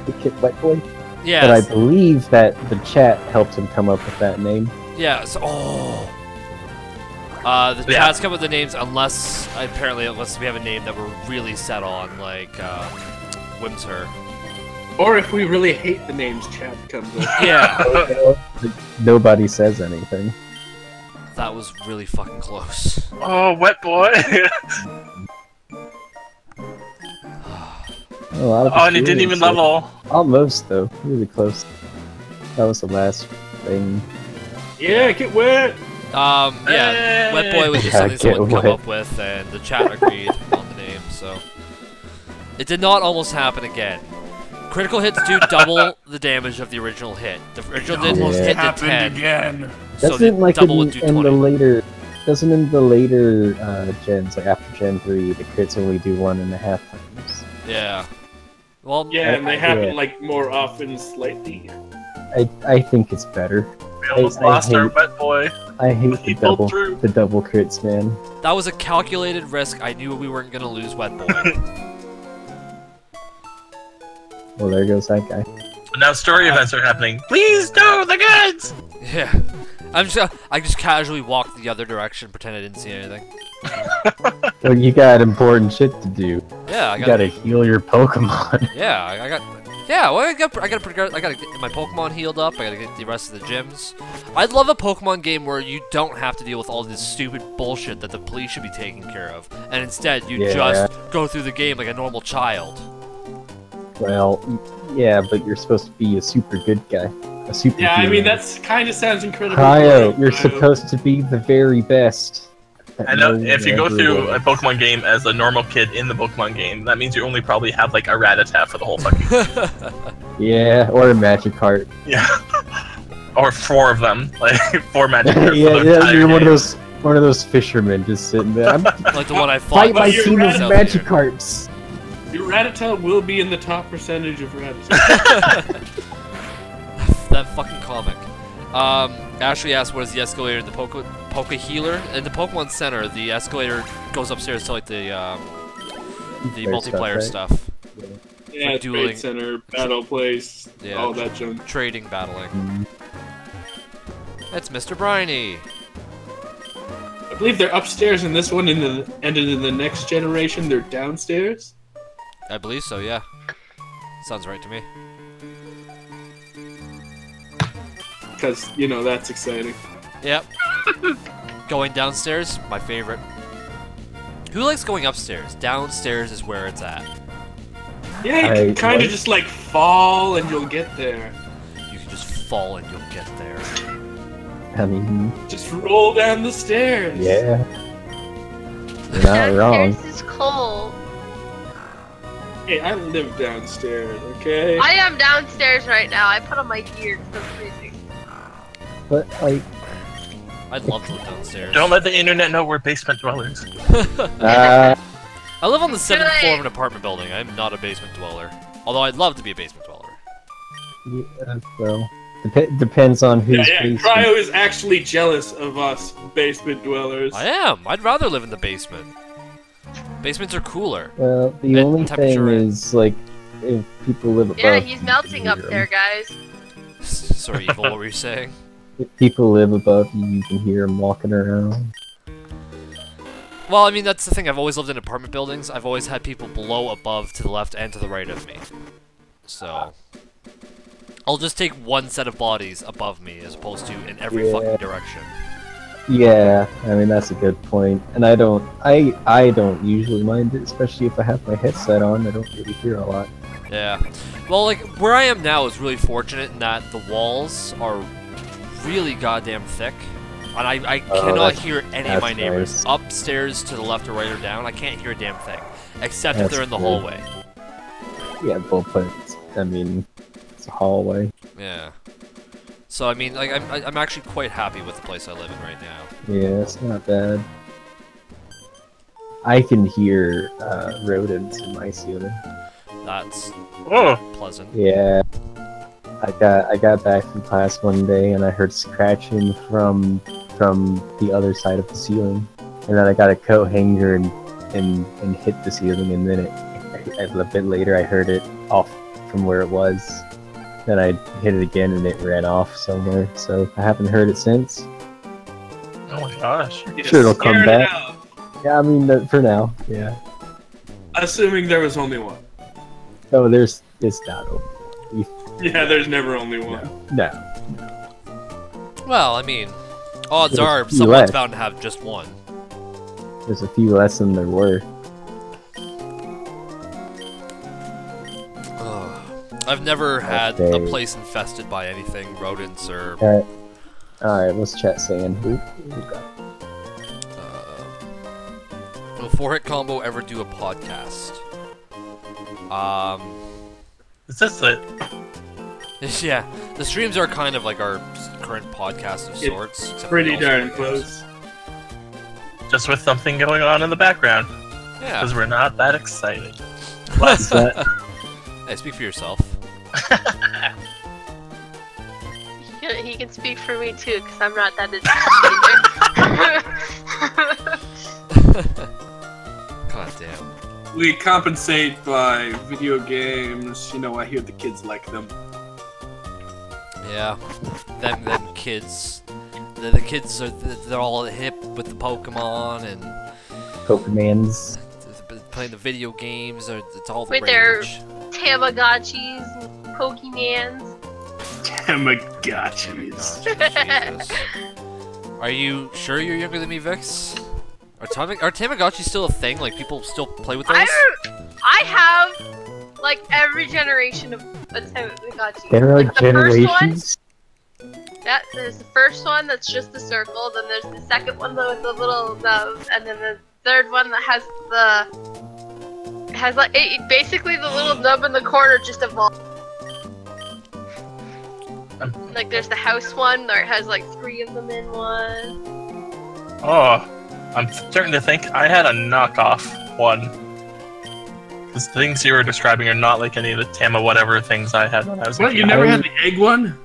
the kid Wet Boy, yeah, but I believe that the chat helped him come up with that name. yeah. So, the Yeah. chat's come with the names unless we have a name that we're really set on, like Whimser. Or if we really hate the names chat comes up. Yeah, Nobody says anything. that was really fucking close. Oh, Wet Boy! A lot of Oh, and he didn't experience even there. level. Almost though, really close. That was the last thing. Yeah, get wet! Yeah, Wet Boy was just Yeah, something someone get come wet. up with, and the chat agreed on the name, so. It did not almost happen again. Critical hits do double the damage of the original hit. The original did almost hit the happened 10. again. So Doesn't the like double would do in 20. the later, doesn't in the later gens, like after Gen 3, the crits only do 1.5 times. Yeah. Well, Yeah, and they Yeah. happen like more often slightly. I think it's better. We almost I lost our hate- wet boy. I hate He the pulled double through. crits, man. that was a calculated risk. I knew we weren't gonna lose Wet Boy. Well, there goes that guy. But now story events are happening. Please no, the goods! Yeah. I just casually walked the other direction, pretend I didn't see anything. Well, you got important shit to do. Yeah, You gotta heal your Pokemon. Yeah, I got. Yeah, well, I gotta get my Pokemon healed up. I gotta get the rest of the gyms. I'd love a Pokemon game where you don't have to deal with all this stupid bullshit that the police should be taking care of, and instead you Yeah. just go through the game like a normal child. Well, yeah, but you're supposed to be a super good guy. A super Yeah, I hero. mean that's kind of sounds incredible. Cryo, boring, you're Cryo. supposed to be the very best. I know No if you go one through ever a Pokemon game as a normal kid in the Pokemon game, that means you only probably have like a Rattata for the whole fucking will. Yeah, or a Magikarp. yeah, or 4 of them, like 4 magic. cards for Yeah, the yeah, entire you're game. one of those fishermen just sitting there. I'm Like the one I fought. fight my you're team of South here. Magikarps. Your Rattata will be in the top percentage of Rattata. That fucking comic. Ashley asked, "What is the escalator in the Poke Healer?" In the Pokemon Center, the escalator goes upstairs to like the Their multiplayer stuff, stuff, Yeah, dueling. Trade Center, Battle Place, Yeah. all that junk. trading, battling. Mm. It's Mr. Briny. I believe they're upstairs in this one, and in the next generation they're downstairs. I believe so. Yeah, sounds right to me. Because, you know, that's exciting. Yep. Going downstairs, my favorite. Who likes going upstairs? Downstairs is where it's at. Yeah, you I can kind of like- just like fall and you'll get there. You can just fall and you'll get there. I mean, Just roll down the stairs. yeah. You're not wrong. Downstairs is cold. Hey, I live downstairs, okay? I am downstairs right now. I put on my gear because I'm freezing. But, like, I'd love to live downstairs. Don't let the internet know we're basement dwellers. uh, I live on the 7th Good. floor of an apartment building. I'm not a basement dweller. Although I'd love to be a basement dweller. yeah, well, depends on who's Yeah, basement. Cryo is actually jealous of us basement dwellers. I am. I'd rather live in the basement. Basements are cooler. Well, the Bed only thing temperature is, like, if people live above... Yeah, he's you melting can up hear 'em. there, guys. Sorry, Evil, what were you saying? If people live above you, you can hear them walking around. Well, I mean, that's the thing. I've always lived in apartment buildings. I've always had people below, above, to the left, and to the right of me. So... I'll just take one set of bodies above me as opposed to in every Yeah. fucking direction. Yeah, I mean, that's a good point. And I don't usually mind it, especially if I have my headset on. I don't really hear a lot. Yeah. Well, like, where I am now is really fortunate in that the walls are really goddamn thick. And I Oh, cannot that's- hear any of my that's neighbors nice. upstairs to the left or right or down. I can't hear a damn thing. Except if That's they're in the good. hallway. Yeah, but I mean, it's a hallway. Yeah. So, I mean, like, I'm actually quite happy with the place I live in right now. Yeah, it's not bad. I can hear rodents in my ceiling. That's Oh, pleasant. Yeah. I got back from class one day and I heard scratching from the other side of the ceiling. And then I got a coat hanger and hit the ceiling, and then a bit later I heard it off from where it was. Then I hit it again and it ran off somewhere. So I haven't heard it since. oh my gosh. You Sure, it'll just come scared it back. out. Yeah, I mean for now. Yeah. Assuming there was only one. No, it's not over. Yeah, there's never only one. No. Well, I mean, odds There's are a few someone's left. bound to have just one. There's a few less than there were. Ugh. I've never had Okay. a place infested by anything, rodents or. Alright, let's chat saying who got Will 4-hit combo ever do a podcast? Is this it? Yeah, the streams are kind of like our current podcast of sorts. except for Pretty also darn videos. close. Just with something going on in the background. Yeah. Because we're not that excited. What's that? Hey, speak for yourself. He can speak for me too, because I'm not that interested. God damn. We compensate by video games. You know, I hear the kids like them. Yeah. Them kids. The kids are they're all hip with the Pokemon and Pokemans. playing the video games. Or it's all the With their rage. Tamagotchis and Pokemans. Tamagotchis. Jesus. Are you sure you're younger than me, Vix? Are Tamagotchis still a thing? Like, people still play with those? I have like every generation of a Tamagotchi. There are like, the first generations. one, there's the first one that's just the circle, then there's the second one with the little nubs, and then the third one that has basically the little nub in the corner just evolved. Like there's the house one, where it has like 3 of them in one. Oh, I'm starting to think I had a knockoff one. Because the things you were describing are not like any of the Tama whatever things I had when I was a What? kid. You never had the egg one?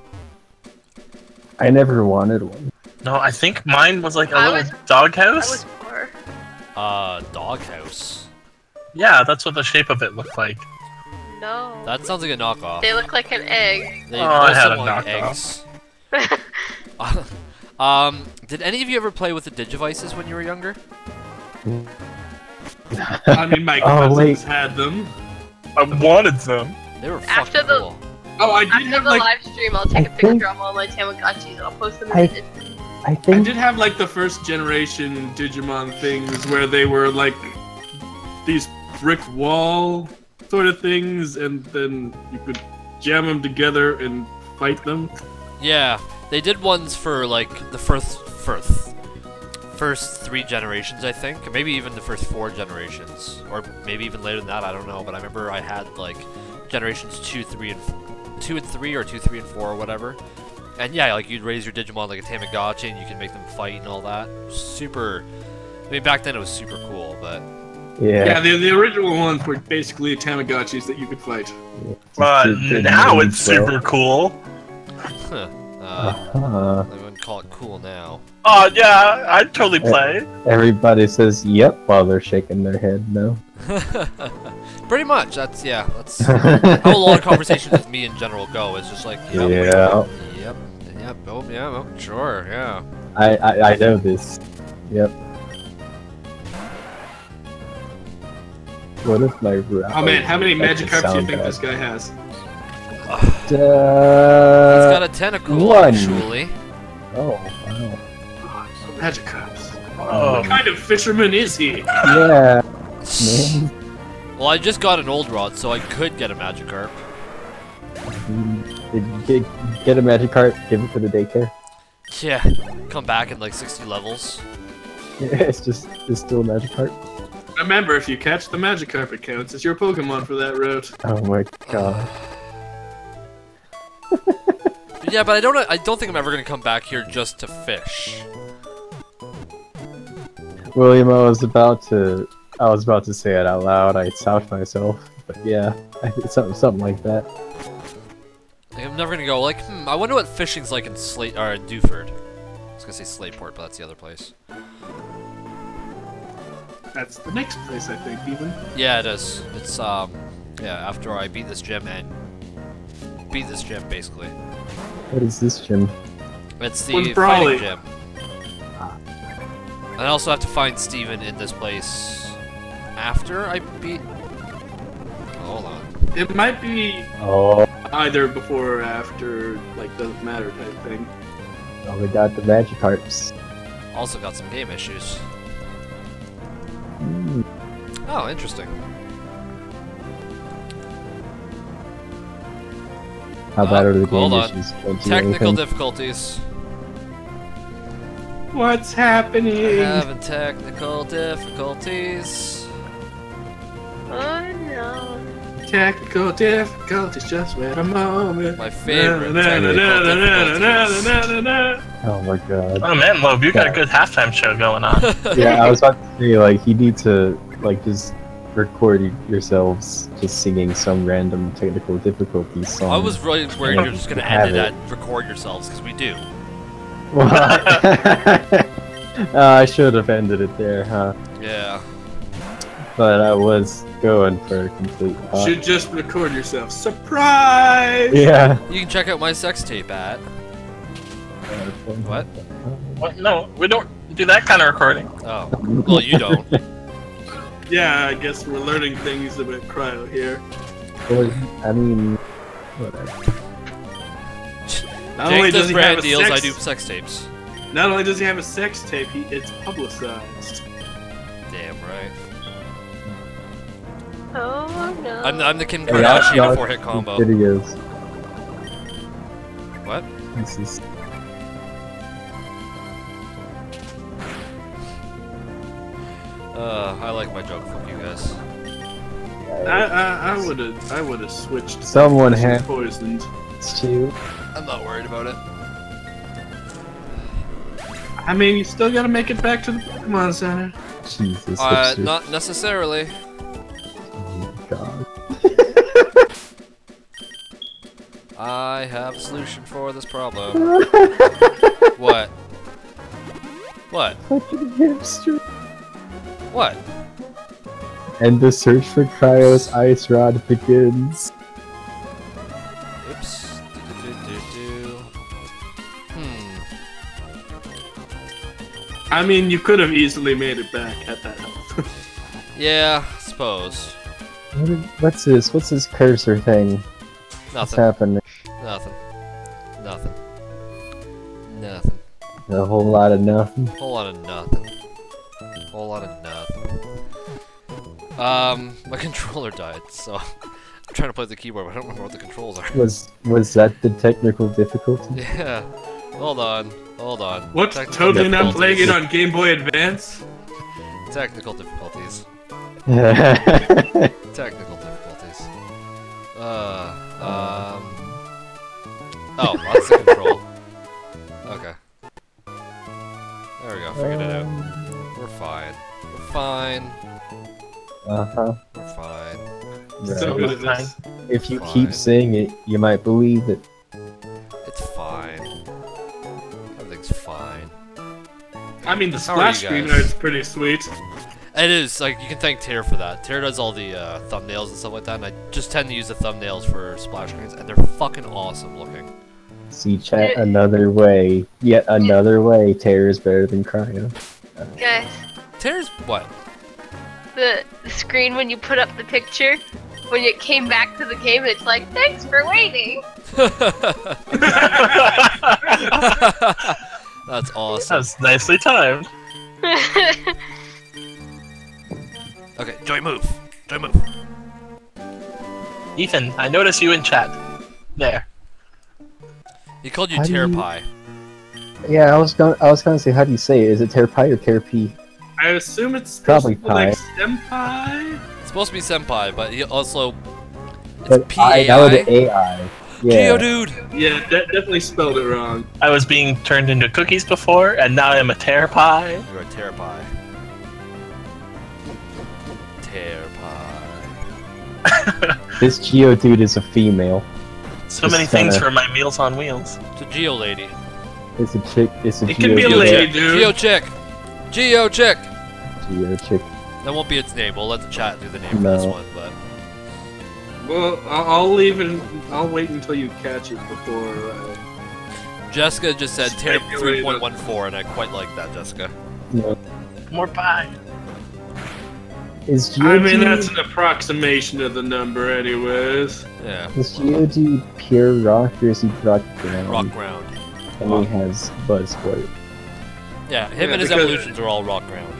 I never wanted one. No, I think mine was like a I little was doghouse. 4. Doghouse. Yeah, that's what the shape of it looked like. No. That sounds like a knockoff. They look like an egg. They Oh, I also had a look like knockoff. eggs. Did any of you ever play with the Digivices when you were younger? I mean, my Oh, cousins wait. had them. I wanted them. They were After fucking the- cool. Oh, I did After have the like live stream, I'll take a I picture think- of all my Tamagotchis and I'll post them I- in the I I think did have like the first generation Digimon things where they were like these brick wall sort of things, and then you could jam them together and fight them. Yeah, they did ones for like the first 3 generations, I think, or maybe even the first 4 generations, or maybe even later than that. I don't know, but I remember I had like generations 2, 3, and 3, or 2, 3, and 4, or whatever. And yeah, like you'd raise your Digimon like a Tamagotchi, and you can make them fight and all that. Super. I mean, back then it was super cool, but yeah. Yeah, the original ones were basically Tamagotchis that you could fight. But The now name it's itself. super cool. huh. Uh-huh. I wouldn't call it cool now. Oh yeah, I'd totally play. Everybody says yep while they're shaking their head no. Pretty much. That's how a lot of conversations with me in general go. It's just like, yep, Yeah. yep, oh yeah, oh, sure, yeah. I know this. Yep. What if my Oh man, how many That could Magikarps do you sound think bad. this guy has? It's got a tentacle, one. actually. Oh wow. Magikarps. Oh, What kind of fisherman is he? Yeah, man. Well, I just got an old rod, so I could get a Magikarp. Get a Magikarp, give it to the daycare. Yeah, come back in like 60 levels. It's still a Magikarp. Remember, if you catch the Magikarp, it counts as your Pokemon for that route. Oh my god. Yeah, but I don't think I'm ever gonna come back here just to fish. William, I was about to say it out loud. I stopped myself, but yeah, something like that. Like, I'm never gonna go like, I wonder what fishing's like in Dewford. I was gonna say Slateport, but that's the other place. That's the next place, I think, even. Yeah, it is. It's yeah, after I beat this gym basically. What is this, Jim? It's What's the Brawley? fighting gym. And I also have to find Steven in this place after I beat. Hold on. It might be Oh, either before or after, like, doesn't matter type thing. we got the Magikarps. Also got some game issues. Mm. Oh, interesting. How bad are the hold game on. issues? Can't do Technical anything? difficulties. What's happening? Having technical difficulties. Oh no. Technical difficulties just wait a moment. My favorite technical difficulties. Oh my god. Oh man, Lobe, you got a good halftime show going on. Yeah, I was about to say, like, you need to, like, just record yourselves just singing some random technical difficulties song. I was really worried you're just gonna end it at record yourselves, because we do. I should have ended it there, huh? Yeah. But I was going for a complete Should just record yourself. Surprise! Yeah. You can check out my sex tape at... What? What? No, we don't do that kind of recording. Oh. Well, you don't. Yeah, I guess we're learning things about Cryo here. Well, I mean, whatever. Not only Jake does does he have brand a deals, I sex, do sex tapes. not only does he have a sex tape, it's publicized. Damn right. Oh no. I'm the Kim Hey, y'all- Kardashian y'all before hit see combo. Videos. What? This is I like my joke. Fuck you guys. I would have switched. Someone She's had- poisoned. too. I'm not worried about it. I mean, you still gotta make it back to the Pokemon Center. Jesus. hipster. Not necessarily. Oh my god. I have a solution for this problem. What? What? Fucking hipster. What? And the search for Cryo's ice rod begins. Oops. I mean, you could have easily made it back at that health. Yeah, suppose. What's this cursor thing? What's Nothing. happening? Nothing. Nothing. Nothing. A whole lot of nothing. Whole lot of nothing. Whole lot of nothing. My controller died, so I'm trying to play the keyboard, but I don't remember what the controls are. Was that the technical difficulty? Yeah. Hold on. Hold on. What's Technical totally not difficulties. playing it on Game Boy Advance? Technical difficulties. Technical difficulties. Oh, that's the control. Okay. There we go. Figured it out. We're fine. We're fine. Uh-huh. We're fine. So Right. good at this. If you Fine. keep saying it, you might believe it. It's fine. Everything's fine. I mean, the How are you splash screen guys? art's pretty sweet. It is, like, you can thank Tair for that. Tair does all the thumbnails and stuff like that, and I just tend to use the thumbnails for splash screens, and they're fucking awesome looking. See, chat, another way. Yet another way. Tair is better than Cryo. Guys, Tair's what? the screen when you put up the picture, when it came back to the game, it's like, thanks for waiting. That's awesome. That's nicely timed. Okay, Joy move. Joy move. Ethan, I noticed you in chat. There. He called you How do Tair you- Pie. Yeah, I was gonna say, how do you say it? Is it Tair Pie or Tair P? I assume it's supposed Probably to be like Senpai? It's supposed to be Senpai, but he also... But It's that was P-A-I. AI. Yeah. Geodude! Yeah, definitely spelled it wrong. I was being turned into cookies before, and now I'm a tear pie. You're a Tair Pie. Tair Pie. This Geodude is a female. So many Just things kinda- for my Meals on Wheels. It's a Geo Lady. It's a chick. It's a It can be a Geodude. lady, dude. Geo Chick! Geo Chick! Geo chick. That won't be its name. We'll let the chat do the name for No. this one, but... Well, I'll leave it. I'll wait until you catch it before. Jessica just said Tair Speculate. 3.14, and I quite like that, Jessica. No. More pie. Is I Geodude? mean, that's an approximation of the number, anyways. Yeah. Is Geodude pure rock or is he rock ground? Rock ground. And he has Buzzword. Yeah, him Yeah, and his because- evolutions are all rock ground.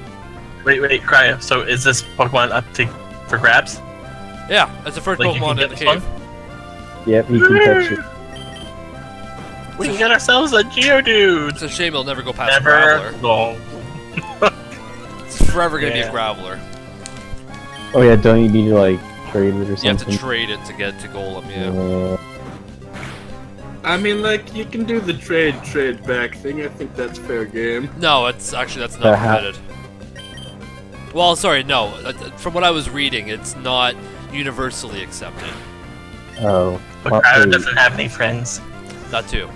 Wait, Cryo. So is this Pokemon up for grabs? Yeah, that's the first Like, you Pokemon can in the get cave. this Yep, he can touch it. We can get ourselves a Geodude. It's a shame he'll never go past Never. Graveler. No. It's forever gonna be Yeah. a Graveler. Oh yeah, don't you need to like trade it or something. You have to trade it to get to Golem, yeah. I mean, like, you can do the trade back thing. I think that's fair game. No, that's not permitted. Well, sorry, no. From what I was reading, it's not universally accepted. Oh. But Cryo doesn't have any friends. That too.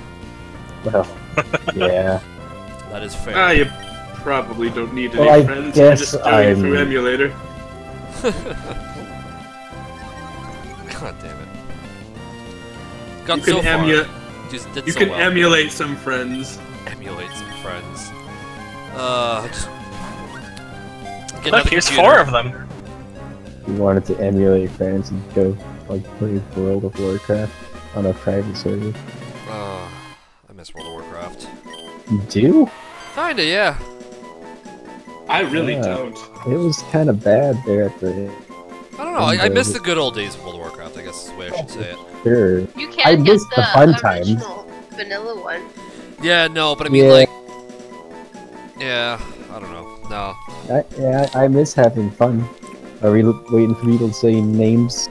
Well, yeah. That is fair. You probably don't need any Well, I friends. guess You're just doing it through emulator. God damn it. Got You so can, far. Just did you so can well. emulate some friends. Emulate some friends. Just get Look, another here's computer. 4 of them. If you wanted to emulate friends, you'd go like play World of Warcraft on a private server. I miss World of Warcraft. You do? Kinda, yeah. I really Yeah. don't. It was kind of bad there at the end. I don't know, I miss the good old days of World of Warcraft, I guess is the way I should say it. Sure. You I can get missed the fun times. original vanilla one. Yeah, no, but I mean, Yeah. like... Yeah, I don't know. No. I miss having fun. Are we waiting for people to say names?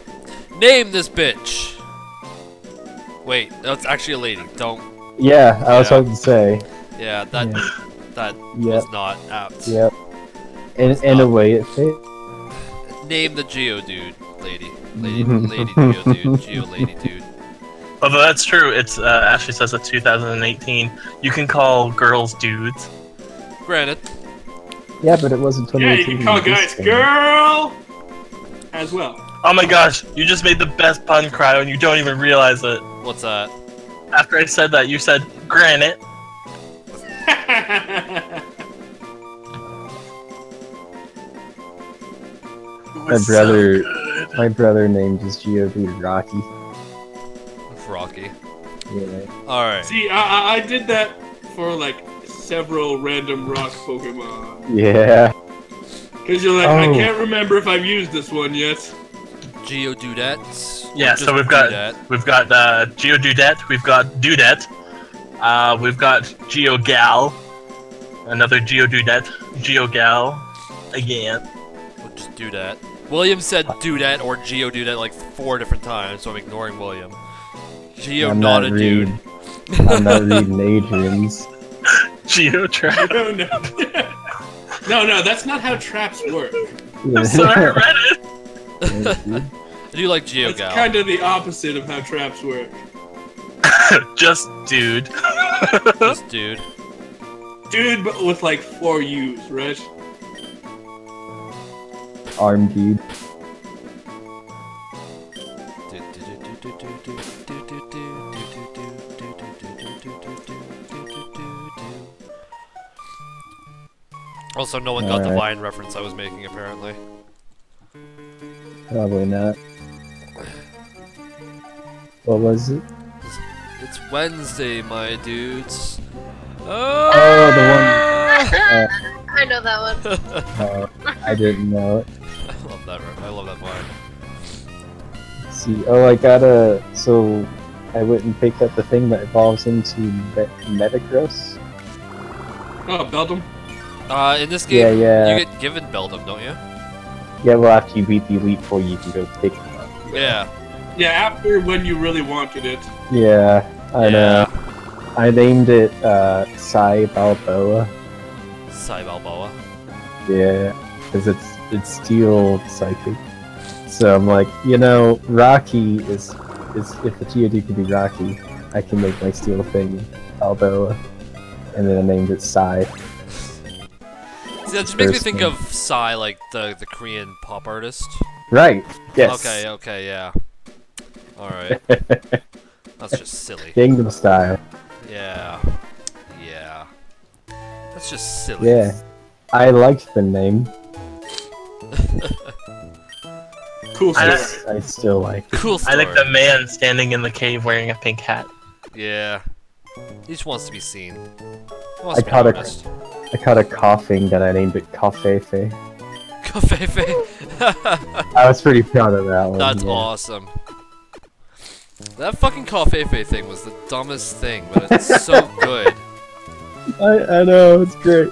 Name this bitch! Wait, that's actually a lady. Don't... Yeah, I was Yeah. about to say. Yeah, that... Yeah. That Yep. was not apt. Yep. In a way, it fit. Name the Geodude, lady. Lady Geodude. Geo lady dude. Although that's true, it's Ashley says it's 2018. You can call girls dudes. Granted. Yeah, but it wasn't Yeah, 2018. you can call guys girl as well. Oh my gosh, you just made the best pun, Cryo, and you don't even realize it. What's that? After I said that, you said granite. My brother named his Geodude Rocky. Rocky. Yeah. Alright. See, I did that for like several random rock Pokemon. Yeah. Because you're like, I Oh. can't remember if I've used this one yet. Geodudettes? Yeah, Or so just we've got Dudette? Geodudette, we've got Dudette, we've got Geogal, another Geodudette, Geogal, again. We'll just Dudette. William said Dudette or Geodudette like 4 different times, so I'm ignoring William. Geo, I'm not not a dude. I'm not reading Adrian's. Geotrap. No, that's not how traps work. I'm sorry, I read it. I do like It's Geogal. kind of the opposite of how traps work. Just dude. Just dude. Dude, but with like 4 U's, right? Arm dude. Also, no one got the Alright. Vine reference I was making, apparently. Probably not. What was it? It's Wednesday, my dudes. Oh, the I know that one. one. I didn't know it. I love that. I love that Vine. Let's see. Oh, I gotta. So, I went and picked up the thing that evolves into Metagross. Oh, Beldum. In this game, Yeah. you get given Beldum, don't you? Yeah, well, after you beat the Elite Four, you can go pick them up. Yeah. Yeah, after when you really wanted it. Yeah, I know. I named it Psy Balboa. Psy Balboa. Yeah, because it's steel psychic. So I'm like, Rocky is if the Geodude can be Rocky, I can make my steel thing Balboa, and then I named it Psy. See, that just makes me First think name. of Psy, like the Korean pop artist. Right. Yes. Okay, yeah. Alright. That's just silly. Gangnam Style. Yeah. That's just silly. Yeah. I liked the name. Cool I story. I still like it. Cool I story. like the man standing in the cave wearing a pink hat. Yeah. He just wants to be seen. He wants I to be caught a- noticed. I caught a coughing that I named it Cafefe. Covfefe. I was pretty proud of that one. That's yeah. awesome. That fucking Covfefe thing was the dumbest thing, but it's so good. I know, it's great.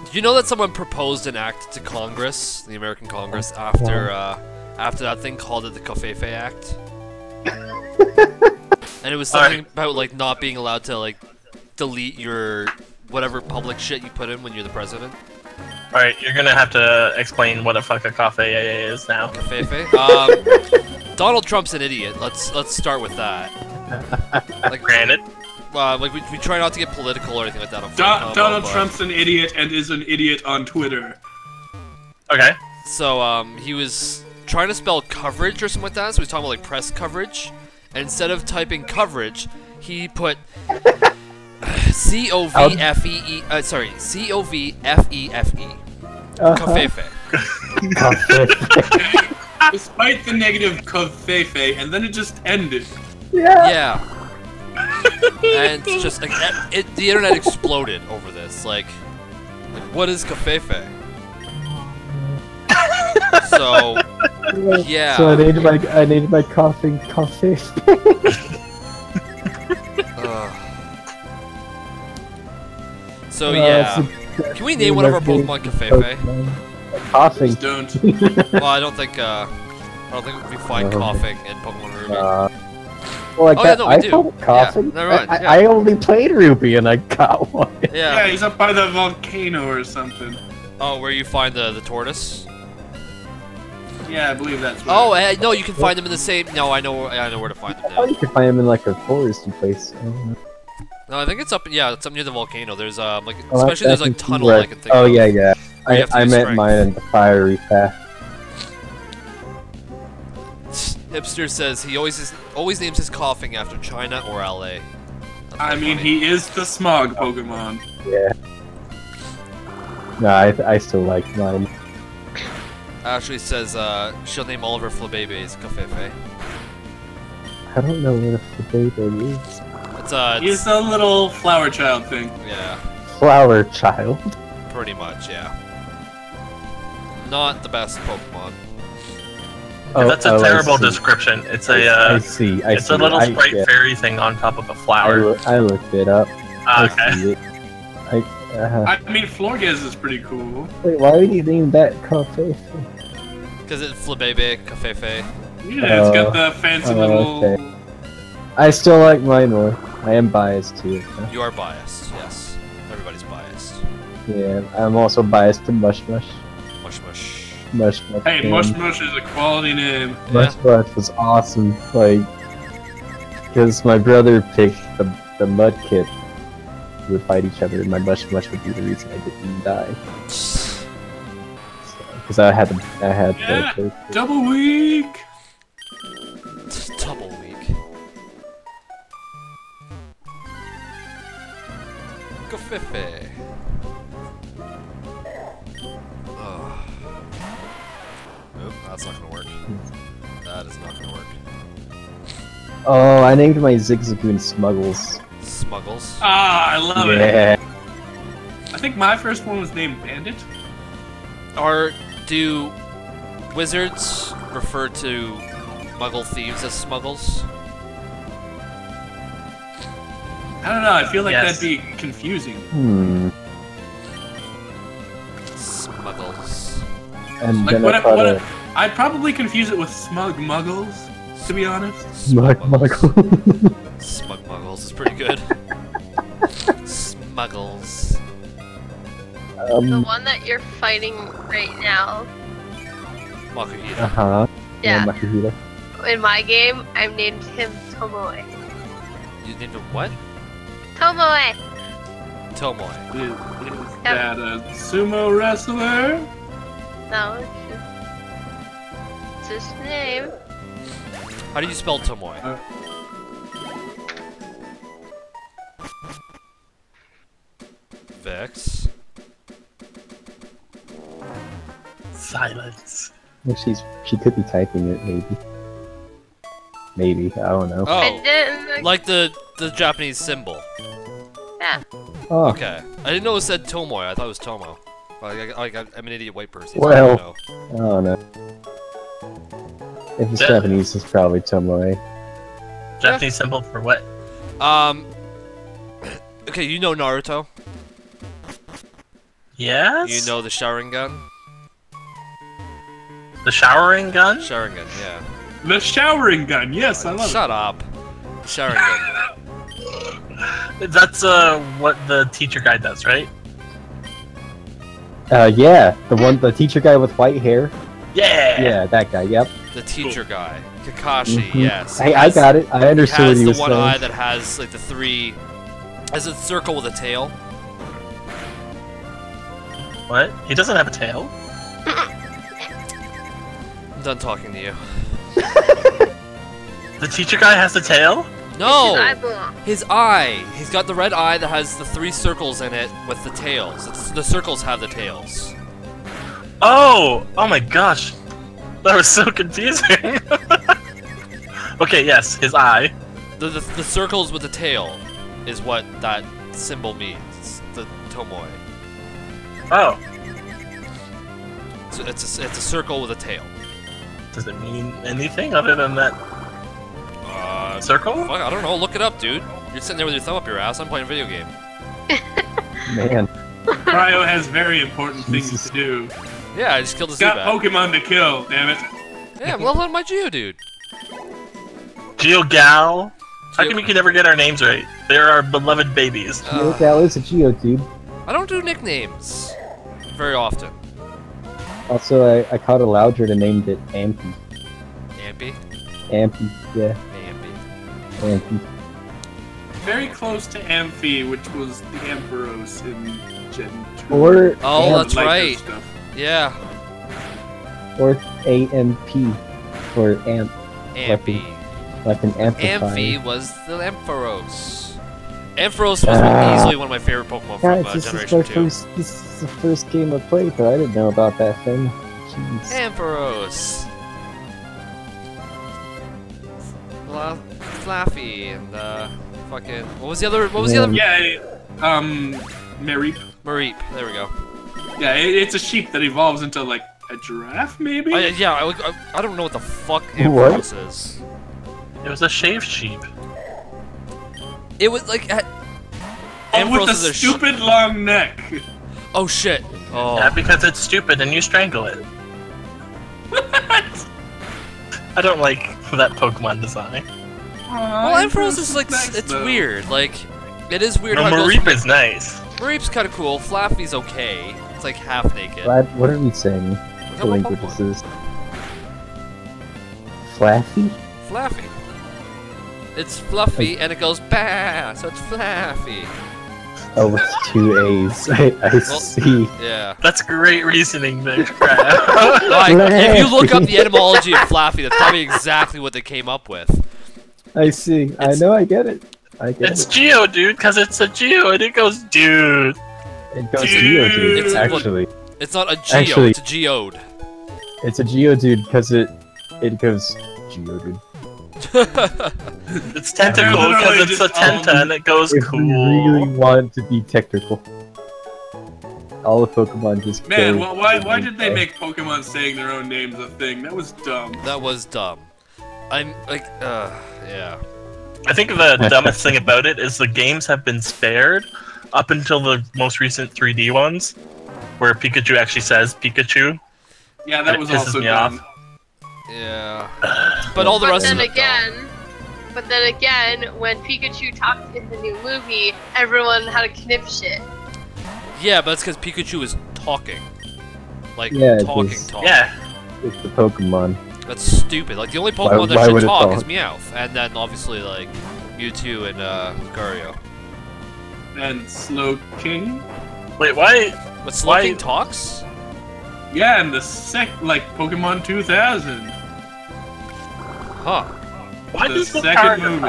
Did you know that someone proposed an act to Congress, the American Congress, after after that thing called it the Covfefe Act. And it was something about like not being allowed to like delete your whatever public shit you put in when you're the president. Alright, you're gonna have to explain what a fuck a cafe is now. Covfefe? Donald Trump's an idiot. Let's start with that. Like, Granted. like we try not to get political or anything like that. On Donald Trump's an idiot and is an idiot on Twitter. Okay. So he was trying to spell coverage or something like that. So he was talking about like press coverage, and instead of typing coverage, he put C-O-V-F-E-E. Sorry, C-O-V-F-E-F-E. Covfefe. Despite the negative Covfefe, and then it just ended. Yeah. And it's just like the internet exploded over this. Like what is Covfefe? So yeah. So I needed my coughing coffee. So yeah. Can we name one of our Pokemon Covfefe? Coughing. Just don't. Well, I don't think we find coughing in Pokemon Ruby. Well, Oh, yeah, no, we I do. called it coughing. Yeah, never mind, yeah. I only played Ruby and I got one. Yeah, he's up by the volcano or something. Oh, where you find the tortoise? Yeah, I believe that's what. Oh, no, you can find them in the same. No, I know where to find them I now. thought you could find them in like a foresty place. I don't know. No, I think it's up. Yeah, it's up near the volcano. There's like, Oh, especially there's like tunnel I can think Oh of. yeah, yeah. Where you have to I use meant strength. mine in the fiery path. Hipster says he always names his coughing after China or LA. That's I quite mean, funny. he is the smog Pokemon. Yeah. No, I still like mine. Ashley says she'll name all of her Flabébés Covfefe. I don't know what a potato is. He's a little flower child thing. Yeah, Flower child. pretty much. Yeah. Not the best Pokemon. That's a I terrible see. description. It's I a see. it's a little sprite fairy thing on top of a flower. I looked it up. I Okay. see it. I mean, Florges is pretty cool. Wait, why would you name that coffee? Because it's Flabébé Covfefe. Yeah, it's got the fancy little. okay. I still like mine more. I am biased to it. Huh? You are biased. Yes, everybody's biased. Yeah, I'm also biased to Mush Mush. Mush mush. Mush Mush. Hey, man. Mush Mush is a quality name. Mush Mush was awesome. Like, because my brother picked the Mudkip. We would fight each other, and my Mush Mush would be the reason I didn't die. Because I had Yeah, the double weak. Double week. Covfefe. Oh. Nope, that's not gonna work. That is not gonna work. Oh, I named my Zigzagoon Smuggles. Smuggles. Ah, I love it. Yeah. I think my first one was named Bandit. Do wizards refer to Muggle thieves as smuggles? I don't know. I feel like Yes. that'd be confusing. Smuggles. And Like then what? I thought I'd probably confuse it with Smug Muggles, to be honest. Smug Muggle. Smug Muggles is pretty good. Smuggles. The one that you're fighting right now. Makuhita. Uh-huh. Yeah. Makuhita. In my game, I've named him Tomoe. You named him what? Tomoe! Tomoe. Is that a sumo wrestler? No, it's his name. How do you spell Tomoe? Vex. Silence. Well, she could be typing it, maybe. Maybe, I don't know. I Oh, didn't. like the Japanese symbol. Yeah. Oh, Okay. I didn't know it said Tomoe. I thought it was Tomo. I'm an idiot white person. Well. So I don't know. I don't know. If it's Yeah. Japanese, it's probably Tomoe. Japanese symbol for what? Okay, you know Naruto. Yes. You know the Sharingan. The showering gun? Sharingan, yeah. The showering gun. Yes, I love Shut up. Sharingan. That's what the teacher guy does, right? Yeah, the teacher guy with white hair. Yeah. Yeah, that guy. Yep. The teacher guy. Kakashi, Mhm. yes. Hey, I got it. I understood what He he has was the one saying. eye that has like the three. Has a circle with a tail. What? He doesn't have a tail? I'm done talking to you. The teacher guy has a tail? No! His eyeball. His eye! He's got the red eye that has the 3 circles in it with the tails. The circles have the tails. Oh! Oh my gosh. That was so confusing. Okay, yes, his eye. The circles with the tail is what that symbol means. It's the Tomoe. Oh. So it's a circle with a tail. Does it mean anything other than that circle? Fuck, I don't know. Look it up, dude. You're sitting there with your thumb up your ass. I'm playing a video game. Man. Cryo has very important things Jesus. to do. Yeah, I just killed a He's got Zubat. Pokemon to kill, damn it. Yeah, I'm leveling my Geodude. Geogal? How come you can never get our names right? They're our beloved babies. Geogal is a Geodude. I don't do nicknames very often. Also, I caught a Loudred and named it Ampy. Ampy? Ampy, yeah. Ampy. Ampy. Very close to Amphi, which was the Ampharos in Gen 2. Or Oh, that's Like that right. stuff. Yeah. or AMP. Or Amp, Ampy. like an amplifier. Amphi was the Ampharos. Ampharos was easily one of my favorite Pokemon from Guys, this is Generation my 2. this is the first game I played, but I didn't know about that thing. Jeez. Ampharos. Flaffy and fucking what was the other Yeah, Mareep. Mareep, there we go. Yeah, it's a sheep that evolves into, like, a giraffe, maybe? Yeah, I don't know what the fuck What? Ampharos is. It was a shaved sheep. It was like Oh, Ampharos with is the a stupid long neck. Oh shit. Oh. Yeah, because it's stupid and you strangle it. What? I don't like that Pokemon design. Well, Ampharos is like it's weird. Like it is weird No, how it goes Mareep from, is nice. Mareep's kind of cool. Flaffy's okay. It's like half naked. What are we saying? Look The at my language Pokemon. is Flaffy? Flaffy. It's fluffy and it goes bah, so it's Flaffy. Oh, with 2 A's. I see. Yeah. That's great reasoning there, Crab. Like, if you look up the etymology of Flaffy, that's probably exactly what they came up with. I see. I know. I get it. I get It's it. Geo, dude, because it's a Geo and it goes, dude. It goes Dude. Geodude. It's Actually, It's not a Geo, Actually- it's a Geode. it's a Geodude because it goes Geodude. It's tentacle They're because literally it's a just, tenta and it goes If we really cool. want to be technical, all the Pokemon just Man, go why did they make Pokemon saying their own names a thing? That was dumb. That was dumb. I'm like, yeah. I think the dumbest thing about it is the games have been spared up until the most recent 3D ones, where Pikachu actually says Pikachu. Yeah, that It was pisses also me dumb. off. Yeah. But all the rest of it. But then again, when Pikachu talked in the new movie, everyone had a knip shit. Yeah, but it's because Pikachu is talking. Like, Yeah, it talking. is. Yeah. It's the Pokemon. That's stupid. Like, the only Pokemon why that would should it talk talk? is Meowth. And then, obviously, like, Mewtwo and, Lucario. And Slowking? Wait, why? But Why- Slowking talks? Yeah, and the Pokemon 2000. Huh. Why The does the second Lucario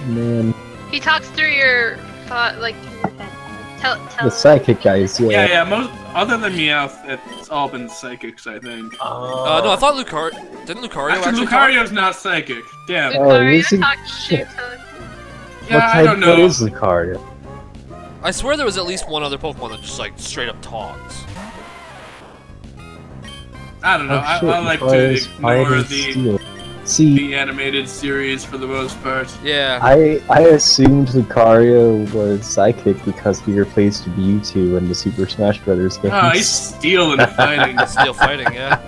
movie. Man, He talks through your thought, like, tell. the psychic guys. Yeah, yeah, other than Meowth, it's all been psychics, I think. No, I thought didn't Lucario actually talk? Lucario's not psychic. Damn. Oh, Lucario is he? talks Shit. through Yeah, I don't know. What is Lucario? I swear there was at least one other Pokemon that just, like, straight up talks. I don't know. Oh, shit, I like to Lucario's ignore fighting the steel. See, the animated series for the most part. Yeah. I assumed Lucario was psychic because he replaced Mewtwo in the Super Smash Brothers games. Ah, he's steel in fighting. Still fighting, yeah.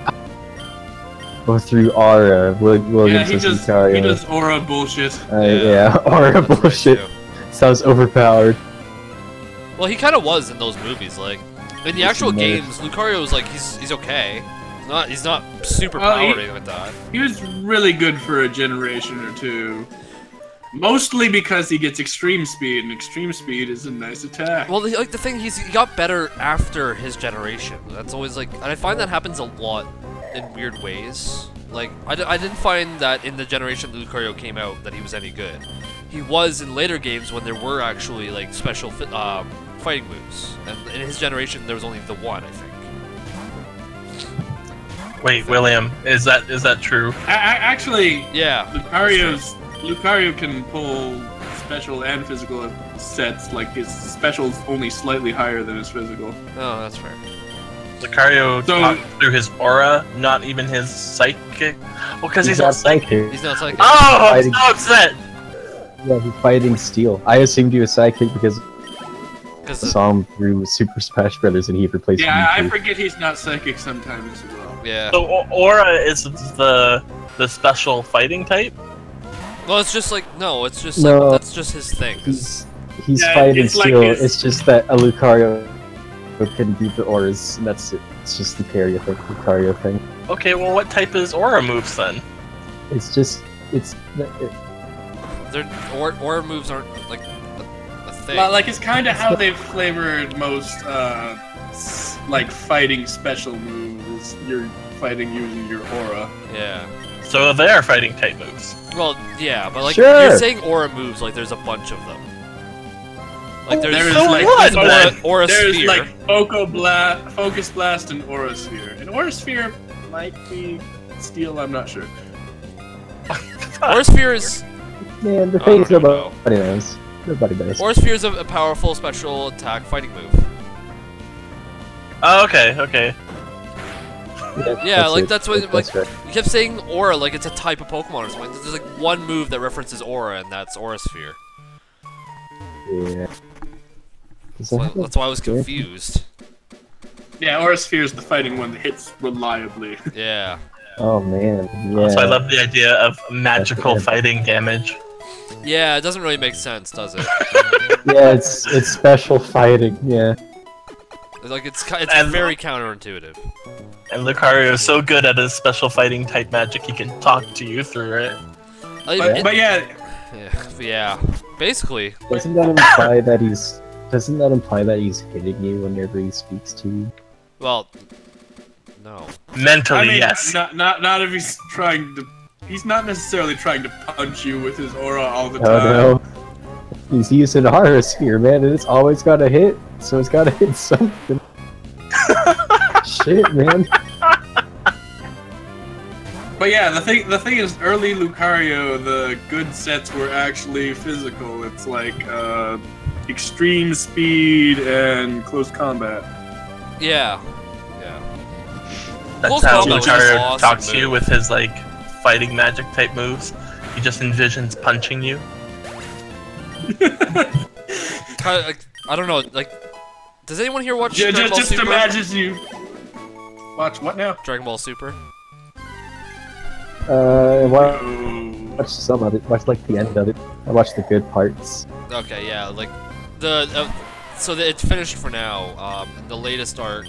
Go through aura. William he says he does aura bullshit. Yeah, aura bullshit. Sounds overpowered. Well, he kind of was in those movies. Like in the actual games, Lucario's like he's okay. He's not super powered or anything like that. He was really good for a generation or two. Mostly because he gets extreme speed, and extreme speed is a nice attack. Well, like the thing, he got better after his generation. That's always like, and I find that happens a lot in weird ways. Like, I didn't find that in the generation that Lucario came out that he was any good. He was in later games when there were actually like special fighting moves, and in his generation there was only the one, I think. Wait, William, is that true? Actually, yeah, Lucario can pull special and physical sets. Like his special's only slightly higher than his physical. Oh, that's fair. Lucario talked through his aura, not even his psychic. Well, because he's not psychic. He's not psychic. Oh, I'm so upset. Yeah, he's fighting steel. I assumed he was psychic because I saw him through Super Smash Brothers and he replaced. Yeah, I forget he's not psychic sometimes as well. Yeah. So aura is the special fighting type. Well, it's just like it's just like that's just his thing. He's fighting steel. Like it's just that a Lucario can beat the auras, and that's it. It's just the Lucario thing. Okay, well, what type is aura moves then? It's just aura moves aren't like a thing. Well, like it's kind of how they've flavored most like fighting special moves. You're fighting using your aura. Yeah. So they are fighting type moves. Well, yeah, but like Sure. you're saying aura moves, like there's a bunch of them. Like there's So like what, aura There's sphere. like Focus Blast, and Aura Sphere. And Aura Sphere might be steel. I'm not sure. Aura sphere is man. The thing is don't know. nobody knows. Nobody knows. Aura sphere is a powerful special attack fighting move. Oh, okay. Yeah, like that's what like right. you kept saying aura like it's a type of Pokemon or something. There's like one move that references aura, and that's Aura Sphere. Yeah. So that's why I was confused. Yeah, Aura Sphere is the fighting one that hits reliably. Yeah. Oh man. Yeah. So I love the idea of magical fighting damage. Yeah, it doesn't really make sense, does it? Yeah, it's special fighting. Yeah. Like it's very counterintuitive. And Lucario is so good at his special fighting type magic, he can talk to you through it. But yeah. Yeah. Basically. Doesn't that imply that he's hitting you whenever he speaks to you? Well, no. Mentally, I mean, yes. Not if he's trying to. He's not necessarily trying to punch you with his aura all the Oh time. no. He's using Aura Sphere, man, and it's always gotta hit, so it's gotta hit something. Shit, man. But yeah, the thing is, early Lucario, the good sets were actually physical. It's like extreme speed and close combat. Yeah. That's Close how combat was Lucario awesome talks to move. you with his like fighting magic type moves. He just envisions punching you. Kinda, like, I don't know. Like, does anyone here watch Just, Dragon Ball just Super? imagine you. Watch what now? Dragon Ball Super. Watch some of it. Watch like the end of it. I watched the good parts. Okay, yeah, like it's finished for now. In the latest arc,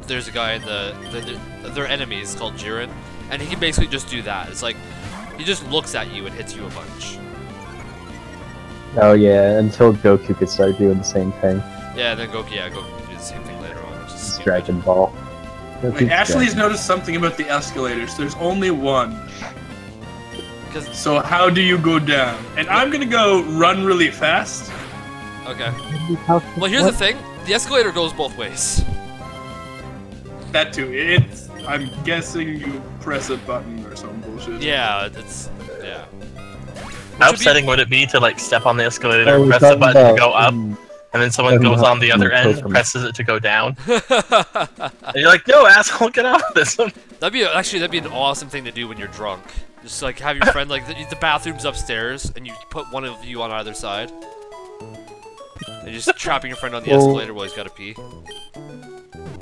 there's a guy in their enemies called Jiren, and he can basically just do that. It's like he just looks at you and hits you a bunch. Oh yeah, until Goku could start doing the same thing. Yeah, and then Goku can do the same thing later on, which is It's stupid. Dragon Ball. Wait, Ashley's noticed something about the escalators. There's only one. So how do you go down? And I'm gonna go run really fast. Okay. Well, here's the thing: the escalator goes both ways. That too. I'm guessing you press a button or some bullshit. Yeah. How upsetting would it be to like step on the escalator, Oh, press the button to go up, and then someone goes on the other end, presses it to go down? And you're like, no, asshole, get out of this one. That'd be an awesome thing to do when you're drunk. Just like have your friend like the bathroom's upstairs, and you put one of you on either side, and you're just trapping your friend on the escalator while he's gotta pee.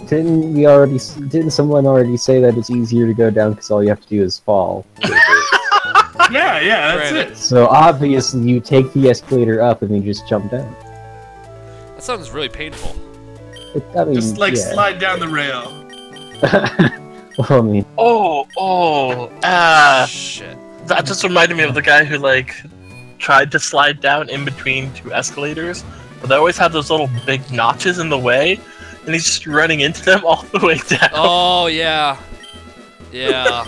Didn't someone already say that it's easier to go down because all you have to do is fall? Yeah, that's Granted. it. So obviously you take the escalator up and then you just jump down. That sounds really painful. I mean, Just like yeah. slide down the rail. Well, I mean, Shit. That just reminded me of the guy who like tried to slide down in between two escalators, but they always have those little big notches in the way, and he's just running into them all the way down. Oh yeah, yeah.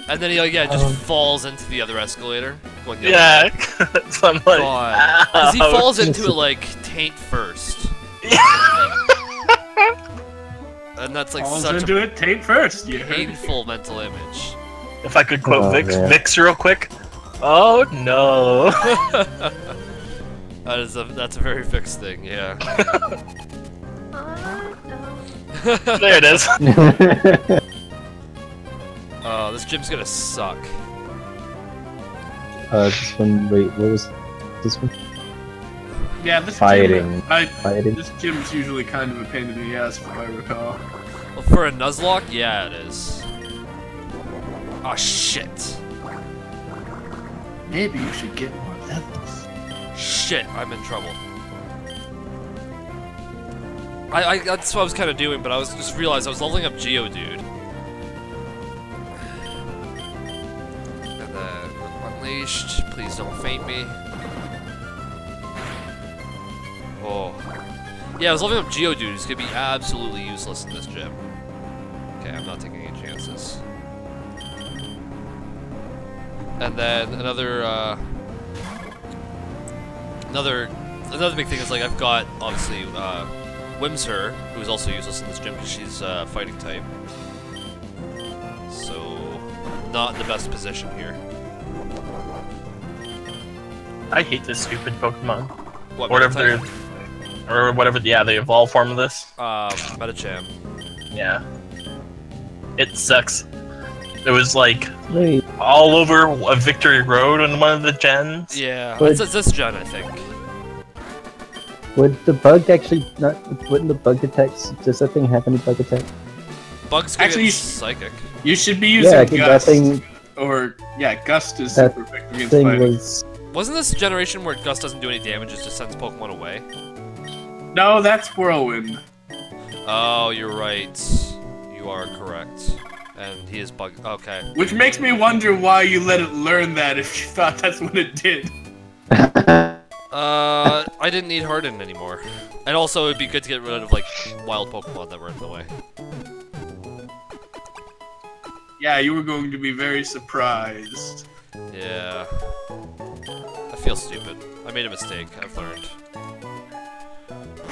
And then he just falls into the other escalator. Going the other way. So I'm like, Because he falls ouch. into it like taint first, and that's like Falls such into a it, tape first. You heard it. painful mental image. If I could quote Oh, Vix, man. Vix real quick. Oh no. That's a very fixed thing, yeah. There it is. Oh, this gym's gonna suck. this one. Wait, what was this one? Yeah, this Fighting. Gym, this gym's usually kind of a pain in the ass, if I recall. Well, for a Nuzlocke, yeah, it is. Oh shit. Maybe you should get more levels. Shit, I'm in trouble. That's what I was kind of doing, but I was just realized I was leveling up Geodude. And then Unleashed, please don't faint me. Oh. Yeah, I was leveling up Geodude, who's gonna be absolutely useless in this gym. Okay, I'm not taking any chances. And then another big thing is like I've got obviously Whimsher, who's also useless in this gym because she's fighting type. So not in the best position here. I hate this stupid Pokemon. What, Whatever Meta-type? or whatever. Yeah, the evolved form of this. Metacham. Yeah. It sucks. It was like Wait, all over a Victory Road on one of the gens. Yeah, But- it's this gen, I think. would the bug actually not? Wouldn't the bug attacks? Does that thing have any bug attack? Bugs can Actually, get you psychic. You should be using Yeah, I think that Gust. thing. Or, yeah, Gust is That super effective against Thing fighting. was. Wasn't this a generation where Gust doesn't do any damage, it just sends Pokemon away? No, that's Whirlwind. Oh, you're right. You are correct. And he is bug. Okay. Which makes me wonder why you let it learn that if you thought that's what it did. I didn't need Harden anymore. And also, it'd be good to get rid of, like, wild Pokemon that were in the way. Yeah, you were going to be very surprised. Yeah. I feel stupid. I made a mistake, I've learned.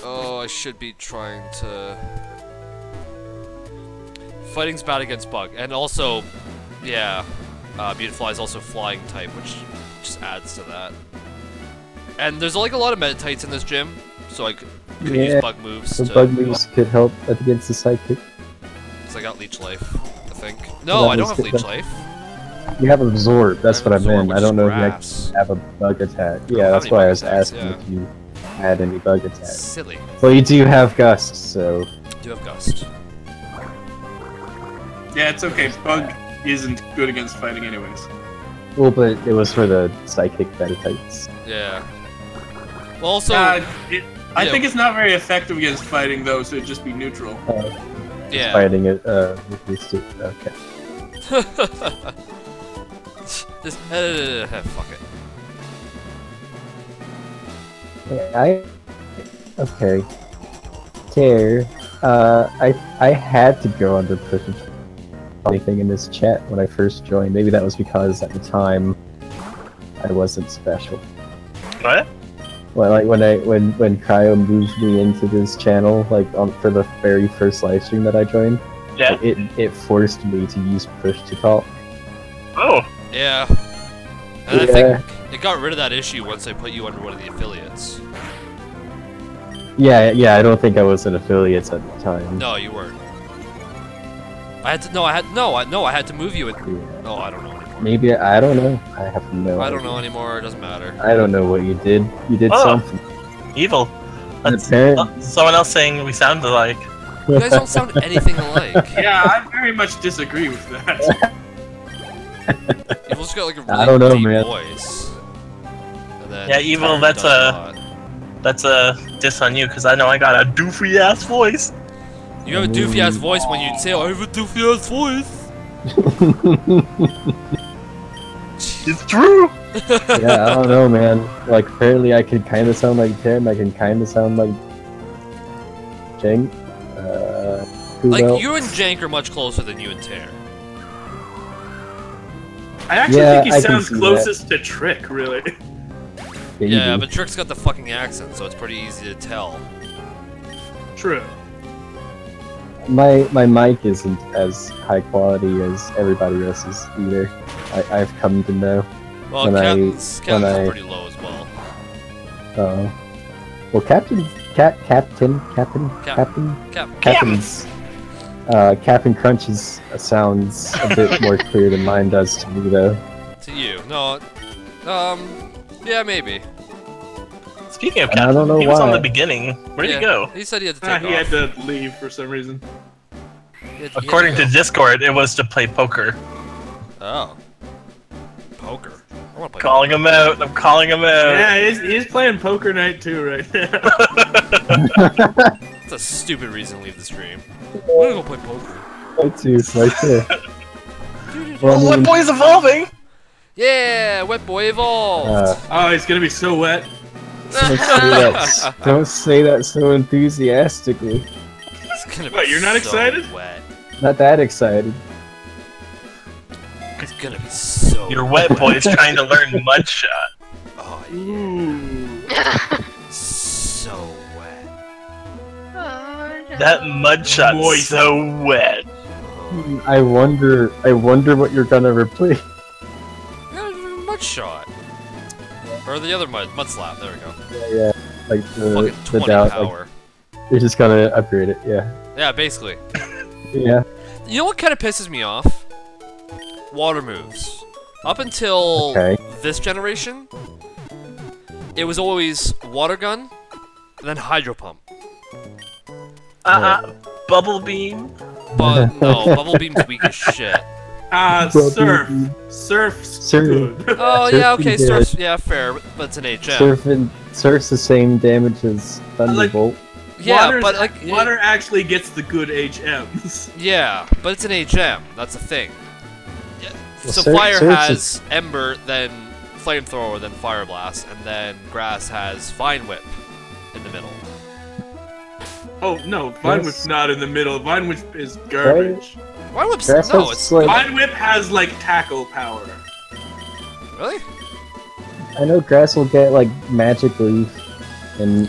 Oh, I should be trying to... Fighting's bad against Bug. And also, yeah, Beautifly is also flying type, which just adds to that. And there's like a lot of Meta-types in this gym, so I could use Bug moves The to... bug moves could help against the psychic. Because I got Leech Life, I think. No, I don't have Leech Life. You have absorb. That's I what I have Absorb, meant. which I don't is know grass. if you actually have a bug attack. don't Yeah, have that's any why I bug was attacks, asking yeah. if you had any bug attacks. Silly. Well, you do have Gust, so. Do have Gust. Yeah, it's okay. Bug isn't good against fighting anyways. Well, but it was for the psychic beta types. Yeah. Well, also... I yeah. think it's not very effective against fighting, though, so it'd just be neutral. yeah. Fighting it, reduced it. Okay. Just, fuck it. Okay. Tair, I had to go under push anything in this chat when I first joined. Maybe that was because at the time I wasn't special. What? Well, like when Cryo moved me into this channel, like for the very first live stream that I joined, Yeah. it forced me to use push to talk. Oh. Yeah. And I think it got rid of that issue once I put you under one of the affiliates. Yeah, I don't think I was an affiliate at the time. No, you weren't. I had to move you in. Oh, I don't know anymore. Maybe I don't know. I have no. I don't idea. know anymore, it doesn't matter. I don't know what you did. You did Oh. something. Evil. That's Apparently- someone else saying we sound alike. You guys don't sound anything alike. Yeah, I very much disagree with that. You've also got like a really I don't know, deep man. voice. And then Yeah, Evil, Tair that's does a- not. That's a diss on you, because I know I got a doofy ass voice. You have a doofy ass voice when you say, "I have a doofy ass voice." It's true. Yeah, I don't know, man. Like, apparently I can kind of sound like Tim, I can kind of sound like Jeng. Who Like else? you and Jank are much closer than you and Tair. I actually Yeah, think he I can sounds see closest to Trick, really. you Yeah, do. but Trick's got the fucking accent, so it's pretty easy to tell. True. My mic isn't as high quality as everybody else's either. I've come to know. Well, When I- Captain's when I- pretty low as well. Well, Captain, Captain's, Captain Crunch's sounds a bit more clear than mine does to me, though. To you, no, yeah, maybe. Speaking of And I Captain, don't know he was on why. the beginning. Where'd Yeah, he go? He said he had to take He off. had to leave for some reason. He had According to go. Discord, it was to play poker. Oh. Poker. I wanna play Calling him out. I'm calling him out. Yeah, he's playing poker night too right now. That's a stupid reason to leave the stream. I'm gonna go play poker. That's you, right there. Well, Oh, Wet Boy's evolving! Yeah, Wet Boy evolved. Oh, he's gonna be so wet. Don't say that so enthusiastically. It's gonna be What, you're not so excited? Wet. Not that excited. It's gonna be so. Your Wet Boy's trying to learn Mudshot. Oh, yeah. Ooh. So wet. That Mudshot's Moist. so wet. I wonder what you're gonna replace. Yeah, mud shot. Or the other mud slap. There we go. Yeah, like the Fucking 20 doubt. power. Like, you're just gonna upgrade it. Yeah. Yeah, basically. Yeah. You know what kind of pisses me off? Water moves. Up until Okay. this generation, it was always water gun, and then hydro pump. Bubble Beam. But no, bubble beam's weak as shit. Surf. Surf's Surf. good. Oh Surf yeah, okay, is surf's yeah fair, but it's an HM. Surf's the same damage as Thunderbolt. Yeah, but like water actually gets the good HMs. yeah, but it's an HM. That's the thing. Yeah. Well, So fire Surf's has Ember, then Flamethrower, then Fire Blast, and then Grass has Vine Whip in the middle. Oh no, Vine Yes. Whip's not in the middle. Vine Whip is garbage. Vine Whip's Grass no, has it's like- Vine Whip has like tackle power. really. I know Grass will get like Magic Leaf and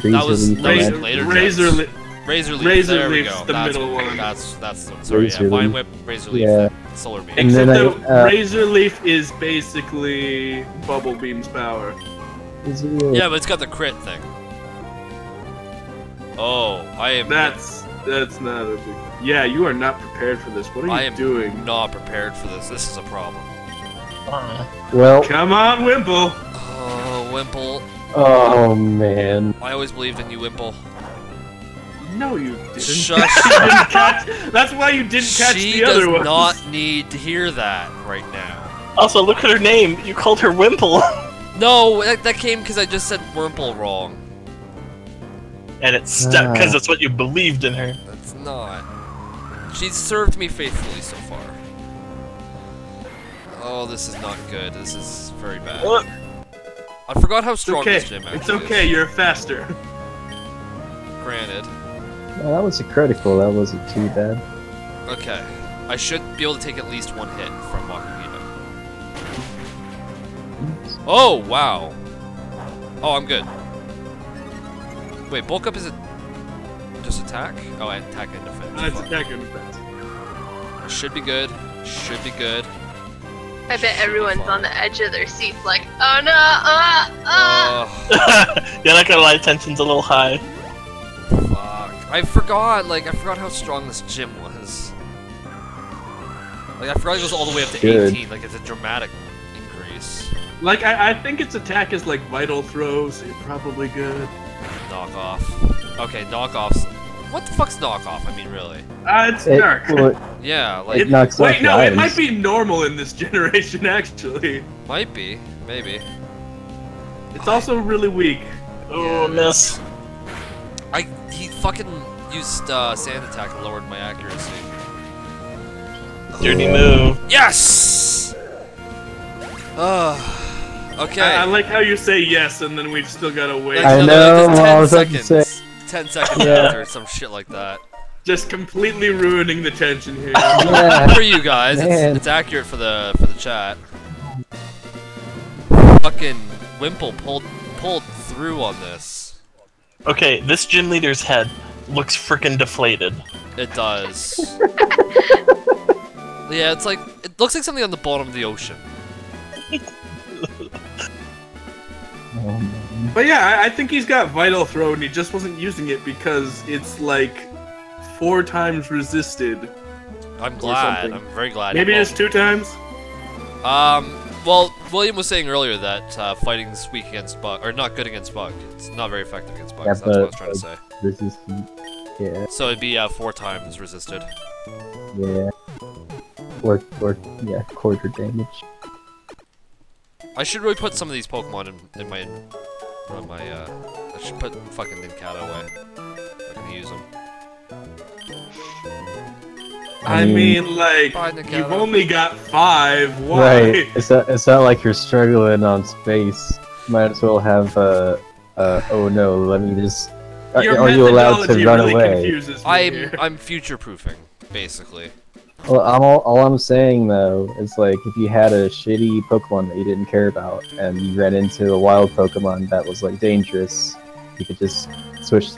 Razor was- Leaf. that was and later Razor gens. Leaf. Razor Leaf. Razor there we Leaf's go. the That's middle one. That's sorry. Razor Yeah, Vine Leaf. Whip, Razor Leaf, Yeah. Solar Beam. And Except then that I, Razor Leaf is basically Bubble Beam's power. Yeah, but it's got the crit thing. Oh, I am. That's not a big. Yeah, you are not prepared for this. What are you I am doing? not prepared for this. This is a problem. Well, Come on, Wimple. Oh, Wimple. oh man. I always believed in you, Wimple. No, you didn't. Shush. You didn't catch. That's why you didn't catch She the does other one. not need to hear that right now. Also, look at her name. You called her Wimple. No, that came because I just said Wimple wrong. And it stuck because it's what you believed in her. That's not. She's served me faithfully so far. Oh, this is not good. This is very bad. Look. I forgot how It's strong okay. this gym actually It's okay. is. You're faster. Granted. Well, that was a critical. That wasn't too bad. Okay. I should be able to take at least one hit from Makuhito. Oh, wow. Oh, I'm good. Wait, bulk up is it just attack? Oh, attack and defense. That's Fuck. attack and defense. Should be good. Should be good. I bet everyone's fine. on the edge of their seats like, oh no, Yeah, not gonna lie, tension's a little high. Fuck. I forgot how strong this gym was. Like, I forgot it goes all the way up to Good. 18. Like, it's a dramatic increase. Like I think its attack is like vital throws. So you're probably good. Knock off. Okay, knock offs. what the fuck's knockoff? I mean, really? It's dark. Well, Yeah, like it knocks off Wait, no, the it items. might be normal in this generation, actually. might be, maybe. It's also really weak. Oh, miss. He fucking used sand attack and lowered my accuracy. Dirty move. Yes. Okay. I like how you say yes, and then we've still got to wait. I No, know, there's I was 10 about to seconds. say. 10 seconds Yeah. after, or some shit like that. Just completely ruining the tension here. Yeah. For you guys, Man. it's accurate for the chat. Fucking Wimple pulled through on this. Okay, this gym leader's head looks freaking deflated. It does. Yeah, it's like it looks like something on the bottom of the ocean. Oh, man. But yeah, I think he's got Vital Throw, and he just wasn't using it because it's like 4 times resisted. I'm glad. something. I'm very glad. Maybe it just 2 times? Well, William was saying earlier that fighting's weak against bug, or not good against bug. It's not very effective against bugs. Yeah, That's what I but, was trying to say. This is heat. Yeah, So it'd be 4 times resisted. yeah. Or yeah, quarter damage. I should really put some of these Pokemon in my I should put fucking Nincada away. I'm gonna use them. I mean, like, Bye, Nincada. you've only got 5. Why? Right. It's not like you're struggling on space. Might as well have oh no, let me just. Your Are you allowed to methodology run really away? confuses me here. I'm future proofing, basically. Well, all I'm saying though is like if you had a shitty Pokemon that you didn't care about and you ran into a wild Pokemon that was like dangerous, you could just switch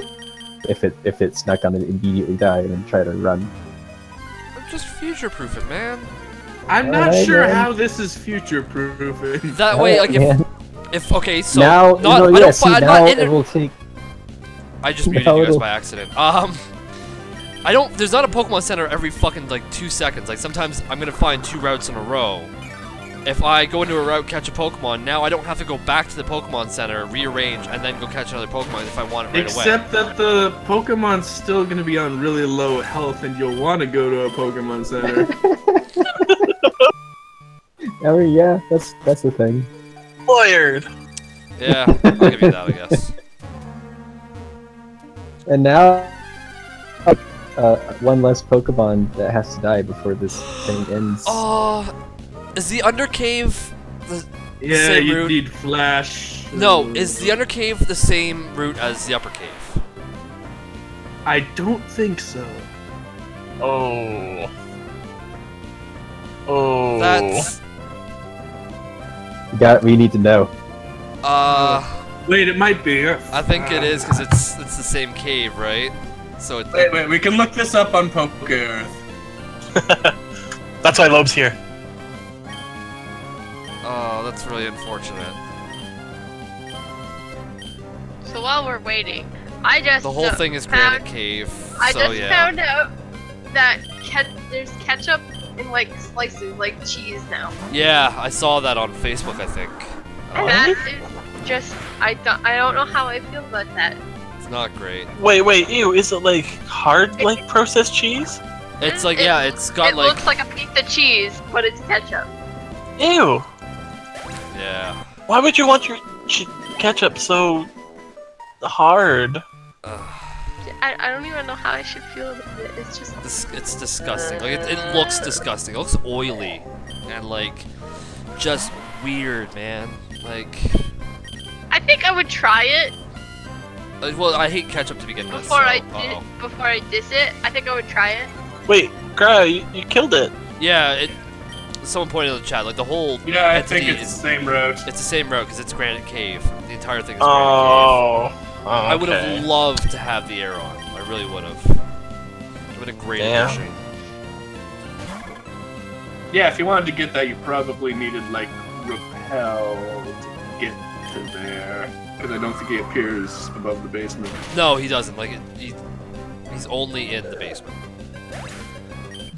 if it's not gonna immediately die and then try to run. I'm just future proofing, man. I'm not Alright, sure man. how this is future-proofing. That way, like Man. if okay, so now, not, you know, I yeah, don't, see, I'm now not in it it. will take. I just muted now you guys it'll- by accident. I don't. There's not a Pokemon Center every fucking like 2 seconds. Like sometimes I'm gonna find 2 routes in a row. If I go into a route, catch a Pokemon, now I don't have to go back to the Pokemon Center, rearrange, and then go catch another Pokemon if I want it right away. Except that the Pokemon's still gonna be on really low health, and you'll want to go to a Pokemon Center. Oh yeah, that's the thing. Lawyered. Yeah, I'll give you that, I guess. And now, one less Pokemon that has to die before this thing ends. Is the Undercave the Yeah, same you route? need Flash. No, is the Undercave the same route as the Upper Cave? I don't think so. Oh. Oh. That's We need to know. Wait, it might be. I think it is because it's the same cave, right? So it's Wait, we can look this up on Poke Earth. That's why Lobe's here. oh, that's really unfortunate. So while we're waiting, I just The whole thing is found- Granite Cave. I so just yeah. found out that there's ketchup in like slices, like cheese now, Yeah, I saw that on Facebook. I think. and that is just I don't know how I feel about that. It's not great. Wait, ew, is it like hard, like processed cheese? It's like yeah, it's got It like looks like a piece of cheese, but it's ketchup. Ew. yeah. Why would you want your ketchup so hard? I don't even know how I should feel about it. It's just It's disgusting. Like it looks disgusting. It looks oily and like just weird, man. Like, I think I would try it well, I hate ketchup to begin with. before so, I diss it. I think I would try it. Wait, Cryo, you killed it. Yeah, someone pointed in the chat like the whole. Yeah, I entity think it's is- the same road. It's the same route because it's Granite Cave. The entire thing is Granite Oh. Cave. I would okay. have loved to have the arrow on. I really would have. It would have been a great Yeah. addition. Yeah, if you wanted to get that, you probably needed like repel to get to there, because I don't think he appears above the basement. No, he doesn't. Like he's only in the basement.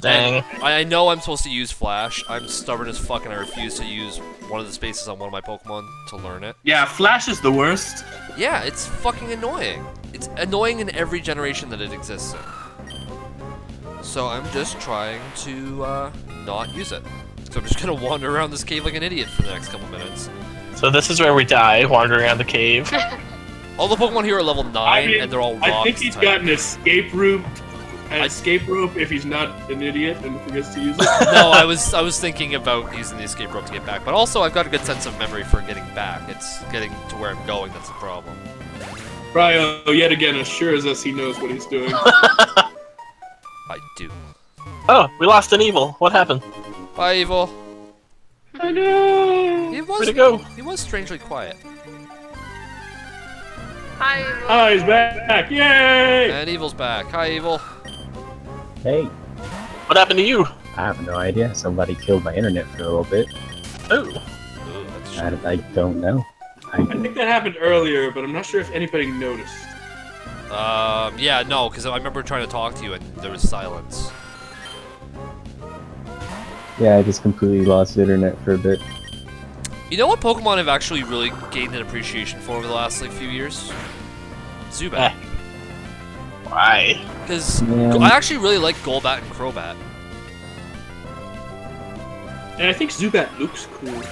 Dang. I know I'm supposed to use Flash. I'm stubborn as fuck and I refuse to use one of the spaces on one of my Pokemon to learn it. Yeah, Flash is the worst. Yeah, it's fucking annoying. It's annoying in every generation that it exists in. So I'm just trying to not use it. So I'm just gonna wander around this cave like an idiot for the next couple minutes. So this is where we die, wandering around the cave. All the Pokemon here are level 9 and they're all rocks. I think he's type. got an escape rope. An escape rope if he's not an idiot and forgets to use it. No, I was thinking about using the escape rope to get back, but also I've got a good sense of memory for getting back. It's getting to where I'm going that's the problem. Cryo, yet again, assures us he knows what he's doing. I do. Oh, we lost an evil. What happened? Bye, Evil. I know! Where'd it go? He was strangely quiet. Hi. Oh, he's back! Yay! And Evil's back. Hi, Evil. Hey, What happened to you? I have no idea. Somebody killed my internet for a little bit. Oh. Ooh, that's I don't know. I think that happened earlier, but I'm not sure if anybody noticed. Yeah, no, because I remember trying to talk to you and there was silence. Yeah, I just completely lost internet for a bit. You know what Pokemon have actually really gained an appreciation for over the last like few years? Zubat. Why? Because Yeah. I actually really like Golbat and Crobat. And I think Zubat looks cool.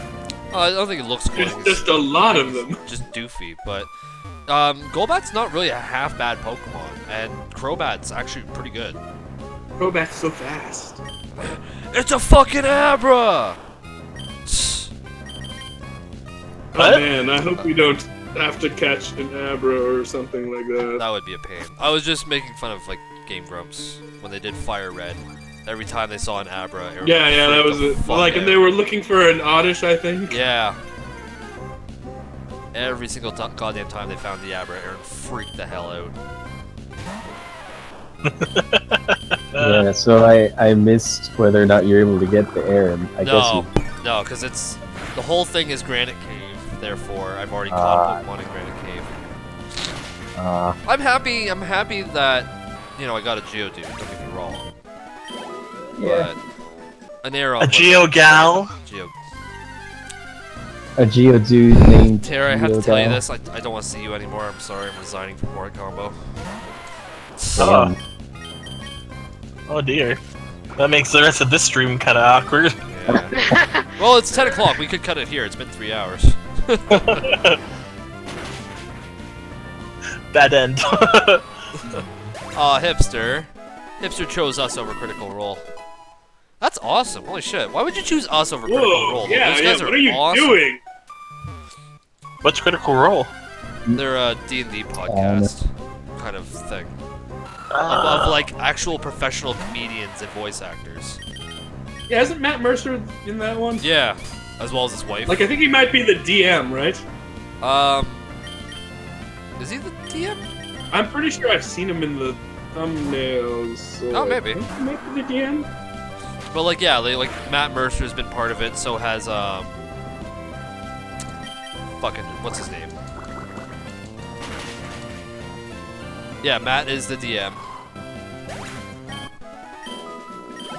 I don't think it looks cool. There's I think it's just a lot of them. just doofy, but Golbat's not really a half bad Pokemon, and Crobat's actually pretty good. Crobat's so fast. It's a fucking Abra! Oh What? man, I hope we don't have to catch an Abra or something like that. That would be a pain. I was just making fun of like Game Grumps when they did Fire Red. Every time they saw an Abra, it Yeah, that was freaked the it. fuck Like, and out. they were looking for an Oddish, I think. Yeah. Every single goddamn time they found the Abra, Aaron freaked the hell out. Yeah, so I missed whether or not you're able to get the air, and I guess No, because it's the whole thing is Granite Cave. Therefore, I've already caught Pokemon in Granite Cave. I'm happy that I got a Geodude. Don't get me wrong. yeah, But an Aeron. A Geogal? a Geodude named Tair, I have to tell you Geogal. this. I don't want to see you anymore. I'm sorry. I'm resigning from Mortal Combo. Damn. Oh dear. That makes the rest of this stream kind of awkward. Yeah. Well, it's 10 o'clock. We could cut it here. It's been 3 hours. Bad end. Aw, Hipster. Hipster chose us over Critical Role. That's awesome. Holy shit. Why would you choose us over Critical Whoa, Role? yeah, Those guys what are you awesome. doing? What's Critical Role? They're a D&D podcast kind of thing. Of like actual professional comedians and voice actors. Yeah, isn't Matt Mercer in that one? Yeah, as well as his wife. Like, I think he might be the DM, right? Is he the DM? I'm pretty sure I've seen him in the thumbnails. So Oh, maybe. I think he might be the DM. But like, yeah, like Matt Mercer's been part of it. So has fucking what's his name? Yeah, Matt is the DM.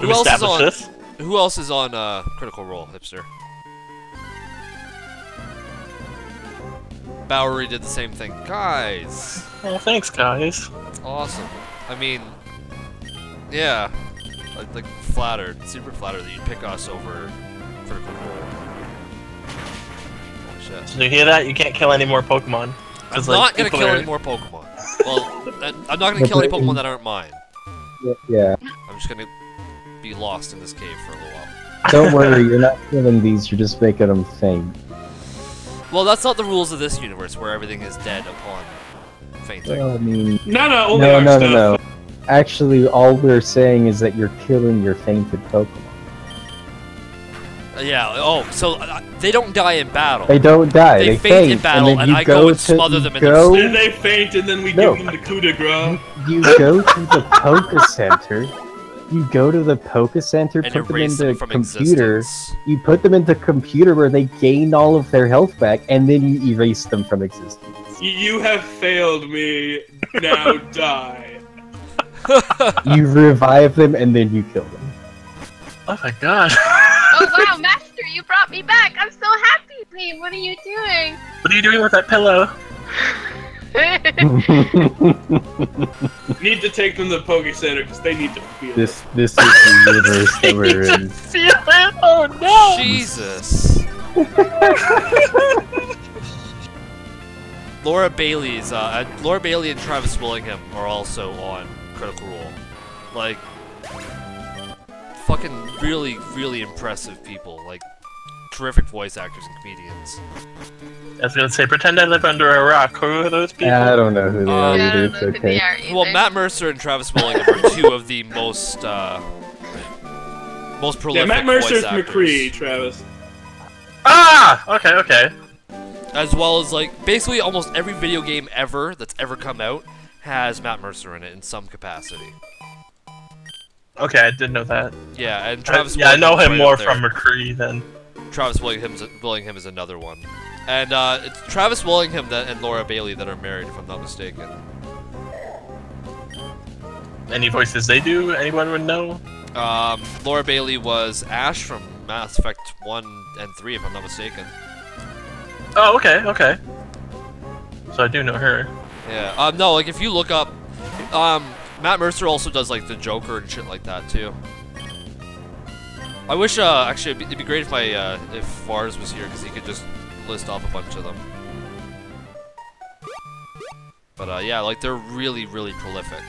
We've Who else is established on? this. Who else is on Critical Role, Hipster? Bowery did the same thing. Guys, Oh, thanks, guys. it's awesome. I mean, yeah, like flattered, super flattered that you'd pick us over Critical Role. Holy shit. Did you hear that? You can't kill any more Pokemon. I'm 'Cause, not gonna people kill are- any more Pokemon. Well, I'm not gonna kill any Pokemon that aren't mine. Yeah. I'm just gonna be lost in this cave for a little while. Don't worry, you're not killing these. You're just making them faint. Well, that's not the rules of this universe, where everything is dead upon fainting. Well, I mean, No, only no, our no, stuff. no, no. Actually, all we're saying is that you're killing your fainted Pokemon. Yeah. Oh, so they don't die in battle. They don't die. They They faint in battle, and then and you I go and to- smother you them in their go- Then they faint, and then we No. give them the coup de grace. You go to the Poke Center. You go to the Poke Center, and put them erase into them from computer. existence. You put them into computer where they gain all of their health back, and then you erase them from existence. You have failed me. Now die. You revive them, and then you kill them. Oh my god. Oh wow, Master, you brought me back! I'm so happy, babe! What are you doing? What are you doing with that pillow? Need to take them to the Poke Center because they need to feel This is the universe that we're in. Feel it? Oh no! Jesus. Laura Bailey and Travis Willingham are also on Critical Role. Like, fucking really, really impressive people. Like, terrific voice actors and comedians. I was gonna say, pretend I live under a rock. Who are those people? I don't know who they are Yeah, I either. don't It's know who they okay. are either. Well, Matt Mercer and Travis Willingham are two of the most prolific Yeah, Matt Mercer's voice actors. McCree, Travis. Ah! Okay, okay. As well as, like, basically almost every video game ever that's ever come out has Matt Mercer in it in some capacity. Okay, I didn't know that. Yeah, and Travis I know Willingham's him right more up there. from McCree than... Travis Willingham is another one. And it's Travis Willingham and Laura Bailey that are married, if I'm not mistaken. Any voices they do, anyone would know? Laura Bailey was Ash from Mass Effect 1 and 3, if I'm not mistaken. Oh, okay, okay. So I do know her. Yeah, no, like, if you look up... Matt Mercer also does, like, the Joker and shit like that, too. I wish, actually, it'd be great if if Vars was here, because he could just list off a bunch of them. But, yeah, like, they're really, really prolific.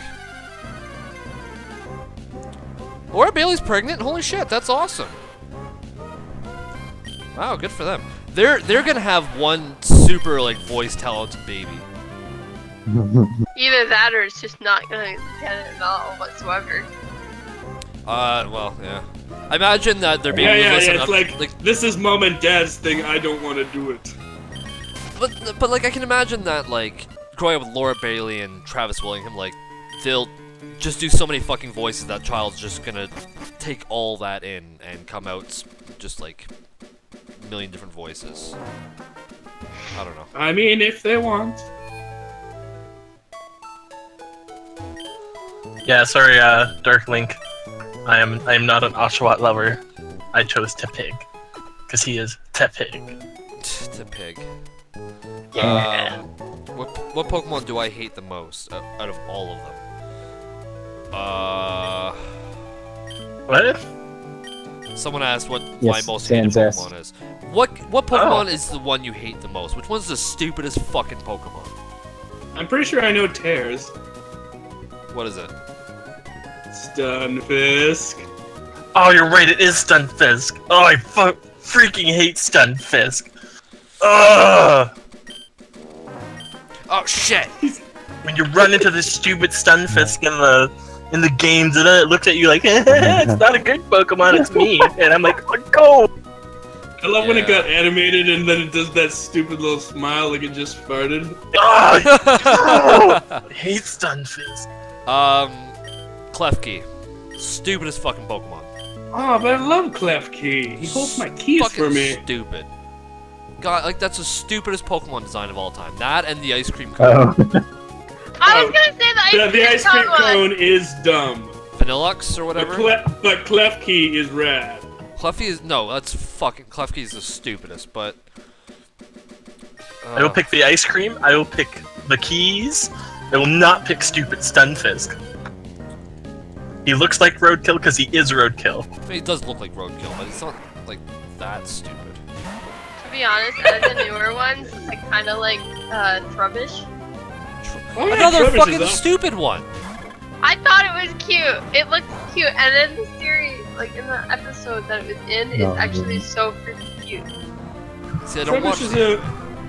Laura Bailey's pregnant? Holy shit, that's awesome. Wow, good for them. They're gonna have one super, like, voice talented baby. Either that or it's just not gonna get it at all whatsoever. Well, yeah. I imagine that they're being Yeah, listen it's up, like, this is Mom and Dad's thing, I don't want to do it. but like, I can imagine that, like, growing up with Laura Bailey and Travis Willingham, like, they'll just do so many fucking voices that child's just gonna take all that in and come out just, like, a million different voices. I don't know. I mean, if they want. Yeah, sorry, Dark Link. I am not an Oshawott lover. I chose Tepig. Because he is Tepig. It's a pig. Yeah. What Pokemon do I hate the most out of all of them? What? Someone asked what Yes, my most hated Sans Pokemon is. What Pokemon is the one you hate the most? Which one's the stupidest fucking Pokemon? I'm pretty sure I know Tair's. What is it? Stunfisk. Oh, you're right, it is Stunfisk. Oh, I freaking hate Stunfisk. Ugh! Oh shit! When you run into this stupid Stunfisk in the games, and then it looks at you like, it's not a good Pokemon, it's me. And I'm like, oh, go! I love when it Yeah. got animated and then it does that stupid little smile like it just farted. Oh, I hate Stunfisk. Klefki. Stupidest fucking Pokemon. Oh, but I love Klefki. He holds my keys Fucking for me. stupid. God, like, that's the stupidest Pokemon design of all time. That and the ice cream cone. Oh. I was gonna say The ice cream one. cone is dumb. Vanillux or But, whatever? but Klefki is rad. Klefki is... No, that's fucking... Klefki is the stupidest, but... I will pick the ice cream, I will pick the keys, I will not pick stupid Stunfisk. He looks like Roadkill because he is Roadkill. I mean, it does look like Roadkill, but it's not, like, that stupid. To be honest, out of the newer ones, I kind of like Trubbish. Oh, yeah, Another Trubbish fucking is up. stupid one! I thought it was cute. It looked cute, and in the series, like in the episode that it was in, No, it's actually so freaking cute. See, I don't watch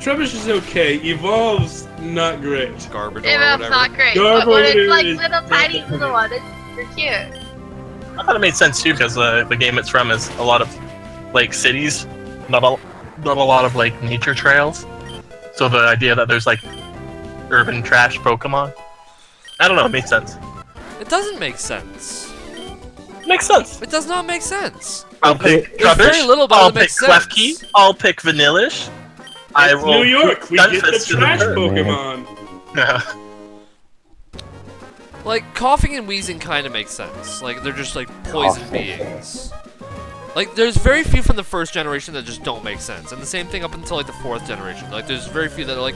Trubbish is okay. Evolves not great. Garbodor or It was whatever. not great, but when it's like Garbodor is little tiny not little one, it's super cute. I thought it made sense too because the game it's from is a lot of like cities, not a lot of like nature trails. So the idea that there's like urban trash Pokemon, I don't know, it made sense. It doesn't make sense. Makes sense. It does not make sense. I'll pick There's very Trubbish. little, but I'll it pick makes sense. Klefki. I'll pick Vanillish. I It's will New York. We pick get the Stunfisk to trash third. Pokemon. Like, coughing and wheezing kind of makes sense. Like, they're just, like, poison beings. Like, there's very few from the first generation that just don't make sense, and the same thing up until like the 4th generation. Like, there's very few that are like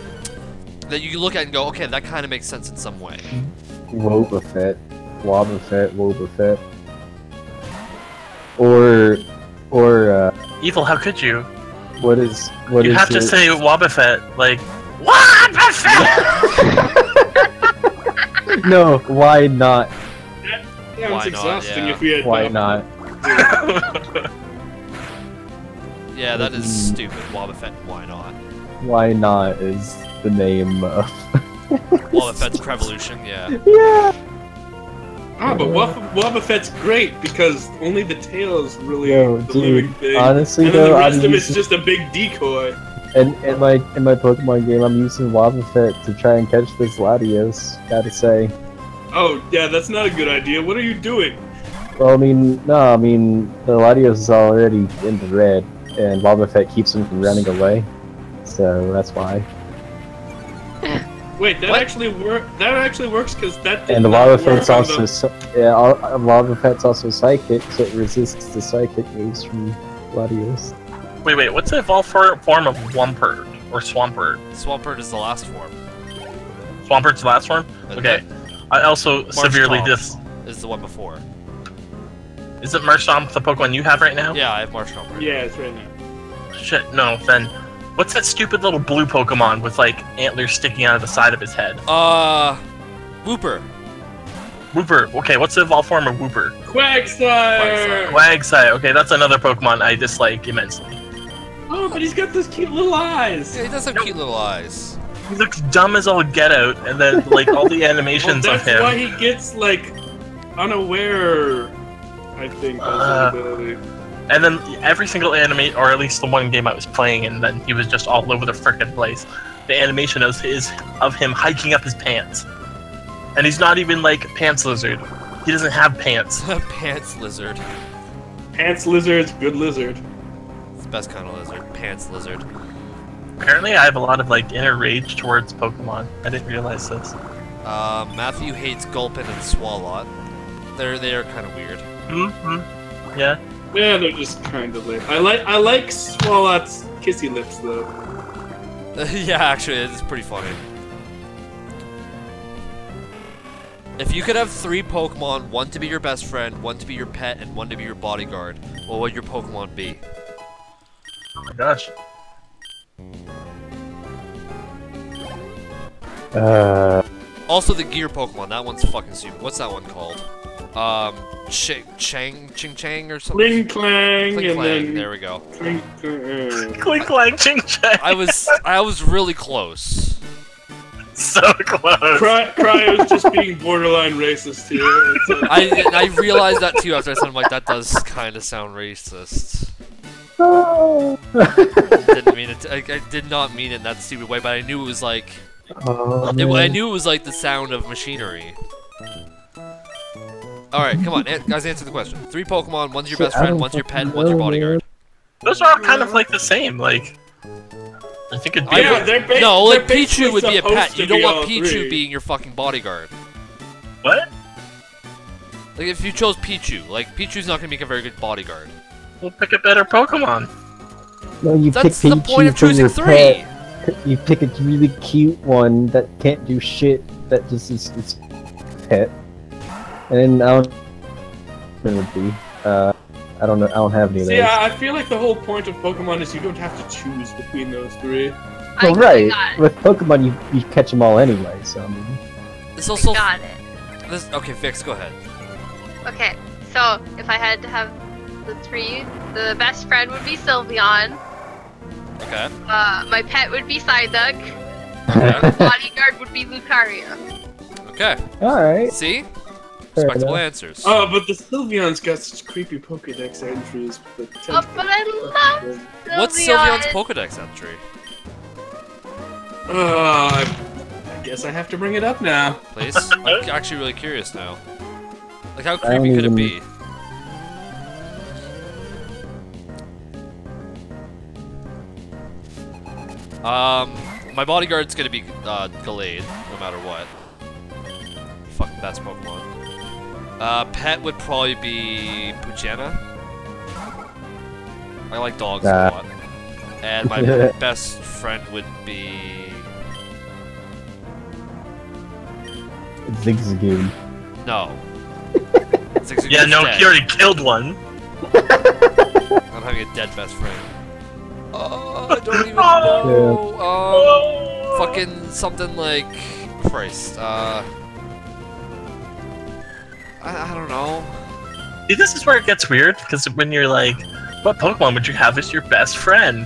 that you look at and go, okay, that kind of makes sense in some way. Wobbuffet, Wobbuffet, Wobbuffet, or Evil, how could you? what is You have to say Wobbuffet, like Wobbuffet. No, why not? Yeah, Why it's not? exhausting Yeah. if we had. Why not? Yeah, that is stupid. Wobbuffet, why not? Why not is the name of. Wobbuffet's Prevolution, yeah. Yeah. Ah, but Wobbuffet's great because only the tail is really Yo, the dude, living thing. honestly and then though, the I'm rest of it's using, just a big decoy. in my Pokemon game, I'm using Wobbuffet to try and catch this Latios. Gotta say. Oh, yeah, that's not a good idea. What are you doing? Well, I mean, the Latios is already in the red, and Wobbuffet keeps him from running away. So that's why. Wait, that What? actually works because that. And the did not Wobbuffet's work on also Wobbuffet's also psychic, so it resists the psychic moves from Latios. Wait, what's the evolved form of Swampert or Swampert? Swampert is the last form. Swampert's the last form? Okay. I also severely is the one before. Is it Marshtomp the Pokemon you have right now? Yeah, I have Marshtomp right Yeah, it's right now. Shit, no, then. What's that stupid little blue Pokemon with, like, antlers sticking out of the side of his head? Wooper. Wooper. Okay, what's the evolved form of Wooper? Quagsire! Wagsire. Okay, that's another Pokemon I dislike immensely. Oh, but he's got those cute little eyes. Yeah, he does have cute little eyes. He looks dumb as all get out, and then, like, all the animations Well, of that's him. why he gets, like, unaware, I think, as an ability. And then every single anime, or at least the one game I was playing, and then he was just all over the frickin' place. The animation is of him hiking up his pants. And he's not even, like, Pants Lizard. He doesn't have pants. Pants lizard. Pants lizard's good lizard. It's the best kind of lizard. Pants lizard. Apparently I have a lot of, like, inner rage towards Pokemon. I didn't realize this. Matthew hates Gulpin and Swalot. They are kind of weird. Mm-hmm. Yeah. Yeah, they're just kind of lame. I like Swalot's kissy lips though. Yeah, actually, it's pretty funny. If you could have 3 Pokemon, one to be your best friend, one to be your pet, and one to be your bodyguard, what would your Pokemon be? Oh my gosh. Also, the gear Pokemon, that one's fucking stupid. What's that one called? Ching Chang or something? Cling Clang, Cling and Clang, then there we go. Cling Clang. Clink clank ching chang. I was really close. So close. Cryo's just being borderline racist here. I realized that too after I said, I'm like, that does kind of sound racist. Didn't mean it. I did not mean it in that stupid way, but I knew it was like. I knew it was like the sound of machinery. Alright, come on, guys, answer the question. 3 Pokemon, one's your best friend, one's your pet, one's your bodyguard. Those are kind of like the same, like... I think it'd be... Yeah, they're No, like they're Pichu would be a supposed pet. to You don't be want all Pichu 3. being your fucking bodyguard. What? Like, if you chose Pichu, like, Pichu's not gonna make a very good bodyguard. We'll pick a better Pokemon. No, you pick That's the Pichu point of from choosing your 3! pet. You pick a really cute one that can't do shit, that just is pet. And then I don't know what it would be. I don't know, I don't have any of See, those. I feel like the whole point of Pokemon is you don't have to choose between those 3. Well, right, with Pokemon you catch them all anyway, so I mean... It's also... Got it. Okay, Fix, go ahead. Okay, so if I had to have the 3, the best friend would be Sylveon. Okay. My pet would be Psyduck. Okay. Bodyguard would be Lucario. Okay. Alright. See? Fair Respectable enough. answers. Oh, but the Sylveon's got such creepy Pokédex entries. Oh, but I love Sylveon. What's Sylveon's Pokedex entry? I guess I have to bring it up now. Please? I'm actually really curious now. Like, how I don't creepy could it even- be? My bodyguard's gonna be, Gallade, no matter what. Fucking best Pokemon. Pet would probably be Poochyena. I like dogs a lot. And my best friend would be... Zigzagoon. No. Zigzagoon's Yeah, no, dead. he already killed one. I'm having a dead best friend. Oh, I don't even know. Fucking something like... Christ, I don't know. See, this is where it gets weird, because when you're like, what Pokemon would you have as your best friend?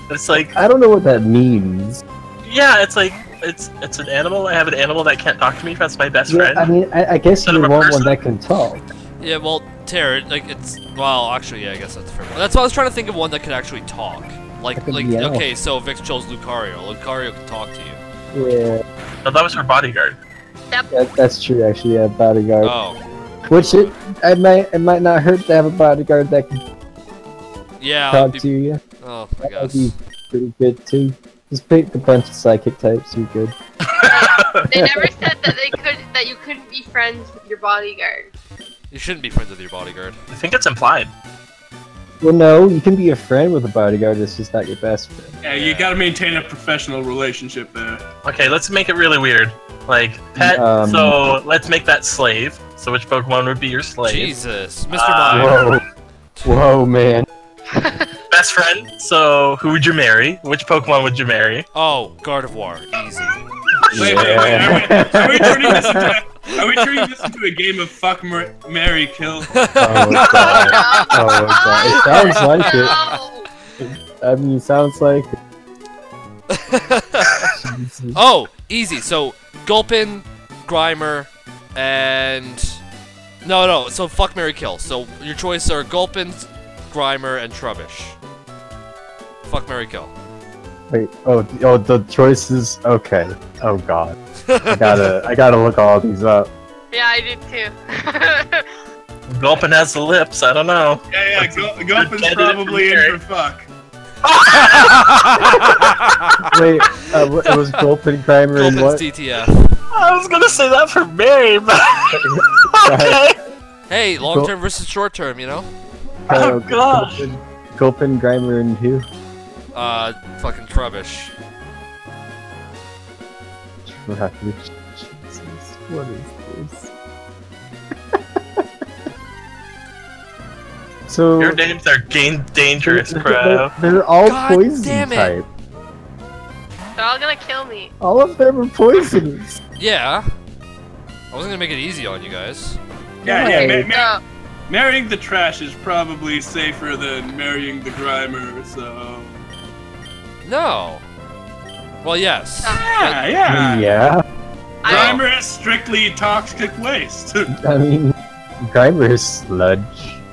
It's like, I don't know what that means. yeah, it's like, it's an animal. I have an animal that can't talk to me. That's my best friend. I mean, I guess Instead you of would a want one person. that can talk. Yeah, well, Tair, like, it's... Well, actually, yeah, I guess that's a fair one. That's why I was trying to think of one that could actually talk. Like, Yeah. okay, so Vix chose Lucario. Lucario can talk to you. Yeah, No, that was her bodyguard. that's true. Actually, yeah, bodyguard. Oh. Which it might not hurt to have a bodyguard that can Yeah, talk that'd to be... you. Oh, I That would guess. be pretty good too. Just pick a bunch of psychic types. You're good. They never said that you couldn't be friends with your bodyguard. You shouldn't be friends with your bodyguard. I think it's implied. Well, no, you can be a friend with a bodyguard. It's just not your best friend. Yeah, you gotta maintain a professional relationship there. Okay, let's make it really weird. Like, pet, so let's make that slave. So which Pokemon would be your slave? Jesus, Mr. Mime. Whoa, whoa, man. Best friend, so who would you marry? Which Pokemon would you marry? Oh, Gardevoir, easy. Wait, are we turning this into a game of fuck, marry, kill? Oh, God. Oh, God. It sounds like it. I mean, it sounds like it. Jesus. Oh, easy. So Gulpin, Grimer, and no. So fuck, marry, kill. So your choices are Gulpin, Grimer, and Trubbish. Fuck, marry, kill. Wait, oh, the choices. Okay. Oh God. I gotta look all these up. Yeah, I did too. Gulpin has the lips, I don't know. Yeah, Gulpin's Candidate probably for in for fuck. Wait, it was Gulpin, Grimer, and Gulpin's what? DTF. I was gonna say that for Mary, but okay. Hey, long term versus short term, you know? Oh, gosh. Gulpin, Grimer, and who? Fucking Trubbish. Trubbish. Jesus, what is this? So Your names are dangerous, Cryo. they're all God poison damn it. type. They're all gonna kill me. All of them are poisonous. Yeah. I wasn't gonna make it easy on you guys. Yeah, marrying the trash is probably safer than marrying the Grimer, so... No. Well, yes. Yeah. Yeah. Grimer is strictly toxic waste. I mean, Grimer is sludge.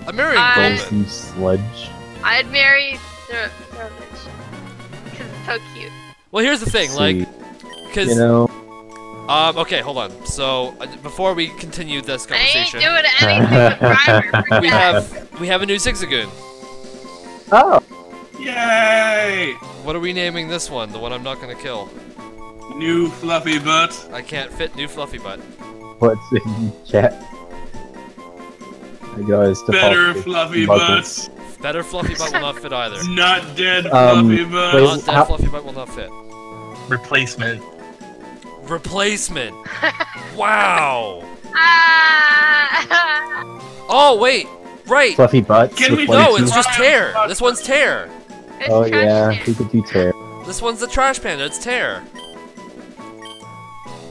I'm marrying I- Gulpin. Some sludge. I'd marry the bitch because it's so cute. Well, here's the thing, like, See, because you know, okay, hold on. So before we continue this I ain't conversation, doing anything with Grimer. we have a new Zigzagoon. oh, Yay! What are we naming this one? The one I'm not gonna kill. New fluffy butt. I can't fit new fluffy butt. what's in chat? I guess Better fluffy butts. Better fluffy butt will not fit either. Not dead Um, fluffy butts. wait. Not dead how- fluffy butt will not fit. Replacement. Replacement. Wow. Ah! Oh wait, right. Fluffy butts. Can we- replacement. No, it's just Tair. This one's Tair. It's Oh trash yeah, can. we could do Tair. This one's the trash panda. It's Tair.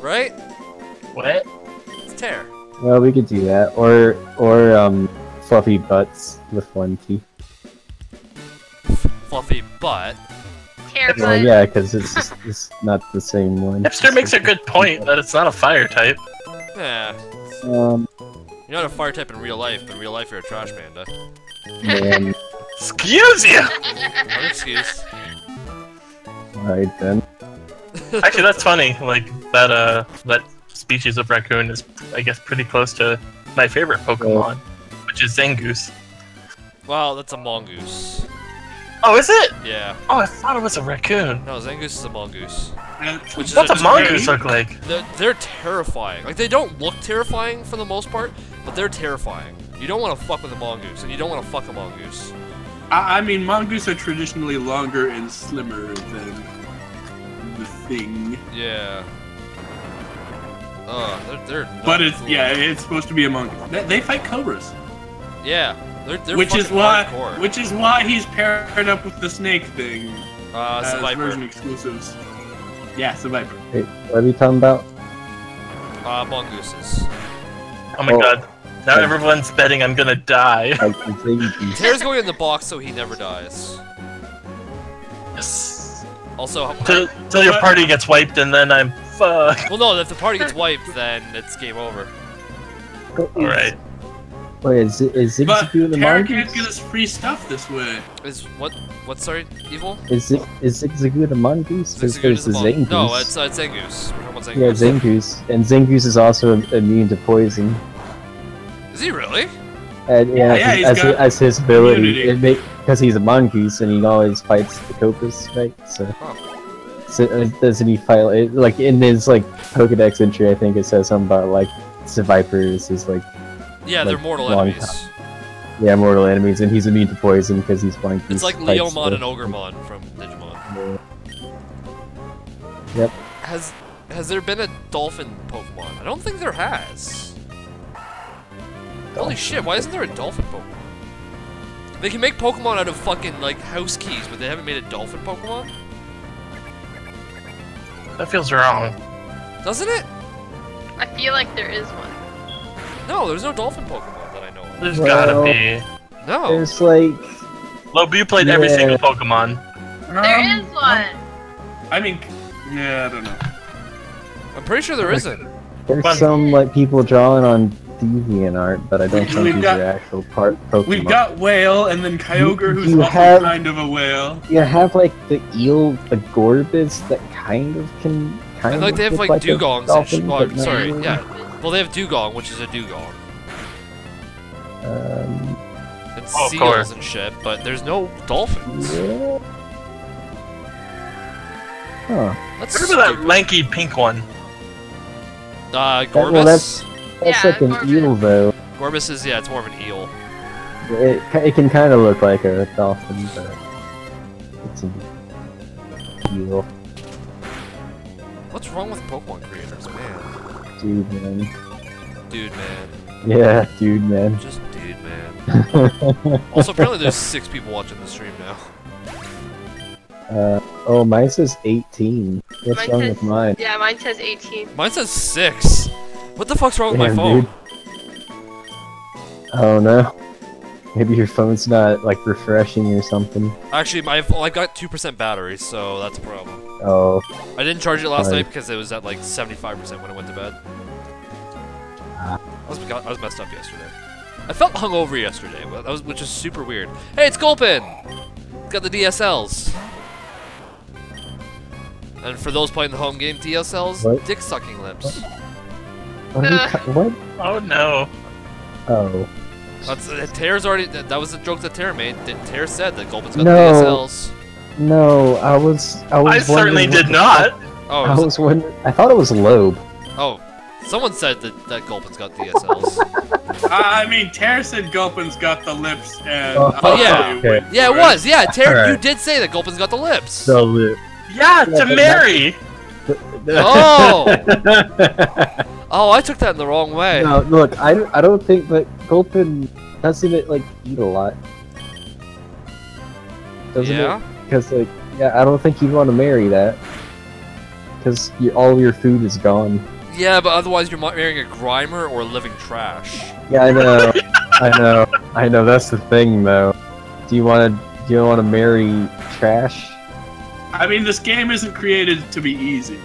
Right? What? It's Tair. Well, we could do that, or fluffy butts with one T. Fluffy butt. Well, Terrifying. yeah, because it's not the same one. Hipster makes a good point that it's not a fire type. Yeah. Um, You're not a fire type in real life, but in real life you're a trash panda. man. Excuse you! No excuse. Alright then. Actually, that's funny. Like, that species of raccoon is, I guess, pretty close to my favorite Pokemon, which is Zangoose. Well, that's a mongoose. Oh, is it? Yeah. Oh, I thought it was a raccoon. No, Zangoose is a mongoose. Which is What's a just mongoose look like? They're terrifying. Like, they don't look terrifying for the most part, but they're terrifying. You don't want to fuck with a mongoose, and you don't want to fuck a mongoose. I mean, mongoose are traditionally longer and slimmer than the thing. Yeah. Oh, they're not But it's cool. it's supposed to be a mongoose. They fight cobras. Yeah, they're Which is fucking why hardcore. he's paired up with the snake thing It's a as viper. version exclusives. Yeah, it's a viper. Wait, what are you talking about? Mongooses. Oh my god. Now everyone's betting I'm gonna die. Like, Zangoose. Tair's going in the box so he never dies. Yes. Also, Till your party gets wiped and then I'm fucked. well, no, if the party gets wiped, then it's game over. Alright. Wait, is But Zigzagoon the Tair can't mongoose? get us free stuff this way. Is what? Sorry, evil? Is Zigzagoon a mongoose? Because Zigzagoon there's is the the Zangoose. No, it's Zangoose. We're talking about Zangoose. Yeah, Zangoose. And Zangoose is also immune to poison. Is he really? And Yeah, he's got as his ability, immunity. because he's a mongoose and he always fights the cobras, right? So, doesn't he fight like in his like Pokedex entry? I think it says something about like the vipers is like Yeah, they're Like, mortal long enemies. mortal enemies, and he's immune to poison because he's mongoose. It's like fights Leomon the- and Ogremon from Digimon. Yep. Has there been a dolphin Pokemon? I don't think there has. Holy shit, why isn't there a dolphin Pokemon? They can make Pokemon out of fucking, like, house keys, but they haven't made a dolphin Pokemon? That feels wrong. Doesn't it? I feel like there is one. No, there's no dolphin Pokemon that I know of. There's Well, gotta be. No. There's like Lobe, you played every Yeah. single Pokemon. There is one. I mean, yeah, I don't know. I'm pretty sure there isn't. there's Fun. some like people drawing on DeviantArt, but I don't think We've these got- are actual Pokemon. We've got whale, and then Kyogre, who's you also have- kind of a whale. You have like the eel, the Gorbis that kind of can kind And, like, of they have, look like, a dugongs and dolphin, shit. Well, but not sorry, really. yeah. Well, they have Dugong, which is a dugong. Um, And Oh, of seals course. and shit, but there's no dolphins. yeah. Huh. That's Remember that stupid. lanky pink one? Gorbis? Well, that's Yeah, like an Gorbis. eel though. Gorbis is, yeah, it's more of an eel. It can kind of look like a dolphin, but it's an eel. What's wrong with Pokemon creators, man? Dude, man. Dude, man. Yeah, dude, man. Just dude, man. Also, apparently there's 6 people watching the stream now. Oh, mine says 18. What's Mine wrong says- with mine? Yeah, mine says 18. Mine says 6. What the fuck's wrong with my Damn, phone? dude. I don't know. Maybe your phone's not like refreshing or something. Actually, I've got 2% battery, so that's a problem. Oh, I didn't charge it last Sorry. night because it was at like 75% when I went to bed. I was messed up yesterday. I felt hungover yesterday, which is super weird. Hey, it's Gulpin! Got the DSLs. And for those playing the home game, DSLs, What? dick sucking lips. what? Are you what? Oh no. Oh, That's Tair's already. That was the joke that Tair made. Tair said that Gulpin's got No. the DSLs. no, I was I certainly wondering did what- not. Oh, I was wondering. I thought it was Lobe. oh, someone said that Gulpin's got DSLs. I mean, Tair said Gulpin's got the lips, and Oh, But yeah. I okay. went Yeah, it for was. Yeah, Tair, you Alright. did say that Gulpin's got the lips. The lip. Yeah, Yeah, to but marry. Oh! Oh, I took that in the wrong way. No, look, I don't think that Gulpin doesn't it like eat a lot. Doesn't Yeah? it? Because like, yeah, I don't think you'd want to marry that. Because all your food is gone. Yeah, but otherwise you're marrying a Grimer or living trash. Yeah, I know, I know. That's the thing, though. Do you want to marry trash, I mean, this game isn't created to be easy.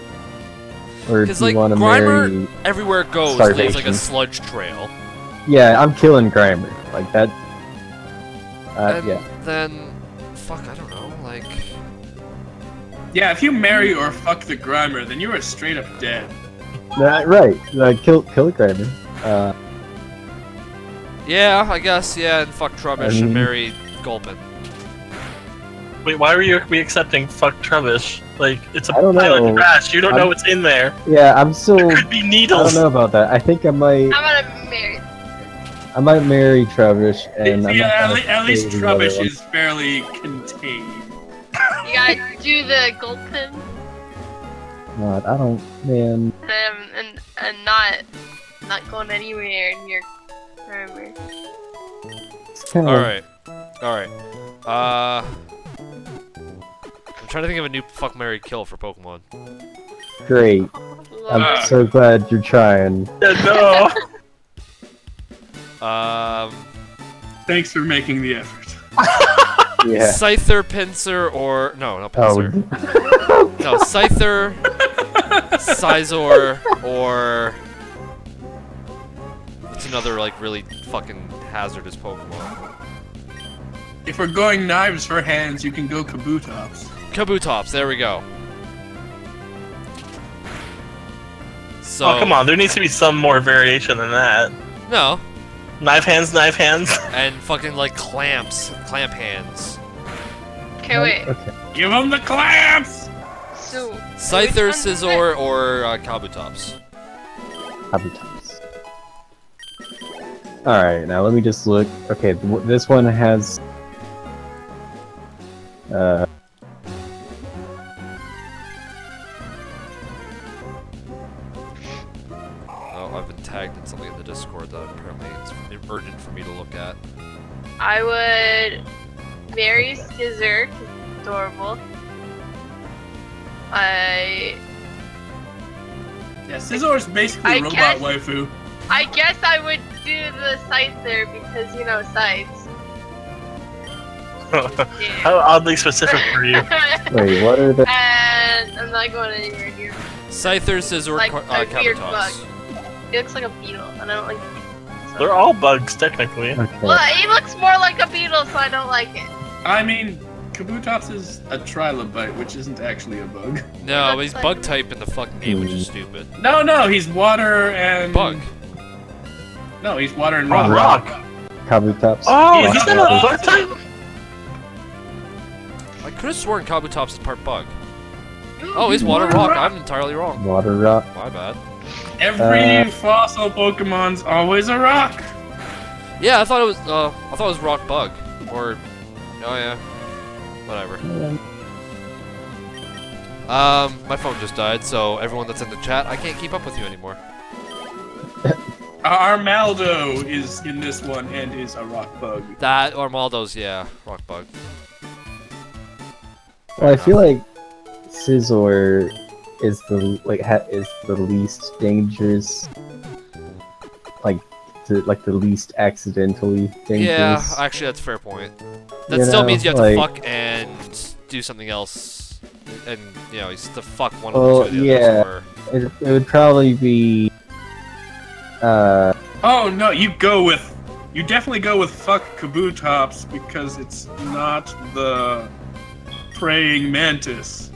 or Because, do you like, want to Grimer, marry? everywhere it goes, leaves like a Starvation. sludge trail. Yeah, I'm killing Grimer. Like that. And Yeah. then, fuck, I don't know, like... Yeah, if you marry or fuck the Grimer, then you are straight up dead. Right. Kill Grimer. Yeah, I guess, yeah, and fuck Trubbish I and mean- marry Gulpin. Wait, why were we accepting fuck Trubbish? Like, it's a I don't pile know. of trash. You don't know what's in there. Yeah, I'm still. There could be I don't needles. know about that. I think I might. I'm gonna marry. I might marry Trubbish, and I'm Yeah, not gonna at least say the other Trubbish one. is fairly contained. You gotta do the gold pin God, I don't, man. and not going anywhere near armor. It's kind of Alright. Alright. I'm trying to think of a new fuck, marry, kill for Pokemon. great. I'm so glad you're trying. No. Thanks for making the effort. Yeah. Scyther, Pinsir, or... No, not Oh. Pinsir. No, Scyther, Scizor, or... What's another, like, really fucking hazardous Pokemon? If we're going knives for hands, you can go Kabutops. Kabutops, there we go. So... Oh, come on. There needs to be some more variation than that. No. Knife hands, knife hands. And fucking, like, clamp hands. Okay, wait. Okay. Give them the clamps! So Scyther, which one is Scizor, or Kabutops. Kabutops. Alright, now let me just look. Okay, this one has... Oh, I've been tagged in something in the Discord that apparently it's urgent for me to look at. I would marry Scizor, 'cause it's adorable. Yeah, Scizor's basically I a robot guess- waifu. I guess I would do the Scyther because, you know, scythes. How oddly specific for you. Wait, what are the... And I'm not going anywhere here. Scyther, Scizor, Like a weird bug. Kabutops. He looks like a beetle, and I don't like beetles. So. They're all bugs, technically. Okay. Well, he looks more like a beetle, so I don't like it. I mean, Kabutops is a trilobite, which isn't actually a bug. No, but That's he's like- bug type in the fucking game, which is stupid. No, he's water and... Bug. No, he's water and Oh, rock. rock. Kabutops. Oh, He's he's not not a a bug type? I could have sworn Kabutops is part bug. Ooh, Oh, he's water Water rock. rock. I'm entirely wrong. Water rock. My bad. Every fossil Pokemon's always a rock. Yeah, I thought it was rock bug. Or, oh yeah, whatever. My phone just died, so everyone that's in the chat, I can't keep up with you anymore. Armaldo is in this one and is a rock bug. That Armaldo's, yeah, rock bug. Well, I feel like Scizor is the least dangerous, like the least accidentally dangerous. Yeah, actually, that's a fair point. That You still know, means you have like- to fuck and do something else, and you know, you have to fuck one Well, of the two. yeah. Or... It would probably be. Oh no, you definitely go with fuck Kabutops because it's not the praying mantis.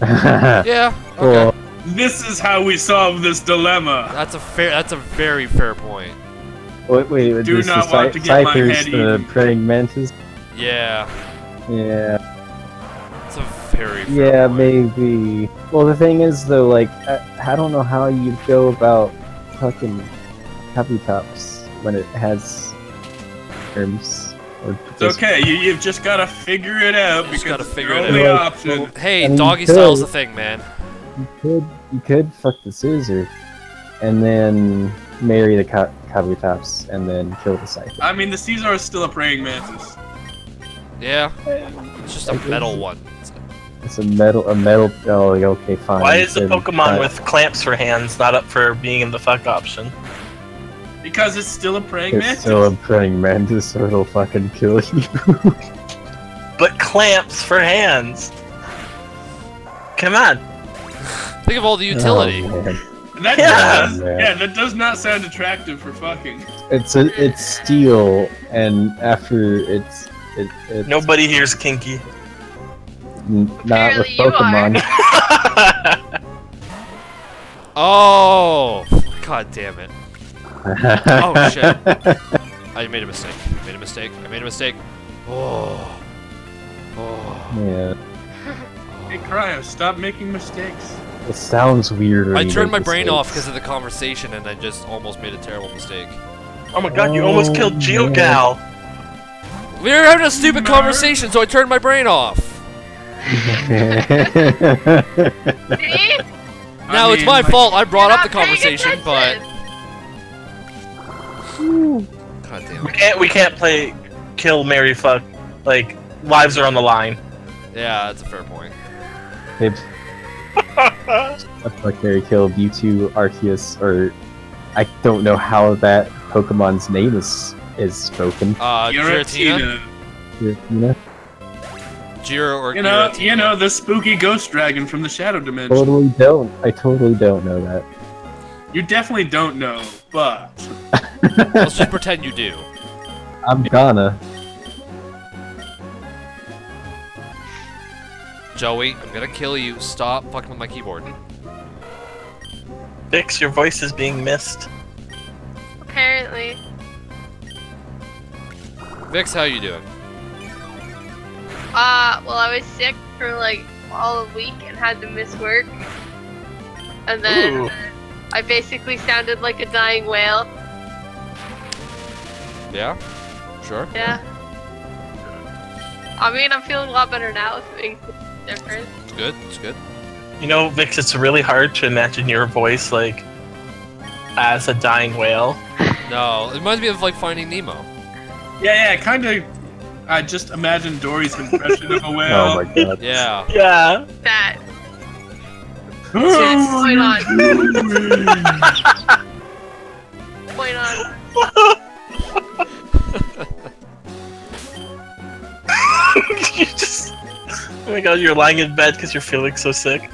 Yeah. Okay. Well, This is how we solve this dilemma. That's a very fair point. wait, Do this not is want to get my Scyther's head the eaten. praying mantis. Yeah. Yeah. It's a very fair Yeah, point. maybe. Well, the thing is, though, like, I don't know how you'd go about fucking Kabutops when it has terms. Or It's okay, you've just gotta figure it out You because just gotta it's figure your it only out. option. Hey, I mean, doggy you style's could. the thing, man. You could fuck the Scizor, and then marry the Kabutops, and then kill the Scyther. I mean, the Caesar is still a praying mantis. Yeah. It's just a metal one. It's a metal. Oh, okay, fine. Why is the Then, Pokemon with clamps for hands not up for being in the fuck option? Because it's still a praying It's mantis. still a praying mantis, so it'll fucking kill you. But clamps for hands. Come on. Think of all the utility. Oh, man. That Yeah. does, Yeah. that does not sound attractive for fucking. It's steel, and after it's Nobody here's kinky. not with Apparently you are. Pokemon. Oh, god damn it. Oh, shit. I made a mistake. I made a mistake. Oh. Oh. Yeah, Hey, Cryo, stop making mistakes. it sounds weird. when I you turned my make brain off mistakes. because of the conversation and I just almost made a terrible mistake. Oh my god, you almost killed GeoGal! We were having a stupid conversation, so I turned my brain off. See? Now it's my fault. I brought up the conversation, but God damn it. We can't play kill, marry, fuck. Like, lives are on the line. Yeah, that's a fair point. Maybe. I fuck Mary kill Mewtwo, Arceus, or I don't know how that Pokemon's name is spoken. Giratina? Giratina? Jira or You Giratina. know, the spooky ghost dragon from the Shadow Dimension. Totally don't. I totally don't know that. You definitely don't know, but Let's just pretend you do. I'm gonna. Joey, I'm gonna kill you. Stop fucking with my keyboard. Vix, your voice is being missed. Apparently. Vix, how you doing? Well, I was sick for like all a week and had to miss work. And then Ooh. I basically sounded like a dying whale. Yeah? Sure. Yeah. I mean, I'm feeling a lot better now. If things are different. It's good. It's good. You know, Vix, it's really hard to imagine your voice, like, as a dying whale. No, it reminds me of like Finding Nemo. yeah, kind of. I just imagine Dory's impression of a whale. Oh my god. Yeah. Yeah. That. Yes, point on. Point on. You just... Oh my god, you're lying in bed because you're feeling so sick.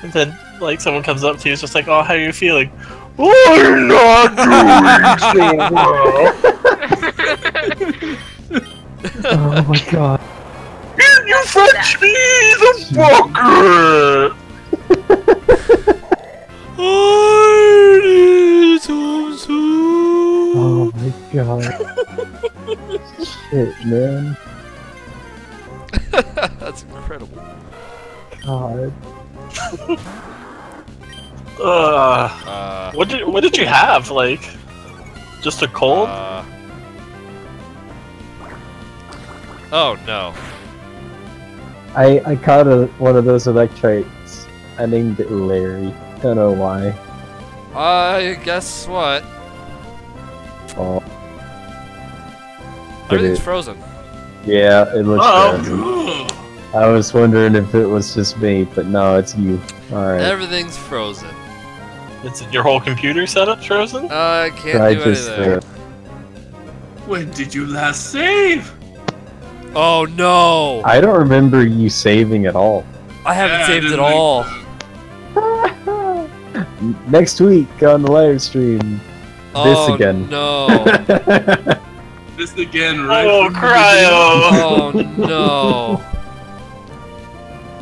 And then, like, someone comes up to you, it's just like, oh, how are you feeling? I'm not doing so well. Oh my god. Can you fetch me the bucket? Oh my god. Shit, man. That's incredible. God. What did you have? Like, just a cold? Oh no. I caught one of those electrites. I named it Larry. Don't know why. Guess what? Oh. Everything's frozen. Yeah, it looks Uh-oh. frozen. I was wondering if it was just me, but no, it's you. Alright. Everything's frozen. Is your whole computer setup frozen? I can't I do just, anything. When did you last save? Oh no! I don't remember you saving at all. I haven't Yeah, I saved it didn't think all. Next week on the live stream. Oh This again. no! This again, right? Oh, from the Cryo! Oh no!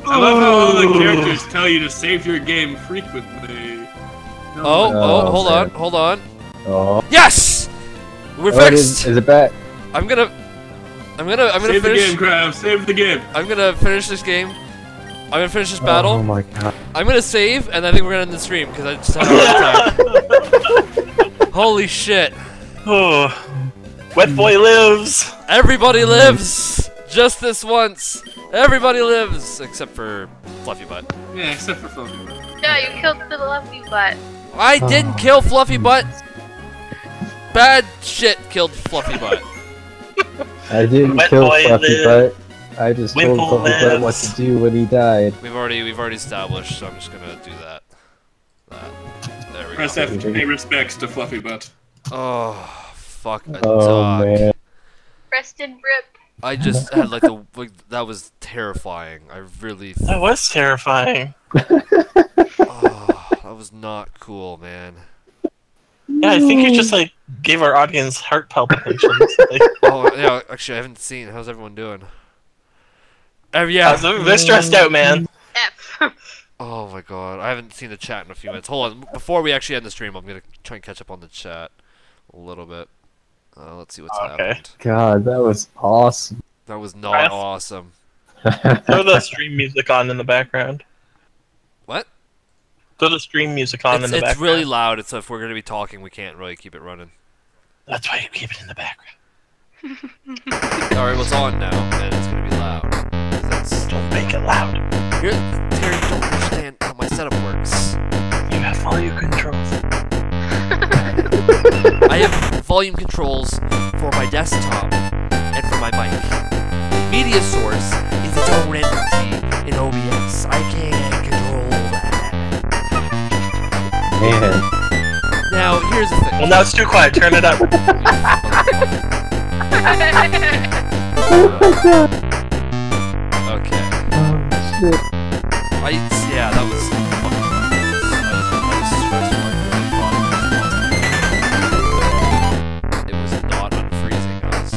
beginning? I love how all the characters tell you to save your game frequently. No, Oh, hold on, sad. hold on. Oh. Yes! We're Oh, it fixed! is it back? I'm gonna save the finish. game, Crab. Save the game. I'm gonna finish this game. I'm gonna finish this Oh battle. my god. I'm gonna save, and I think we're gonna end the stream because I just had a heart attack. Holy shit! Oh, Wet Boy lives! Everybody lives! Just this once! Everybody lives! Except for Fluffy Butt. Yeah, except for Fluffy. Yeah, you killed the lovely butt. I didn't kill Fluffy Butt! Bad shit killed Fluffy Butt. I didn't Wet kill boy Fluffy lives. Butt. I just told Wimple Fluffy Butt what lives. to do when he died. We've already established, so I'm just gonna do that. There we Press go. F to pay respects to Fluffy Butt. Oh, fuck a Oh dog. man. Rest in grip. I just had like that was terrifying. I really. That was terrifying. Oh, that was not cool, man. Yeah, I think you just, like, gave our audience heart palpitations. Like, Oh yeah, actually I haven't seen. How's everyone doing? Yeah. they're stressed out, man. F. Oh my god, I haven't seen the chat in a few minutes. Hold on, before we actually end the stream, I'm gonna try and catch up on the chat a little bit. Let's see what's Okay. happened. God, that was awesome. That was not Right. awesome. Throw the stream music on in the background. What? Throw the stream music on in the It's background. really loud. It's if we're gonna be talking, we can't really keep it running. That's why you keep it in the background. Alright, what's on now, and it's gonna be loud. 'Cause that's... Don't make it loud. Terry, you don't understand how my setup works. You have volume controls. I have volume controls for my desktop and for my mic. Media source is its own entity in OBS. I can't control that. Man. Now, here's the thing. Well, now it's too quiet. Turn it up. Okay. Oh, shit. Yeah, that was fucking stressful. It was not unfreezing. I was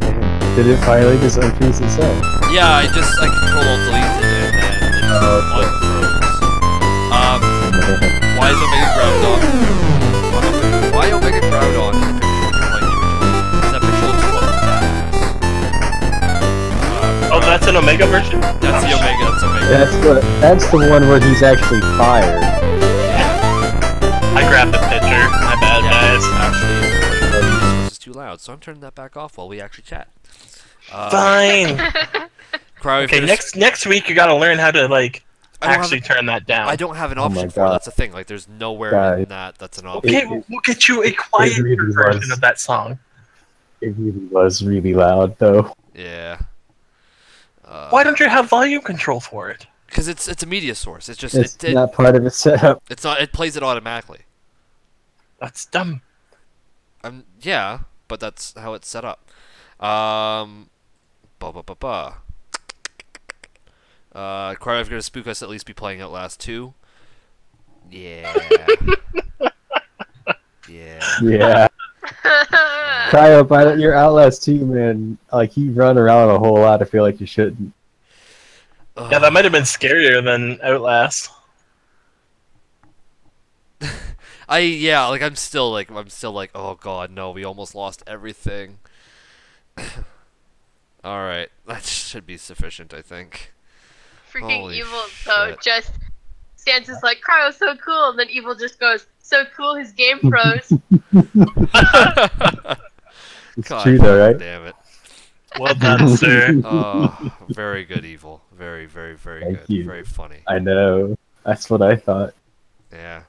Man. Did it finally just unfreeze itself? yeah, I control-alt-deleted it, and then it just unfroze. Why is Omega Groudon? Why Omega Groudon in the picture like the original? Is that picture looks fucking badass. Oh, that's an Omega version? That's the Omega, that's Omega. That's the one where he's actually fired. I grabbed the picture. My bad, guys. Actually, the source is too loud, so I'm turning that back off while we actually chat. Fine. Cryo, Okay, next week you gotta learn how to, like, I don't actually turn that down. I don't have an Oh my option for it, God. that's the thing. Like, there's nowhere God. in that's an option. Okay, we'll get you a quiet really version was. of that song. It really was really loud, though. Yeah. Why don't you have volume control for it? Because it's a media source. It's just It's not part of its setup. it's not. It plays it automatically. That's dumb. Yeah, but that's how it's set up. Cryo, if you're gonna spook us, at least be playing Outlast 2. Yeah. Yeah. Yeah. Cryo, by your Outlast 2, man, like, you run around a whole lot, I feel like you shouldn't. Yeah, that might have been scarier than Outlast. I'm still like, oh god, no, we almost lost everything. Alright, that should be sufficient, I think. Freaking Holy Evil, though, shit. just stands as like, Cryo's so cool, and then Evil just goes, so cool, his game froze. It's God true, though, right? damn it. Well done, sir. Oh, very good, Evil. Very, very, very Thank good. you. Very funny. I know. That's what I thought. Yeah.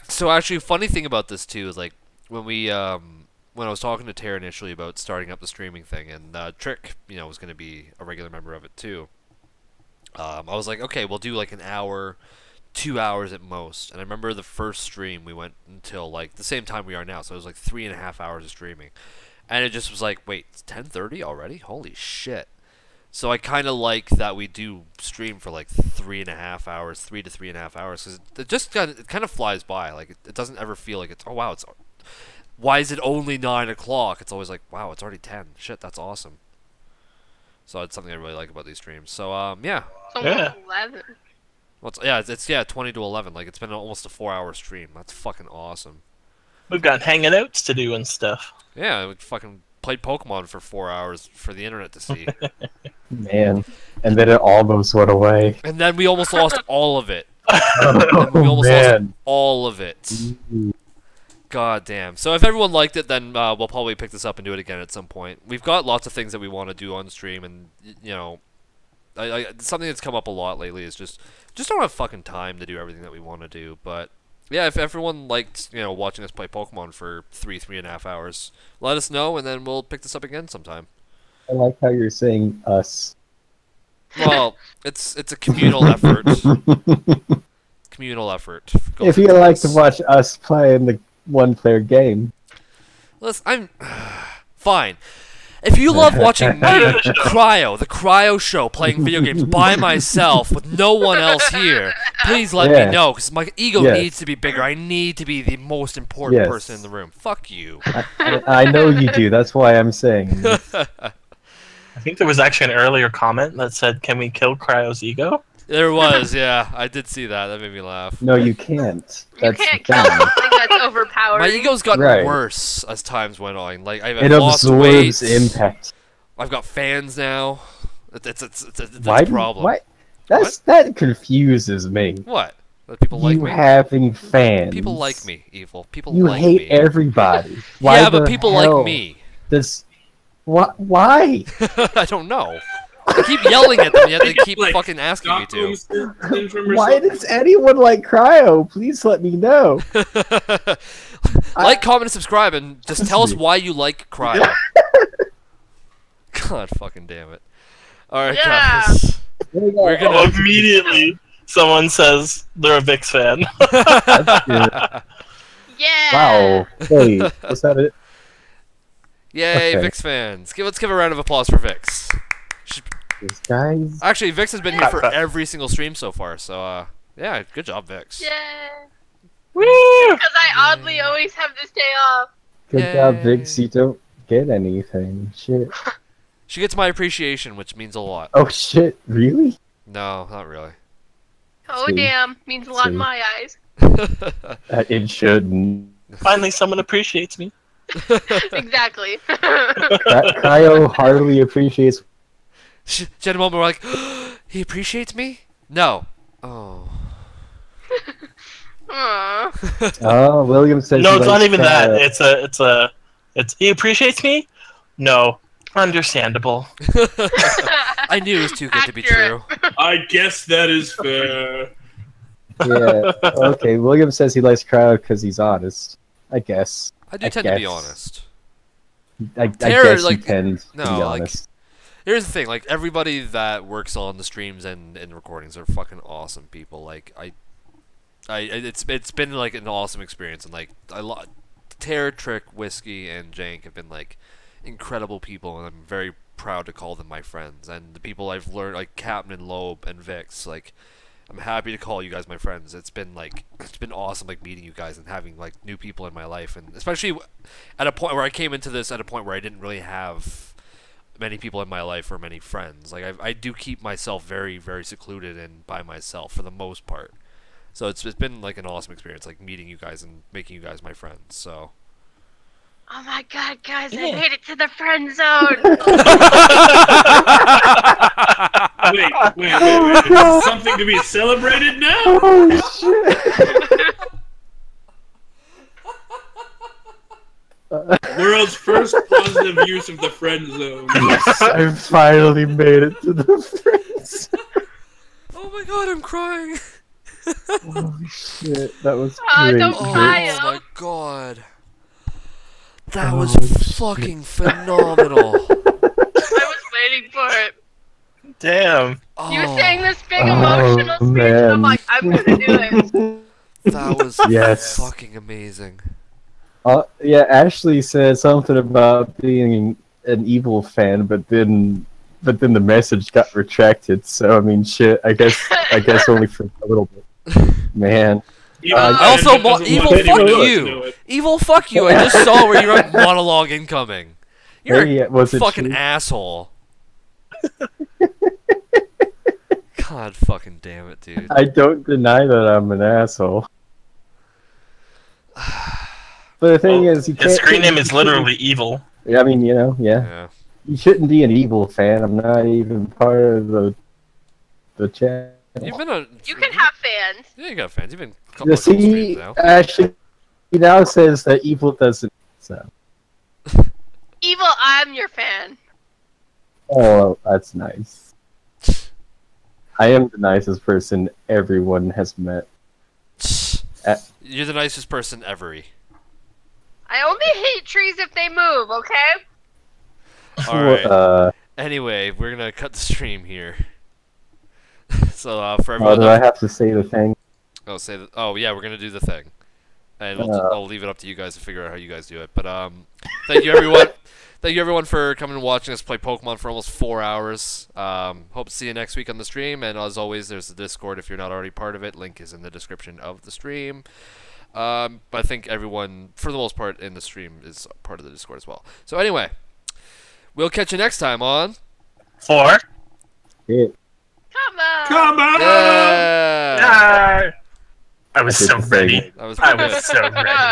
So actually, funny thing about this too is like when I was talking to Tair initially about starting up the streaming thing, and Trick, was going to be a regular member of it too. I was like, okay, we'll do like an hour, 2 hours at most. And I remember the first stream we went until like the same time we are now, so it was like 3.5 hours of streaming, and it just was like, wait, it's 10:30 already? Holy shit! So I kind of like that we do stream for like 3.5 hours, 3 to 3.5 hours, because it just kind of flies by. Like it doesn't ever feel like it's, oh wow, why is it only 9 o'clock? It's always like, wow, it's already 10. Shit, that's awesome. So it's something I really like about these streams. So yeah. It's almost 11. Well, it's 20 to 11. Like it's been almost a 4-hour stream. That's fucking awesome. We've got hangouts to do and stuff. Yeah, we fucking played Pokemon for 4 hours for the internet to see. Man. And then it almost went away. And then we almost lost all of it. Oh, We almost lost man. all of it. God damn. So if everyone liked it, then we'll probably pick this up and do it again at some point. We've got lots of things that we want to do on stream, and something that's come up a lot lately is just don't have fucking time to do everything that we want to do. But yeah, if everyone liked watching us play Pokemon for 3.5 hours, let us know, and then we'll pick this up again sometime. I like how you're saying us. Well, it's a communal effort. Communal effort. If you like to watch us play in the one-player game. Listen, I'm fine. If you love watching me, Cryo, the Cryo Show, playing video games by myself with no one else here, please let me know, because my ego needs to be bigger. I need to be the most important person in the room. Fuck you. I know you do. That's why I'm saying. I think there was actually an earlier comment that said, "Can we kill Cryo's ego?" There was, yeah. I did see that. That made me laugh. No, you can't. You can't kill something that's overpowered. My ego's gotten worse as times went on. Like I've it lost absorbs weight. impact. I've got fans now. It's a Why? problem. Why? That confuses me. What? That people like You me. having fans. People like me, Evil. People You like hate me. everybody. Why Yeah, but the people hell like me. Does why? I don't know. I keep yelling at them, yet they keep Like, fucking asking me to. Stockholm syndrome or Why something? does anyone like Cryo? Please let me know. Like, comment, and subscribe, and just tell us why you like Cryo. God fucking damn it. Alright, Yeah. guys. We're gonna... Immediately, someone says they're a Vix fan. That's good. Yeah. Wow. Wait, was that it? Yay, Okay. Vix fans. Let's give a round of applause for Vix. This guy's Actually, Vix has been here for every single stream so far, so, yeah, good job, Vix. Yeah. Woo! Because I oddly always have this day off. good job, Yay. Vix. You don't get anything. Shit. She gets my appreciation, which means a lot. Oh shit, really? No, not really. Oh See. damn, means a lot in See. my eyes. It shouldn't. Finally, someone appreciates me. Exactly. Cryo hardly appreciates. She had a moment where like, he appreciates me? No. Oh. Aww. Oh, William says. No, he it's not likes even that. Cryo. It's. He appreciates me? No. Understandable. I knew it was too good to be Accurate. true. I guess that is fair. Yeah. Okay. William says he likes Cryo because he's honest. I guess. I do I tend to be guess. honest. I Tair, guess like- you tend to no, be like- honest. Here's the thing, like, everybody that works on the streams and recordings are fucking awesome people. Like, it's been, like, an awesome experience, and, like, Tair, Trick, Whiskey, and Jank have been, like, incredible people, and I'm very proud to call them my friends. And the people I've learned, like, Captain and Lobe and Vix, like, I'm happy to call you guys my friends. It's been awesome, like, meeting you guys and having, like, new people in my life, and especially at a point where I came into this at a point where I didn't really have many people in my life or many friends. Like, I do keep myself very, very secluded and by myself for the most part. So it's been, like, an awesome experience, like, meeting you guys and making you guys my friends, so. Oh my god, guys, I Yeah. made it to the friend zone. Wait. Is this something to be celebrated now? Oh shit! World's first positive use of the friend zone. I finally made it to the friends. Oh my god, I'm crying! Oh shit, that was Oh, great. don't Oh cry. my god. That was Oh, fucking phenomenal. I was waiting for it. Damn. Oh, You were saying this big Oh, emotional speech, and I'm man. like, I'm gonna do it. that was Yes. fucking amazing. Yeah, Ashley said something about being an evil fan, but then the message got retracted. So I mean, shit. I guess only for a little bit. Man, Also, Evil doesn't Evil, want anyone fuck else to you. know it. Evil, fuck you. I just saw where you wrote monologue incoming. You're Hey, a was it fucking true? asshole. God fucking damn it, dude. I don't deny that I'm an asshole. But the thing is, you can't. His screen name is literally evil. I mean, yeah. Yeah. You shouldn't be an evil fan. I'm not even part of the chat. You've been on. You can have fans. Yeah, you got fans. You've been a couple You of streams see, now. Ashley now says that evil doesn't. So, Evil, I'm your fan. oh, that's nice. I am the nicest person everyone has met. You're the nicest person ever. I only hate trees if they move, okay? Alright. Anyway, we're gonna cut the stream here. So, for Oh, everyone. do I have to say the thing? Oh, yeah, we're gonna do the thing. And I'll leave it up to you guys to figure out how you guys do it. But, thank you, everyone. Thank you, everyone, for coming and watching us play Pokemon for almost 4 hours. Hope to see you next week on the stream. And as always, there's the Discord if you're not already part of it. Link is in the description of the stream. But I think everyone, for the most part, in the stream is part of the Discord as well. So anyway, we'll catch you next time on... 4. Yeah. Come on. Come on! Yeah! Yeah. I was so That did ready. That was I pretty good. was so ready.